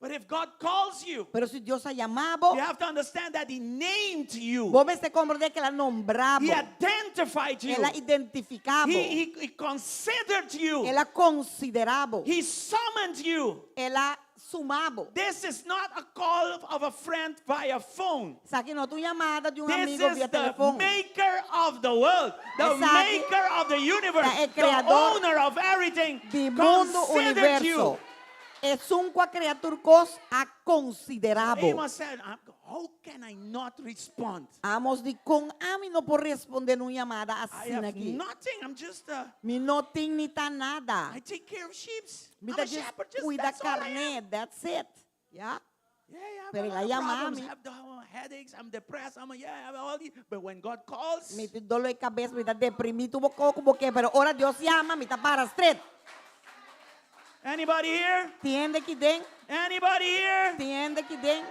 But if God calls you, Pero se Deus a chamado, you have to understand that he named you. vos ves compreender que ela nombrava. He identified you. Ela identificava. He considered you. Ela considerava. He summoned you. Ela sumava. This is not a call of a friend via phone. Essa aqui não é uma chamada de This amigo is via the telefone. maker of the world, the Essa aqui maker of the universe, é the criador owner of everything. De mundo, Considered you. universo. É uma criatura cos a considerável. Amos said, how can I not respond? Amos de com a mim não pode responder numa chamada I assim have aqui. nothing. I'm just Me não tem nem tá nada. I take care of sheep. Me I'm tá a just shepherd. Just, cuida that's all I am. carne. That's it. Yeah. Yeah, I have Pero a lot ela of llama a problems. mí. I have the headaches. I'm depressed. I have all these. But when God calls, Me tem dolor de cabeça, me tá deprimido, porque, pero ora Deus chama, me tá para straight. anybody here? Tiende que den, Anybody here? tiende que den.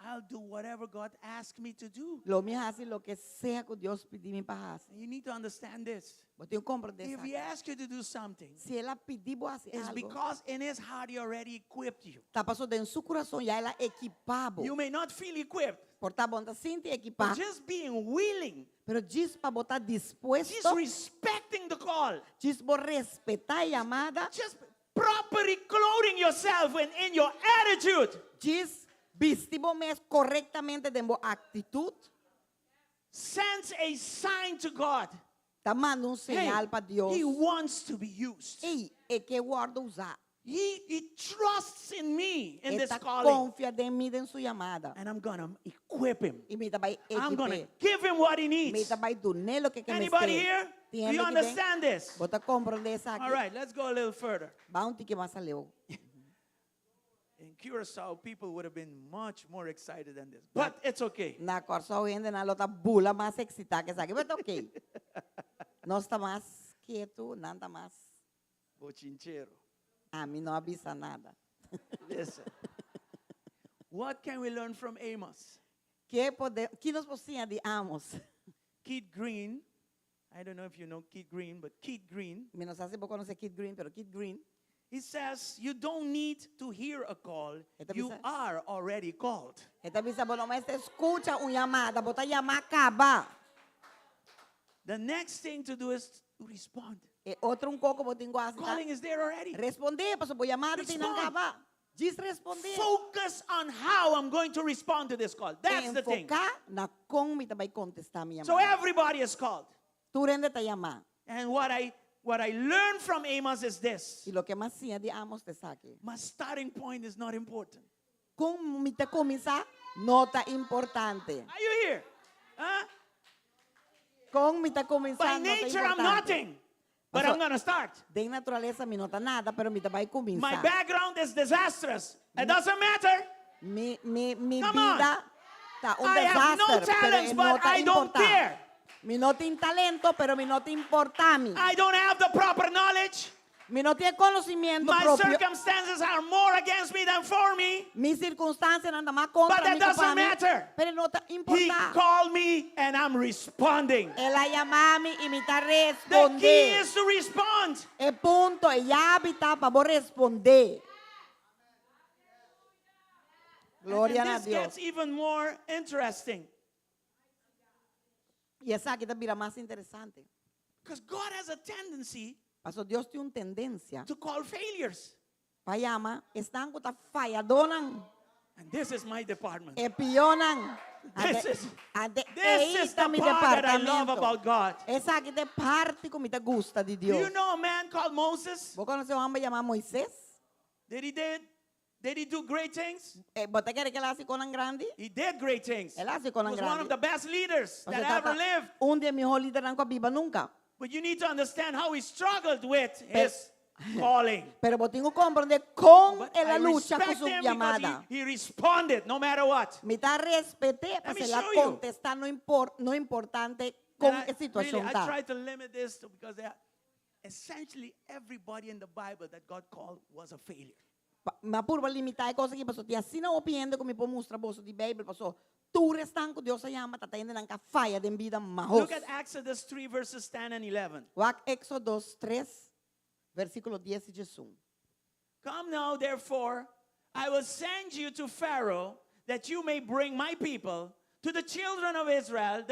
I'll do whatever God asked me to do. Lo me hace lo que sea que Deus pedir me para hacer. You need to understand this. Vou ter que compreender If He isso. asks you to do something, Se ela pedir vou fazer it's algo, because in His heart He already equipped you. tá passando dentro do seu coração e ela equipado. You may not feel equipped, Por tá bom, tá sente but equipado. just being willing, Pero diz para botar just disposto, respecting the call, diz por respeitar a chamada, just properly clothing yourself in your attitude, diz vestir mesmo corretamente dentro da atitude, sends a sign to God. tá mandando Hey, sinal para Deus. He wants to be used. Ei, é que eu guardo usar. He trusts in me in this Ele calling. confia em mim em sua chamada. And I'm going to equip him. E me vai I'm going to equipar. give him what he Me needs. vai dar nele o que me Anybody here? Do Tiene you que understand this? Bota compreender isso All aqui. right, let's go a little further. Vamos ter que mais leu. In Curacao, people would have been much more excited than this. But it's okay. Na Corsão ainda na outra bula mais excitada que essa aqui, mas tá ok. Nós está mais quieto, não está mais. Bochinchero. A mim não avisa nada. Listen. What can we learn from Amos? Que nós podemos de Amos? Keith Green, I don't know if you know Keith Green, but Keith Green, Me não sei se você conhece Kid Green, pero Kid Green, he says you don't need to hear a call. Esta You bisa- are already called. ele avisa, bom, mas escuta uma chamada, bota chamar acaba. The next thing to do is to respond. E outro coco, bota em Calling is there already. Responder, pastor, vou chamar e não Respond. acabar. Diz responder. Focus on how I'm going to respond to this call. That's the thing. Enfocar na como me vai contestar minha So chamada. everybody is called. Tu rende te chamar. And what I learned from Amos is this. E lo que mais sim de Amos te saque. My starting point is not important. Como me te começar, nota importante. Are you here? Huh? Como me te começar, By nota nature, I'm importante. nothing. But Pastor, I'm going to start. De natureza, me nota nada, pero me te vai My começar. background is disastrous. It doesn't matter. Mi Come on. vida está I have no desastre, pero talents, é but nota I don't importar. care. Mi no tem talento, pero mi no te importa a mí. I don't have the proper knowledge. Mi no tiene conocimiento My propio. circumstances are more against me than for me. Mis circunstancias nada más contra But that mí que doesn't para mí. matter. Pero no te He importa. called me and I'm responding. Ela llama a mí y me está The key responder. is to respond. El punto es ya habitar para vos responder. Gloria And a this Dios. gets even more interesting. Y esa aquí te mira más interesante. Because God has a tendency Pastor, Dios tiene una tendencia. to call failures. Payama, están con ta falladonan. And this is my department. Epionan. This is- Ade, This is the mi part that I love departamento. about God. Esa que de parte como te gusta de Do Dios. you know a man called Moses? ¿Vos conoces a un hombre llamado Moisés? Did he do great things? ¿Vos te quieres que él hace con grande? He did great things. Él hace He con was one of grande. the best leaders that ever lived. Un día mejor líder en viva nunca. But you need to understand how he struggled with his calling. Pero vos tengo que comprender con But la I lucha con respect su him because llamada. he responded no matter what. Me está respeté para me se la show you. contestar no importante con And qué situación I está. try to limit this because essentially everybody in the Bible that God called was a failure. Ma pur limitar cose che posso ti assina opiendo come può mostrar bosso di Bible posso tu restanco Dio sa chiama ta tende nanka faia den vida mahos. Look at Exodus 3 verses 10 and 11. Wak Exodus 3 versículo 10 Gesù. Come now, therefore, I will send you to Pharaoh that you may bring my people to the children of Israel,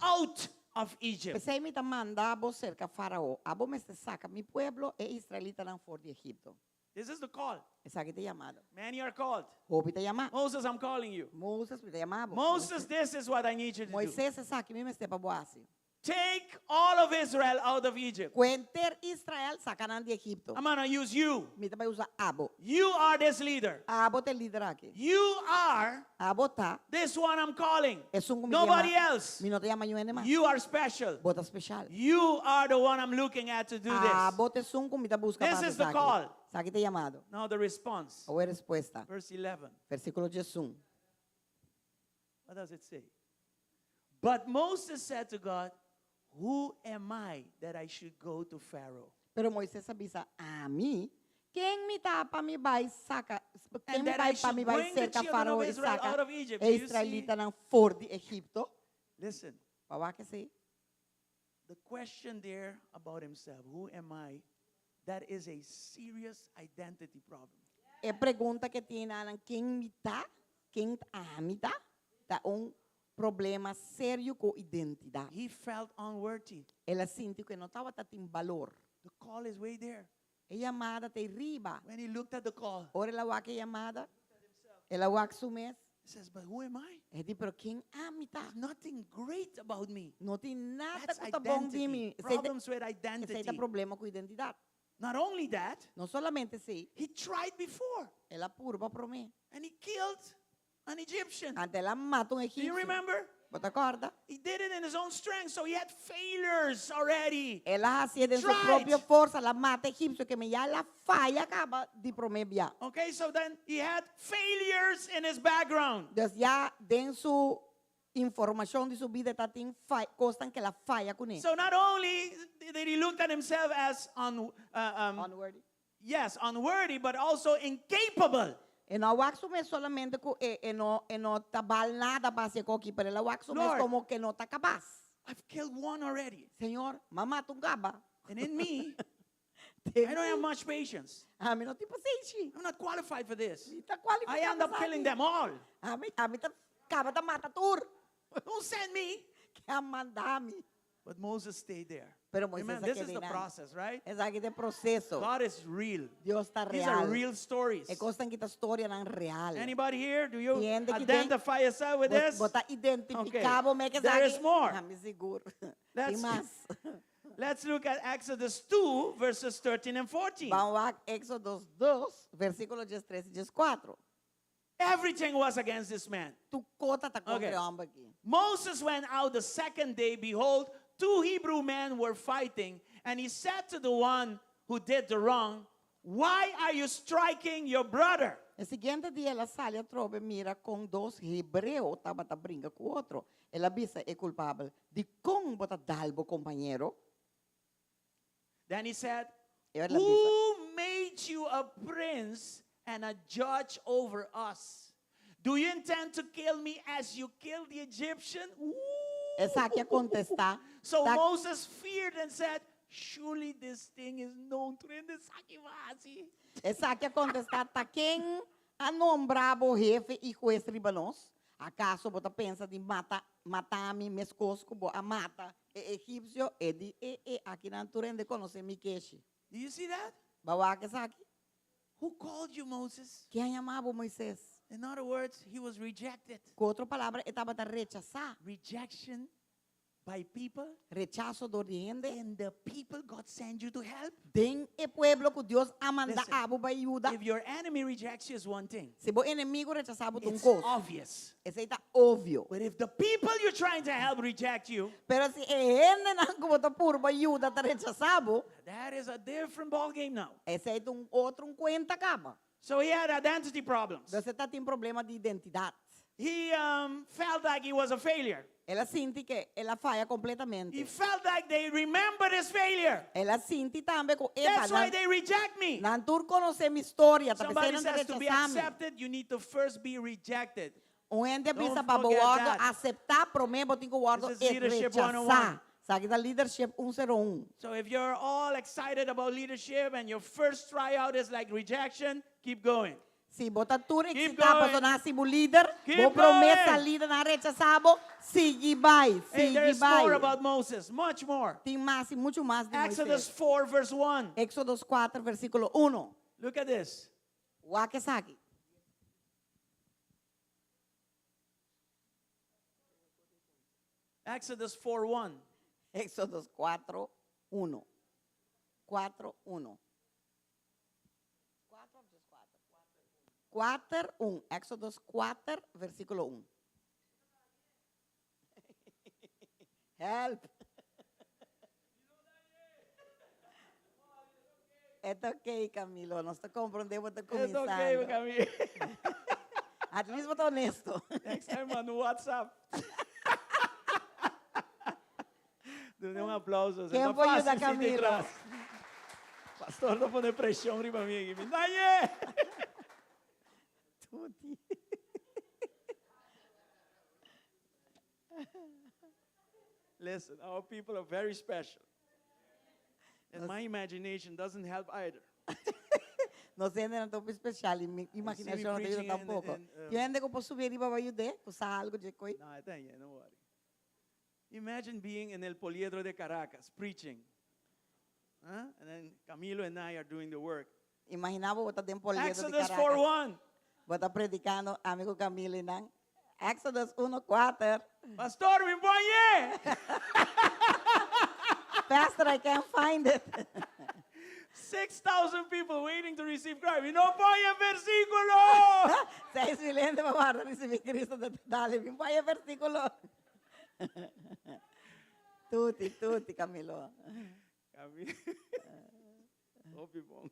out of Egypt. Pensei mi ta manda abo cerca Farao, abo me se saca mi pueblo e israelita nan for di Egipto. This is the call. Esa que te llamado. Many are called. Hopi te llama. Moses, I'm calling you. Moses te llamaba. Moses, this is what I need you to do. Moisés se saca mi me stepa boasi. Take all of Israel out of Egypt. Cuenter Israel sacanan di Egipto. I'm going to use you. Mi te vai usar abo. You are this leader. Abo te líder aqui. You are Abo ta. this one I'm calling. Es un Nobody else. Mi no te llama yo ene más. You are special. Bota special. You are the one I'm looking at to do this. Abo te sun mi te busca This para is the call. Saki te llamado. Now the response. O respuesta. Verse 11. Versículo Jesús. What does it say? But Moses said to God, who am I that I should go to Pharaoh? Pero Moisés avisa a mí. Quem me tapa me vai saca. Quem And me that I vai para should me vai bring the cerca children Farao of e Israel saca out of Egypt. e Do you israelita see? nan for de Egipto. Listen, Pawa que sim. the question there about himself, who am I? That is a serious identity problem. É pergunta que tinha nan quem me tá, quem a me tá, tá problema sério com identidade. He felt unworthy. Ela sentiu que não estava tendo valor. The call is way there. É chamada te riba. When he looked at the call, Ora ela wak chamada. Ela wak sumes. he says, but who am I? É de pero quem a me tá. There's nothing great about me. Não tem nada That's que tá bom de identity. mim. Problems with Esse identity. é problema com identidade. Not only that, Não solamente se he tried before ela purba para mim. and he killed an Egyptian. Ante ela mata Do you egípcio. remember? Você acorda? He did it in his own strength, so he had failures already. Ela hacía de sua Tried. própria força, ela mata egípcio que me já ela falha acaba de promebia. Okay, so then he had failures in his background. Deus já den su informação de sua vida tá tem costas que ela falha com ele. So not only did he look at himself as Unworthy. unworthy, but also incapable. E não assume solamente que não tabal nada para ser aqui, pero ela assume Lord. como que não está capaz. I've killed one already. Senhor, mamá tu gaba. And in me, I don't have much patience. A mim não tem paciência. I'm not qualified for this. Está qualificado. I end up killing them all. A mim tá acaba da mata tur. Don't send me. Que a mandar-me. But Moses stayed there. Pero Moisés Amen. se This is queda the aí. process, right? Essa aqui é processo. God is real. Deus está These real. are real stories. É coisa que a história não real. Anybody here? Do you Tiende que identify yourself with this? Bota identificado, me que There is more. Me seguro. Let's- Tem mais. Let's look at Exodus 2, verses 13 and 14. Vamos a Éxodo 2, versículo 13 e 14. Everything was against this man. Tu cota está contra Okay. o homem aqui. Moses went out the second day. Behold, 2 Hebrew men were fighting. And he said to the one who did the wrong, why are you striking your brother? No seguinte dia ela sai a trove mira com dois hebreus, estava a brincar com o outro. Ela bisa é culpável de como botar dalbo companheiro. Then he said, E ela bisa. who made you a prince and a judge over us? Do you intend to kill me as you killed the Egyptian? Ooh. Essa aqui a contestar. So Tá- Moses feared and said, surely this thing is known to him. Essa aqui a contestar. Tá quem a nombrar o jefe e juez tribanos? Acaso você pensa de matar-me, mescosco, a mata egipcio aqui na turende conhece Mikeshi. Do you see that? Bawa que aqui. Who called you, Moses? Quem chamava Moisés? In other words, he was rejected. Com outra palavra, ele estava a rechazar. Rejection by people. Rechazo do Oriente. And the people God sent you to help. Tem o pueblo que Deus amanda Listen, abo para ajuda. If your enemy rejects you is one thing. Se o inimigo rechazava um It's coisa, obvious. esse aí está óbvio. But if the people you're trying to help reject you, Pero se ele não como por ajuda está rechazado, that is a different ball game now. esse aí outro conta acaba. So he had identity problems. Você está tem problema de identidade. He felt like he was a failure. Ela sente que ela falha completamente. He felt like they remembered his failure. Ela sente também que That's why they reject me. não tu conhece minha história, tá Somebody pensando says to be rechazar-me. accepted, you need to first be rejected. Onde Don't precisa para forget guardo that. aceitar promessa tem que guardo This is e leadership rechazar. 101. Sabe da leadership 101. So if you're all excited about leadership and your first tryout is like rejection, keep going. Se botar tudo Keep excitar going. para nascer o líder, Keep vou promessa going. líder na rechazado, sigue vai, Hey, sigue there's vai. more about Moses, much more. Tem mais, muito mais de Exodus Moisés. 4, verse 1. Éxodo 4, versículo 1. Look at this. O que sabe? Exodus 4, 1. Éxodo 4, 1. 4, 1. 4, 1. Éxodo 4, versículo 1. Help. É ok, Camilo. Nós te compreendemos de It's começando. okay, Camille. At least você honesto. Next time on WhatsApp. Dê um aplauso. Você Quem tá foi fácil ajudar assim de Camilo? trás. Pastor, não pone pressão riba mim. Daí! Tutti. Listen, our people are very special. And my imagination doesn't help either. Nós ainda não estamos especial. Imaginação não tem preaching and- tampouco. and, Eu ainda que posso subir e para ajudar. Usar algo de coisa. No, I think, don't worry. Imagine being in El Poliedro de Caracas, preaching. Huh? And then Camilo and I are doing the work. Imaginava botar dentro polido de Exodus Caracas. 4:1. Botar predicando, amigo Camilo e não. Exodus 1:4. Pastor, me ponye! Pastor, I can't find it. 6,000 people waiting to receive Christ. Y no ponye versículo! 6 milhões de para receber Cristo de total. Me põe o versículo. Tutti, Camilo. Camilo. Hope you won't.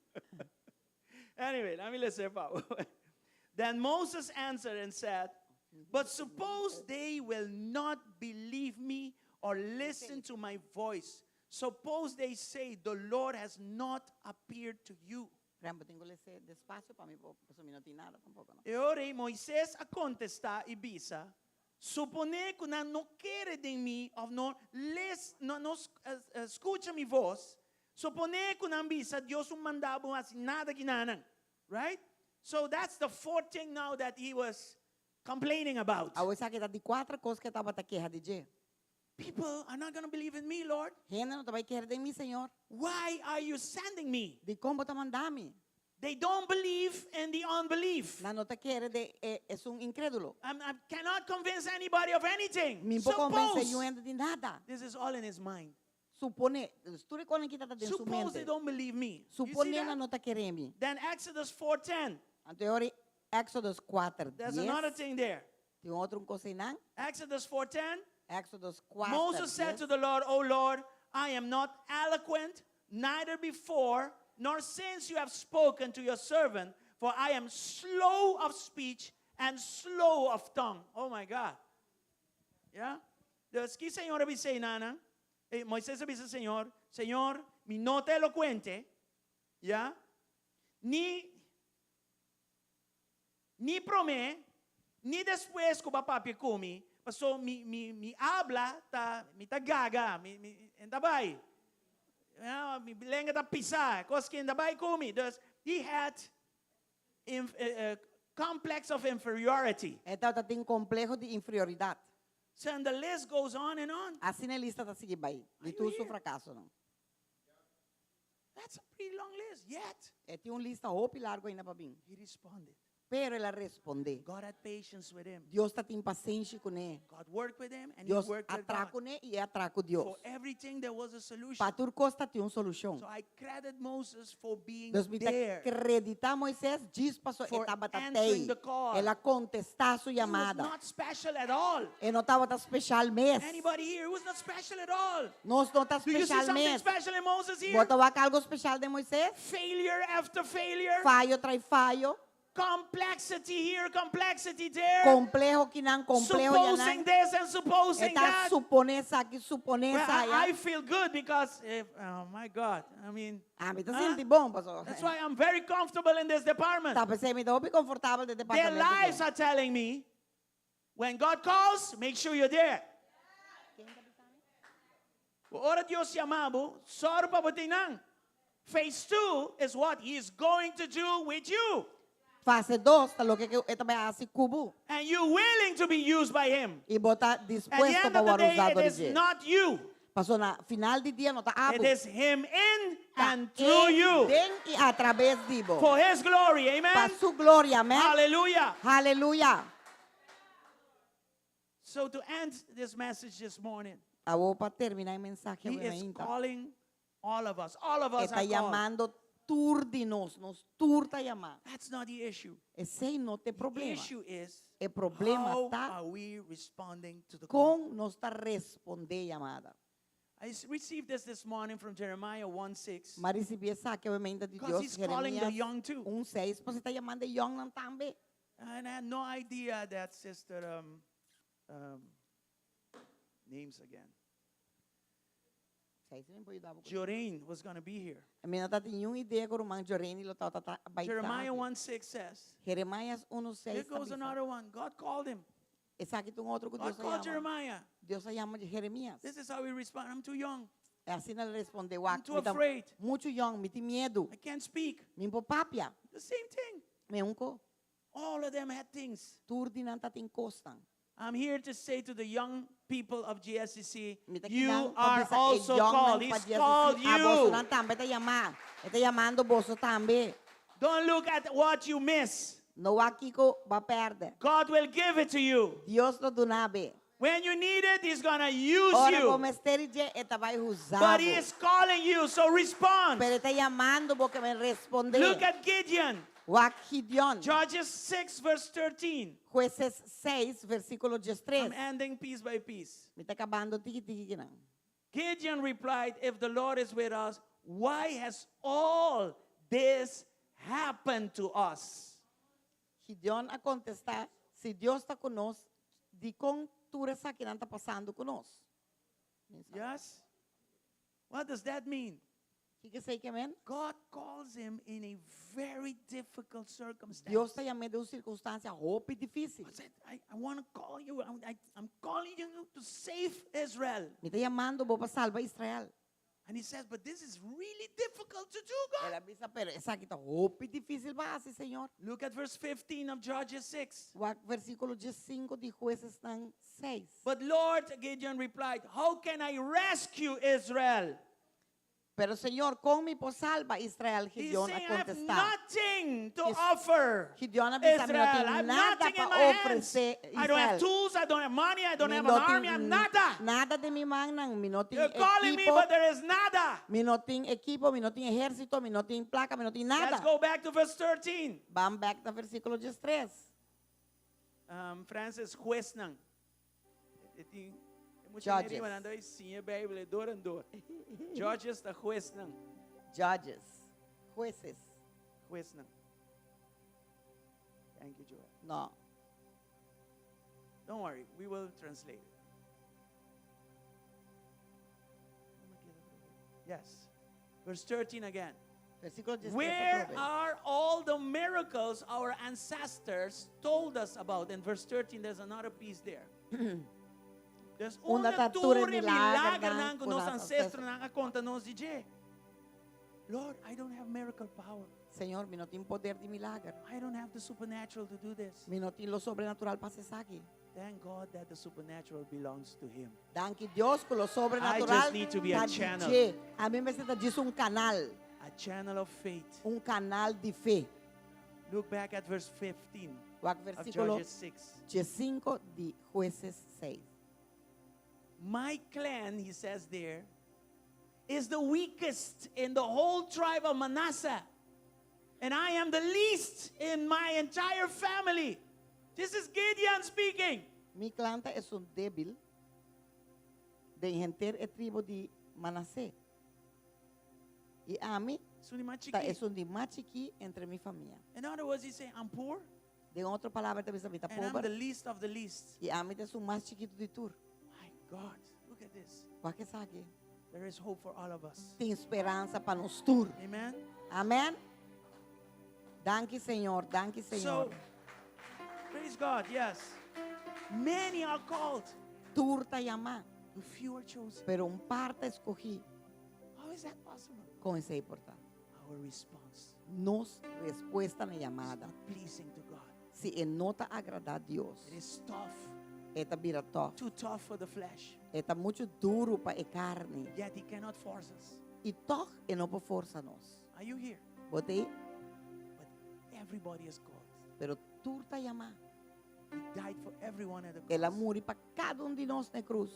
Anyway, let me let's say about. Then Moses answered and said, "But suppose they will not believe me or listen to my voice. Suppose they say, the Lord has not appeared to you." Rambo, tengo que ler despacio para mí, porque no tiene nada tampoco. ¿No? E ora Moisés a contestar e bisa, supone que não quer de mim, ou não escuta minha voz, supone que não bisa, Deus mandava assim nada que nada, right? So that's the fourth thing now that he was complaining about. Agora sabe que de 4 coisas que estava queja de Jé. People are not going to believe in me, Lord. Gente não vai querer de mim, Senhor. Why are you sending me? De como te mandar-me? They don't believe in the unbelief. Não te quer de é incrédulo. I cannot convince anybody of anything. Me pode convencer Suppose eu ainda de nada. this is all in his mind. Supone, tu reconhece que está dentro de sua Suppose they mente. don't believe me. You see Supone that? não te querer me. Then Exodus 4:10. Anterior, Exodus 4, There's 10. another thing there. Tem outro coisa não? Exodus 4:10. Exodus 4, Moses said 10. to the Lord, "O Lord, I am not eloquent, neither before nor since you have spoken to your servant, for I am slow of speech and slow of tongue." Oh my God. Yeah? Dios que Señor dice nana, Moisés dice Señor, Señor, mi nota elocuente, ¿ya? Ni promé, ni después que papá come, so mi habla mi gaga, mi endabay. Mi lenga ta pisa, koski endabay come. Thus he had a complex of inferiority. Então, tem complexo de inferioridade. So and the list goes on and on. Assim na lista tá seguindo aí. De tudo seu fracasso, não. That's a pretty long list. Yet, Tem uma lista roupa e largo ainda para mim. he responded. Pero ela responde. God had patience with him. Deus está tem paciência com ele. God worked with him, and Deus he worked with atraca God. com ele e atraca com Deus. For everything, there was a solution. Para tudo costa tem uma solução. So I credit Moses for being Deus me there. acreditar Moisés diz para sua For etapa answering the call. ela contestar a sua He was chamada. not special at all. Ele não estava especial mesmo. Anybody here who was not special at all? Nós não está Do you see especial something mesmo. special in Moses here? Bota algo especial de Moisés. Failure after failure. Falho trai falho. Complexity here, complexity there. Complejo que não, complejo já Supposing não. this and supposing Está that. suponesa aqui, suponesa Well, I allá. feel good because, oh my God, I mean, Me está Huh? sentindo bom, pastor. that's why I'm very comfortable in this department. Tá, pensei, me estou bem confortável de Their departamento. lives are telling me, when God calls, make sure you're there. Ora Dios chamado, soro pa botinang. Phase 2 is what He is going to do with you. Fase 2, tá lo que esta vai assim cubo. And you're willing to be used by Him. E botar At the dispuesto end para of the o day, usado it de is Deus. not you. Passou na final de dia, não tá It abo. is Him in Tá and through you. Dentro e através de vos. For His glory, Para amen? sua glória, amém? Hallelujah. Aleluia. So to end this message this morning, Vou para terminar a mensagem. He is ainda. calling all of us. All of us Está are called. chamando tur de nós. Nos tur está chamando. That's not the issue. Esse aí não tem The problema. issue is, O problema how está are we responding to the call? com nós está responder chamada. I received this morning from Jeremiah 1:6. Mas recebi essa aqui, obviamente, de Because Deus. He's calling the Jeremias young too. 1:6. Você está chamando de young não também. And I had no idea that Sister, names again, 6 nem pode dar. Joreen was going to be here. A minha não tem nenhuma ideia que o irmão Jorene lo está Jeremiah 1:6 says, Jeremias 1:6. here goes another one. God called him. Essa aqui tem outro que God Deus called chama. Jeremiah. Deus chama de Jeremias. This is how we respond. I'm too young. É assim ele respondeu. I'm too afraid. Muito young, me tem medo. I can't speak. Me papapia. The same thing. Me unco. All of them had things. Turdi não tá tem costan. I'm here to say to the young people of GSCC, Me tá you kinang are pabisa, also young called. nang pa He's Dios called isi, boso you. nang tambe ta yama. Ita yamando boso tambe. Don't look at what you miss. No aqui ko ba perde. God will give it to you. Dios lo dunabe. When you need it, He's going to use Ora you. como esteri je eta vai usado. But He is calling you, so respond. Pero ita yamando bo que me responde. Look at Gideon. Wak Gideon. Judges 6, verse 13. Jueces 6, versículo 13. I'm ending piece by piece. Me tá acabando tiki-tiki kinang. Gideon replied, if the Lord is with us, why has all this happened to us? Gideon a contestar, se Deus está conosco, de com tudo essa que não está passando conosco. Yes? What does that mean? O que sei que amém? God calls him in a very difficult circumstance. Deus está chamando de uma circunstância roupa e difícil. I said, I want to call you. I'm calling you to save Israel. Me está chamando para salvar Israel. And he says, but this is really difficult to do, God. Ela pensa, pero essa aqui está roupa e difícil para assim, Senhor. Look at verse 15 of Judges 6. O versículo 15 de Jueces 6. But Lord, Gideon replied, how can I rescue Israel? Pero Senhor, como por salva Israel? He's Gideon a saying, I have contestar. nothing to He's- offer Gideon a Israel. pensar, não I tem have nada nothing in para my hands. oferecer I don't have Israel. tools, I don't have money, I don't Me have não an tem army, I have nada. Nada de mi mão, não. Me não tem You're calling me, equipo. but there is nada. Me não tem equipo, me não tem exército, me não tem placa, me não tem nada. Let's go back to verse 13. Vamos back to versículo 13. Francis, juez nang. Judges. Judges, the juez nang. Judges. Jueces. Juez nang. Thank you, Joel. No. Don't worry, we will translate it. Yes. Verse 13 again. Versículo 13. Where otra vez. are all the miracles our ancestors told us about? In verse 13, there's another piece there. There's Una una tatura tour milagre milagre ng ng nos kunang ancestros na conta nos DJ. Lord, I don't have miracle power. Senhor, me não tem poder de milagre. I don't have the supernatural to do this. Me não tem lo sobrenatural para ser aqui. Thank God that the supernatural belongs to Him. Danke Dios que lo I sobrenatural. just need to be a tá channel. de- A mim me senta disso canal, A channel of faith. canal de fé. Look back at verse 15 O of versículo Judges 6. 5 de Jueces 6. My clan, he says there, is the weakest in the whole tribe of Manasseh. And I am the least in my entire family. This is Gideon speaking. Mi clanta es un débil de gente e tribo de Manassés. Y a mí es un de más chiqui entre mi familia. In other words, he's saying, I'm poor, De otra palabra, te ves a mí está and I'm the pobre. least of the least. Y a mí es un más chiquito de tur. My God, look at this. ¿Para qué saque? There is hope for all of us. Tem esperança para nos tur. Amen. Amén. Danke, Señor. Danke, So, Señor. praise God, yes. Many are called, Tur te llama, but few are chosen. pero un parte escogí How is that possible? con ese importante. Our response Nos respuesta na is llamada. not pleasing to God. Se é nota agradar a Deus, It is tough, eta vira tough. too tough for the flesh. Eta muito duro para a carne. Yet He cannot force us. E toch é não por força nós. Are you here? Botei, But everybody is called. pero tur te llama. He died for everyone at the Ela cross. morre para cada de nós na cruz.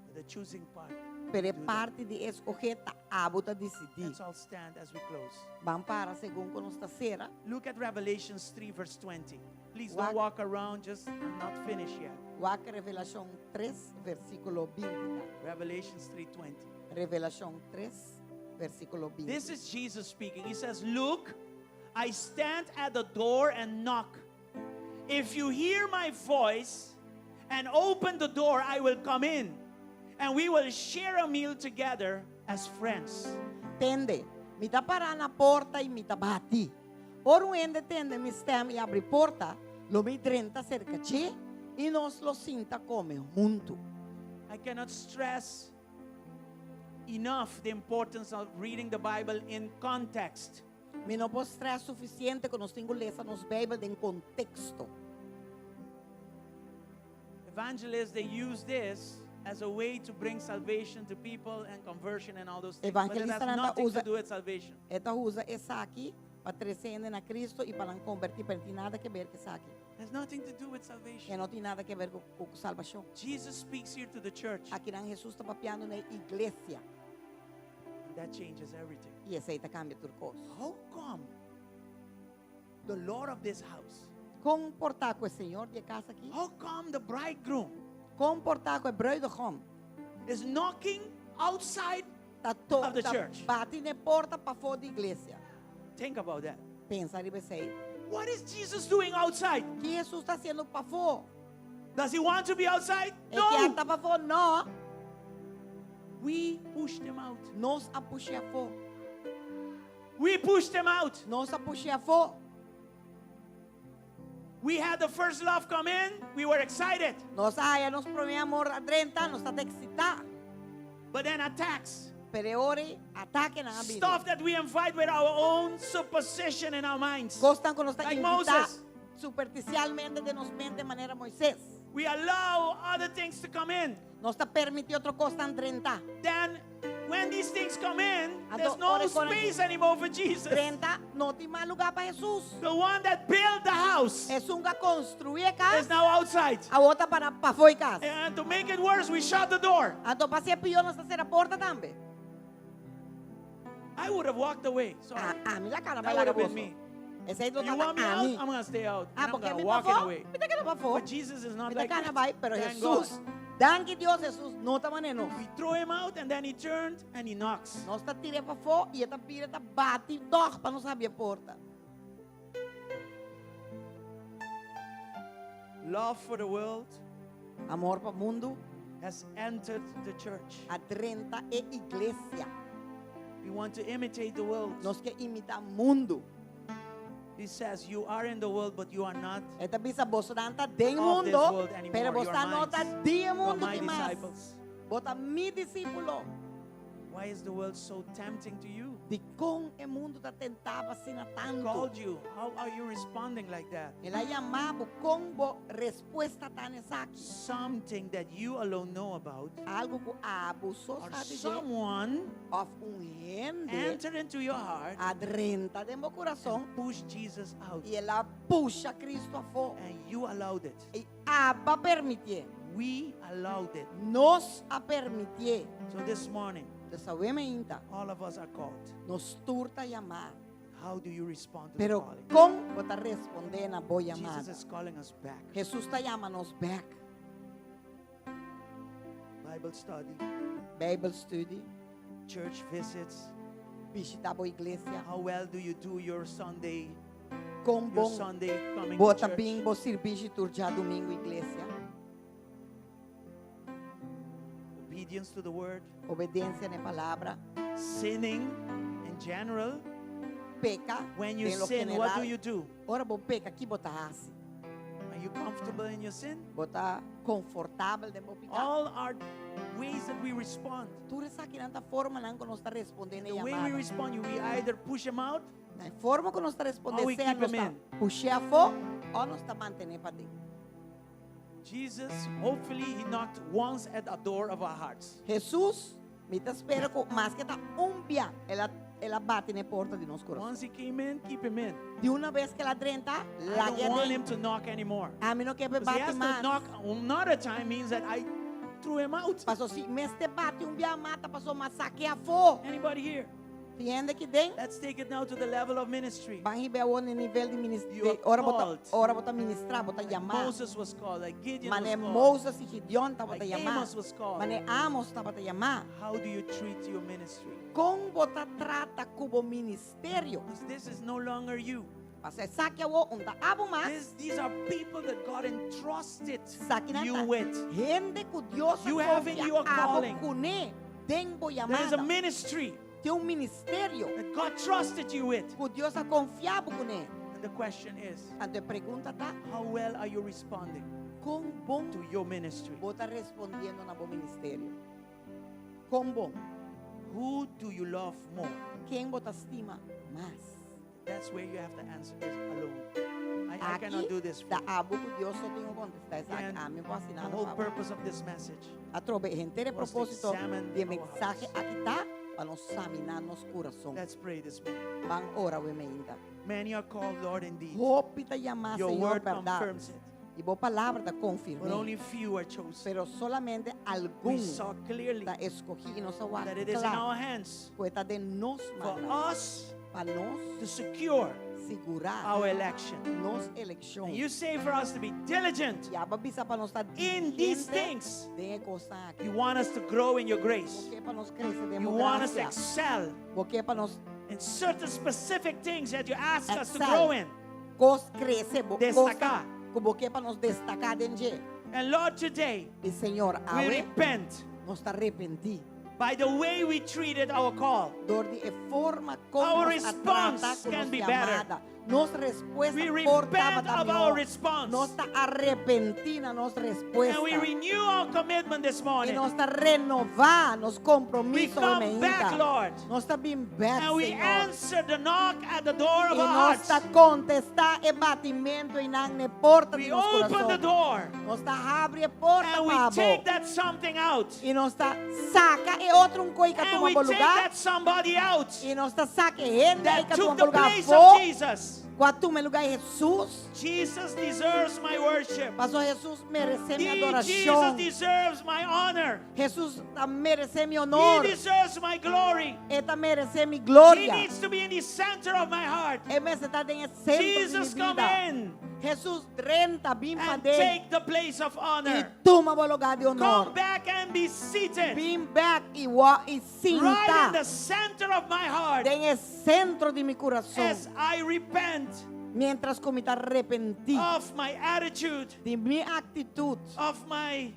But the choosing part. Pero é do that. parte de escolher, tá hábito decidir. Let's all stand as we close. Vamos para segundo com nossa cera. Look at Revelations 3, verse 20. Please Walk- don't walk around, just I'm not finished yet. Waca Revelação 3, versículo 20. Revelations 3:20. Revelação 3, versículo 20. This is Jesus speaking. He says, Look, I stand at the door and knock. If you hear my voice and open the door, I will come in, and we will share a meal together as friends. Tende, mi tá parar na porta e mi tá bati. Ora um ende tende, mi stem e abre porta, lo mi drenta cerca che, e nós lo sinta come junto. I cannot stress enough the importance of reading the Bible in context. Mi não posso stress suficiente que nós temos lesa nos Bíblia em contexto. Evangelists, they use this as a way to bring salvation to people and conversion and all those things. But it has Evangelista nanda nothing to usa- do with salvation. Eta usa essa aqui para trazer na Cristo e para não convertir, para não ter nada que ver com essa aqui. It has nothing to do with Que salvation. não tem nada que ver com salvação. Jesus speaks here to the church, Aqui não Jesus está papiando na igreja and that changes everything. e essa aí tá cambia tudo coisa. How come the Lord of this house, Comportar com o Senhor de casa aqui, how come the bridegroom comportar com o bruidegom, is knocking outside? tá Of the tá church. bate na porta para fora da igreja. Think about that. Pensa aí você, What is Jesus doing outside? que Jesus está sendo para fora? Does he want to be outside? É que No. está para fora? Não. We pushed him out. Nós a puxar fora. We pushed him out. Nós a puxar fora. We had the first love come in. We were excited. Nós ai, nós promemos amor a 30, nós está excitar. But then attacks, Pero ora, ataque na vida. stuff that we invite with our own supposition in our minds. Gostam que nós está Like invitar Moses. superficialmente de nos mente de maneira Moisés. We allow other things to come in. Nós está permitir outra coisa a 30. Then, when these things come in, Ado- there's no ore con- space anymore for Jesus. 30 não tem mais lugar para Jesus. The one that built the house É um que construir a is casa, now outside. a outra para fora de casa. And to make it worse, we shut the door. Então, para ser pior, nós está a porta também. I would have walked away. Sorry. A mim, a cara That vai would lá have been me. Esse aí não You está want me a out? mim. I'm going to stay out. Ah, And I'm porque going me to para walk it fora, away. me que para fora. But Jesus is not Me like cara that. vai, pero Thank Jesus, God. danke Deus, Jesus não está maneiro. We throw him out and then he turned and he knocks. Nós está tirando para fora e está pira, está bate, toca para nós abrir a porta. Love for the world Amor para o mundo, has entered the church. a 30 é igreja. We want to imitate the world. Nós que imitar o mundo. He says, You are in the world, but you are not. Esta bisa vos não está dentro Of do this mundo, world anymore. pero vos You está are não está mine. de You are mundo my que mais. disciples. Vos está mi discípulo. Why is the world so tempting to you? De com o mundo tá tentava sina tanto. Called you. How are you responding like that? Ela chamava com bo resposta tá nessa aqui. Something that you alone know about, Algo que abusou or sabe de someone of gente enter into your heart adrenta de meu coração and push Jesus out, e ela puxa Cristo a fora. and you allowed it. E aba permitir. We allowed it. Nos a permitir. So this morning, Dessa ainda all of us are called. nos turta chamar. How do you respond to the Pero calling? com botar responder na boa Jesus chamada. is calling us back. Jesus está chamando-nos back. Bible study, Bible study, church visits. visitar a igreja. How well do you do your Sunday, Com your bom, Sunday coming to bota church? bem, vou servir turja domingo igreja. Obedience to the word, Obediência na palavra. sinning in general. Peca. When you em lo sin, what do general. you do? Ora, vou peca, aqui botar assim. Are you comfortable in your sin? Botar confortável de vou pecar. All are ways that we respond. Tu sabe que nanta forma não que nós está respondendo The a way we chamada. respond, we either push him out Na forma que nós está Or respondendo, we seja keep nós him está in. puxar a fora ou nós está mantendo para dentro. Jesus, hopefully, he knocked once at the door of our hearts. Jesus, me te espera com mais que tá dia, ela bate na porta de nosso coração. Once he came in, keep him in. De uma vez que ela drenta, lá I que don't want him dentro. to knock anymore. A mim não quer Because he bate has to mais. knock another time means that I threw him out. Passou assim, mas te bate dia, mata, passou massacre a fora. Anybody here? Entende que tem? Let's take it now to the level of ministry. Vai receber o nível de You are ministério. called. Ora botar ministrar, botar Like chamar. Moses was called, like Gideon Mané was called, Moses e Gideon tá botar like chamar. Amos was called. Mané Amos tá botar chamar. How do you treat your ministry? Com botar trata como ministério. Because this is no longer you. Você sabe que o tá abo mais. These are people that God entrusted Sabe you nada. with. Gente que Deus You have in your calling. cune. Tenho There is a chamada. ministry Tem ministério that God trusted you with. que Deus ha confiado com ele. And the question is, A tua pergunta tá, how well are you responding com bom to your ministry? vou estar respondendo na bom ministério? Com bom. Who do you love more? Quem você estima mais? That's where you have to answer this alone. I cannot do this for da you. abo que Deus só tem que contestar. And A mim vou assinar The no whole favor. purpose of this message A trobe, gente, de was to propósito examine de our mensaje hearts. aqui tá para nós examinar nosso coração. Let's pray this morning. Van ora o ainda. Many are called, Lord, indeed. Hope te chamar, Your Senhor, word verdade. confirms it. E boa palavra da But confirma. only few are chosen. Pero solamente We algum saw clearly da escogido nos aguarda. that it is in our hands Poeta de nos for mandar us para nós to secure segurar our election. nos And eleições. you say for us to be diligent E a babisa para nós estar in these diligente things. de coisa aqui. You want us to grow in your grace. Porque para nós crescer de You want us to graça. excel Porque para nós in certain specific things that you ask us to Excel. grow in. crescer. Destacar. Porque para nós destacar dentro. And Lord, today E Senhor, we agora repent nós está arrependido. by the way we treated our call. Dor de forma como Our nos response atrata com can nos be better. chamada. Nos respuesta We portava repent da of our melhor. response. Nós está arrepentina nos respuesta. And we renew our commitment this E morning. nós está renovar nos We compromissos come back, Lord. Nós está bem back, And we Senhor. answer the knock at the door E of our nós está hearts. contestar e batimento e na porta We de nosso open the coração. door Nós está abre a porta and we para take that something out. e nós está saca e outro coisa que And toma we bom take lugar. that somebody out E nós está saca gente aí that que took toma the lugar place fora. of Jesus. Quando toma lugar Jesus, Jesus deserves my worship. passou Jesus merece minha Jesus adoração. deserves my honor. Jesus tá merece meu He honor. deserves my glory. Ele tá merece minha He glória. needs to be in the center of my heart. Ele merece estar em centro Jesus, de minha come vida. in Jesus renta bem para and dentro take the place of e honor. toma o lugar de Come honor. back and be seated Bem back e right in sinta the center of my heart em el centro de mi coração. as I repent Mientras como está arrepentido of my attitude, de minha atitude, of my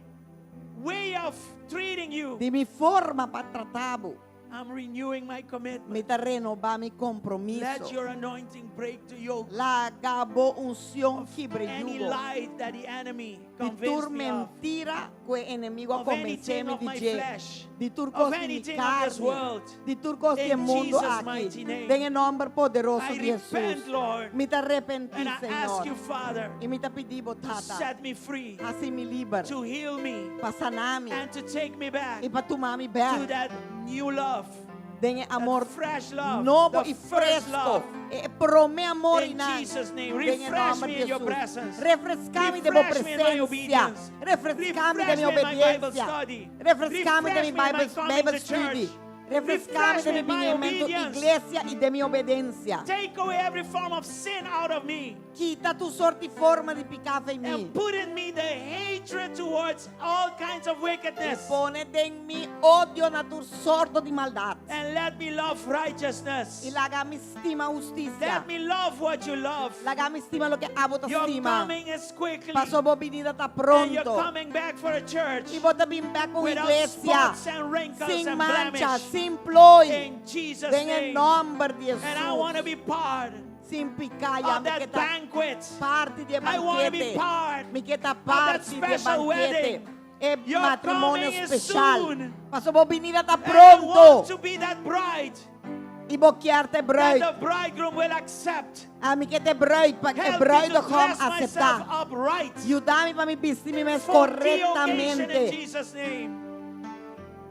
way of treating you. de minha forma para tratá-lo. I'm renewing my Mi commitment. ta renova mi compromiso. Let your anointing break the yoke La gabo unción quibre any yugo. light that the enemy Di tur convinced me of. mentira que enemigo Of anything convencemi of di my je. flesh. Di tur Of costi mi anything of this carne. world. Di tur costi In el mundo Jesus' mighty aquí. name. En el nombre poderoso I de repent, Jesús. Lord. Mi te arrepentí, And I ask you, Señor. Father, Y mi te pedí, to tata, set me free, así mi liber, to heal me, para sanarme and to take me back y para tomar mi to back. that new love, Den that amor fresh love, novo the y first fresco. love. Prome amor In inan. Jesus' name, En el refresh nombre me de in your Jesús. presence. Refrescame de mi Refresh me in my presencia. obedience. Refrescame de mi Refresh me in my Bible obediencia. study. Refrescame de mi Refresh me in my coming Bible to study. church. Refrescame Refresh de me mi in my vinimiento obedience. iglesia y de mi obediencia. Take away every form of sin out of me Quita tu sorte y forma de picaffe en mí. and put in me the hatred towards all kinds of Y wickedness. pone en mí odio na tu sordo di maldad. And let me love righteousness. Y la mi estima justicia. Let me love what you love. La mi estima lo que abo te Your estima. coming is quickly. Paso vos venida ta And you're pronto. coming back for a church Y vos te bin back con without iglesia. spots and wrinkles Sin and mancha, blemish. sin ploy. In Jesus' En el name. nombre de And I want to Jesús. be part Sin picaya. of Me that queda banquet. parte de I want to be banquete. part Me queda that parte de special banquete. wedding. Es Your matrimonio coming is especial. soon. Paso vos venida ta And I want pronto. to be that bride Y vos quiarte that bride. the bridegroom will accept. A mí que te bride, para que Help me bride to com dress myself aceptar. upright Ayúdame para mi vestirme for the occasion in correctamente. Jesus' name.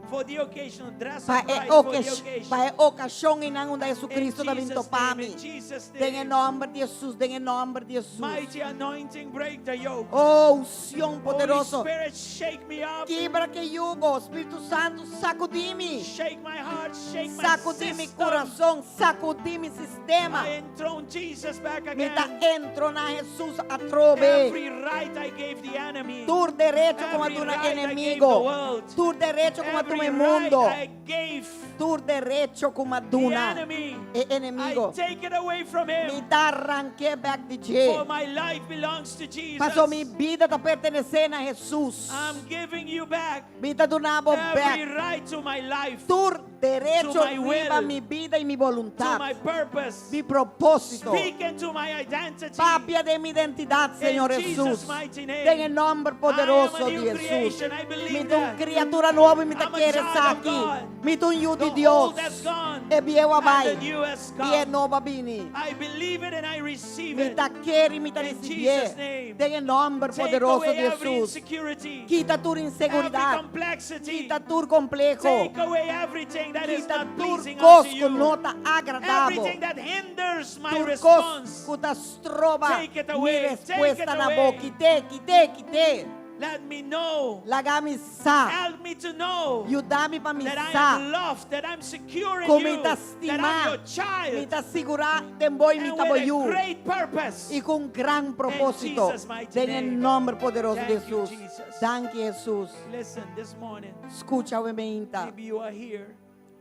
For the occasion, dress Para upright a for the occasion. ocasión e não da In Jesucristo da Jesus' vinto name, para in mí. Jesus' En el name. nombre de Jesús, en el nombre de Jesús. Mighty anointing, break the yoke. Oh, unción Holy poderoso. Spirit, shake me up. Quebra que yugo, Espírito Santo, sacudime. Shake my heart, shake my Sacudime system. coração, sacudime sistema. I enthrone Jesus back Me tá again. entro na Jesus a trove. Every right I gave the enemy. Tur derecho como Every tu right I gave the enemigo. world. Tur derecho como tu Every mundo. right I gave Tur derecho como the duna. enemy. E I enemigo. take it away from Me him. tá arranque back de For je. my life belongs to Jesus. Passou minha vida tá pertencendo a Jesus. I'm giving you back Me tá donando every back. right to my life, Tur derecho To my viva will. minha vida e minha to voluntad. my purpose. Mi propósito. Speak into my identity. Papia de mi identidad, Señor In Jesús. Jesus' mighty name. En el nombre poderoso I am a de new Jesús. creation. I believe Mi tu that. criatura nuova e mi te I'm a quieres child of aqui. God. Mi tu hijo The de Dios. old has gone, E viejo and vai. the new has E come. nova vini. I believe it and I receive Mi it. te quiere e mi te In Jesus' recibir. name. En el nombre Take poderoso away de every Jesús. insecurity, Quita tu every inseguridad. complexity. Quita tu complejo. Take away everything that is Quita not tu pleasing unto cosco you. no está agradable. Everything that hinders my Tu response. cosco te trova Take it mi away. respuesta Take it na away. boca. Quite. Let me know. Lagami sa. Help me to know Ayudame para mi that I sa. am loved, that I'm secure in Como you, me that estima. I'm your Me child, te segura de boy mi and te with a boyu. great purpose. Y con gran propósito. Jesus' mighty En el name. nombre poderoso de Thank you, Jesús. Jesus. Danke Jesús. Listen, this morning, Escucha o meinta. maybe you are here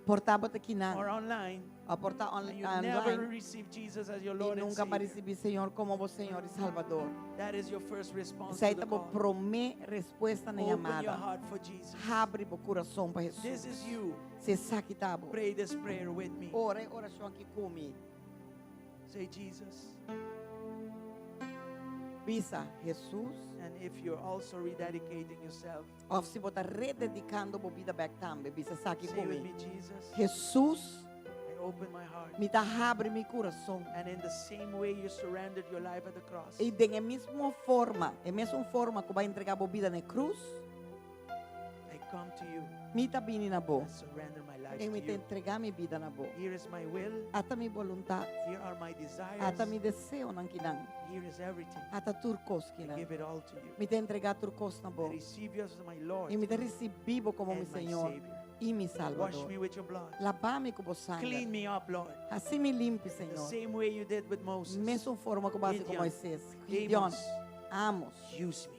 Portava te aqui or na. online, A porta and you never online. received Jesus as your E Lord and nunca para Savior. receber Senhor como o Senhor e Salvador. That is your first response Essa aí to tá the por call. promê resposta nem Open your amada. heart for Jesus. Abre o coração para This Jesus. is you. Se sabe tá bom. Pray this prayer with me. Ora, oração aqui comigo. Say, Jesus. Bisa, Jesus. And if you're also rededicating yourself, Ou se você está rededicando a vida back também, bisa, sabe say with me, comigo. Jesus, Jesus, I open my heart. me dá abre meu coração. And in the same way you surrendered your life at the cross, E da mesma forma que vai entregar a vida na cruz, I come to you me tá vindo na boa. and surrender my life E to me tá you. entregar minha vida na boa. Here is my will. Ata minha vontade, Here are my desires. ata meu desejo não quinan, Here is everything. ata turcos I quinan. give it all to you. Me tá entregar turcos na I boa. receive you as my Lord E me tá recebido como meu and my Senhor Savior. e meu Wash Salvador. me with your blood. Lava-me com o Clean sangue. me up, Lord. Assim me limpe, The Senhor. same way you did with Moses. Mesma forma que base com Gideon. Moisés. Gideon, Amos, amos, use me.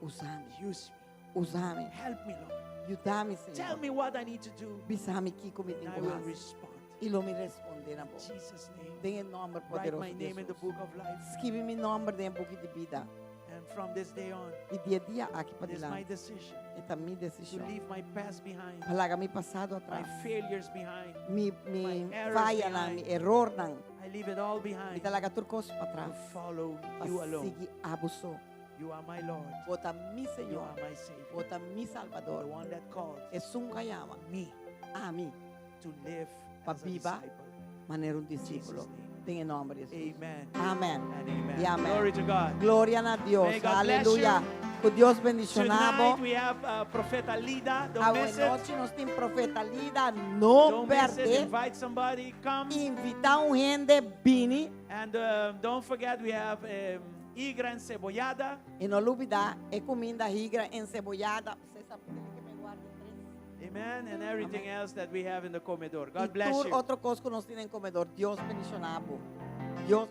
usame, Use me. usame. Help me, Lord. Ajuda-me, Tell Senhor. me what I need to do. Bisame aqui como And tem I will que respond. E lo me responder na In boca. Jesus' name. Tem o nome Write poderoso my de name in the Jesus. book of life. Escreve meu nome dentro do book de vida. And And from this day on, E dia a dia aqui para it is my adelante. decision Esta é a minha to decisão. leave my past behind, Larga mi passado my atrás. failures behind. Mi my errors falha não, behind. mi error não. I leave it all E behind te larga tudo coisa para to trás. follow Para you alone. seguir abuso. You are my Lord. Bota mi You Senhor. are my Savior. Bota mi The Salvador. one that called Es un llama me a mí. to live Pa as a viva. disciple. Maneira um In Jesus' discípulo. name. Tem em nome de Jesus. Amen Amém. and amen. E amém. Glory to God. Glória a Deus. May God bless Aleluia. Que Deus Tonight bendicionado. we have Profeta Lida. Don't Agora miss it. noite nós temos profeta Lida. Não Don't miss it. perder. Invite somebody. Come. Invitar um gente bini. And don't forget we have igra encebollada. E não olvidar, é comida rica, encebollada. Você sabe que me guarda três. Amen. And everything else that we have in the comedor. E God bless tudo you. outra coisa que nós temos em comedor. Deus bendicionado. Deus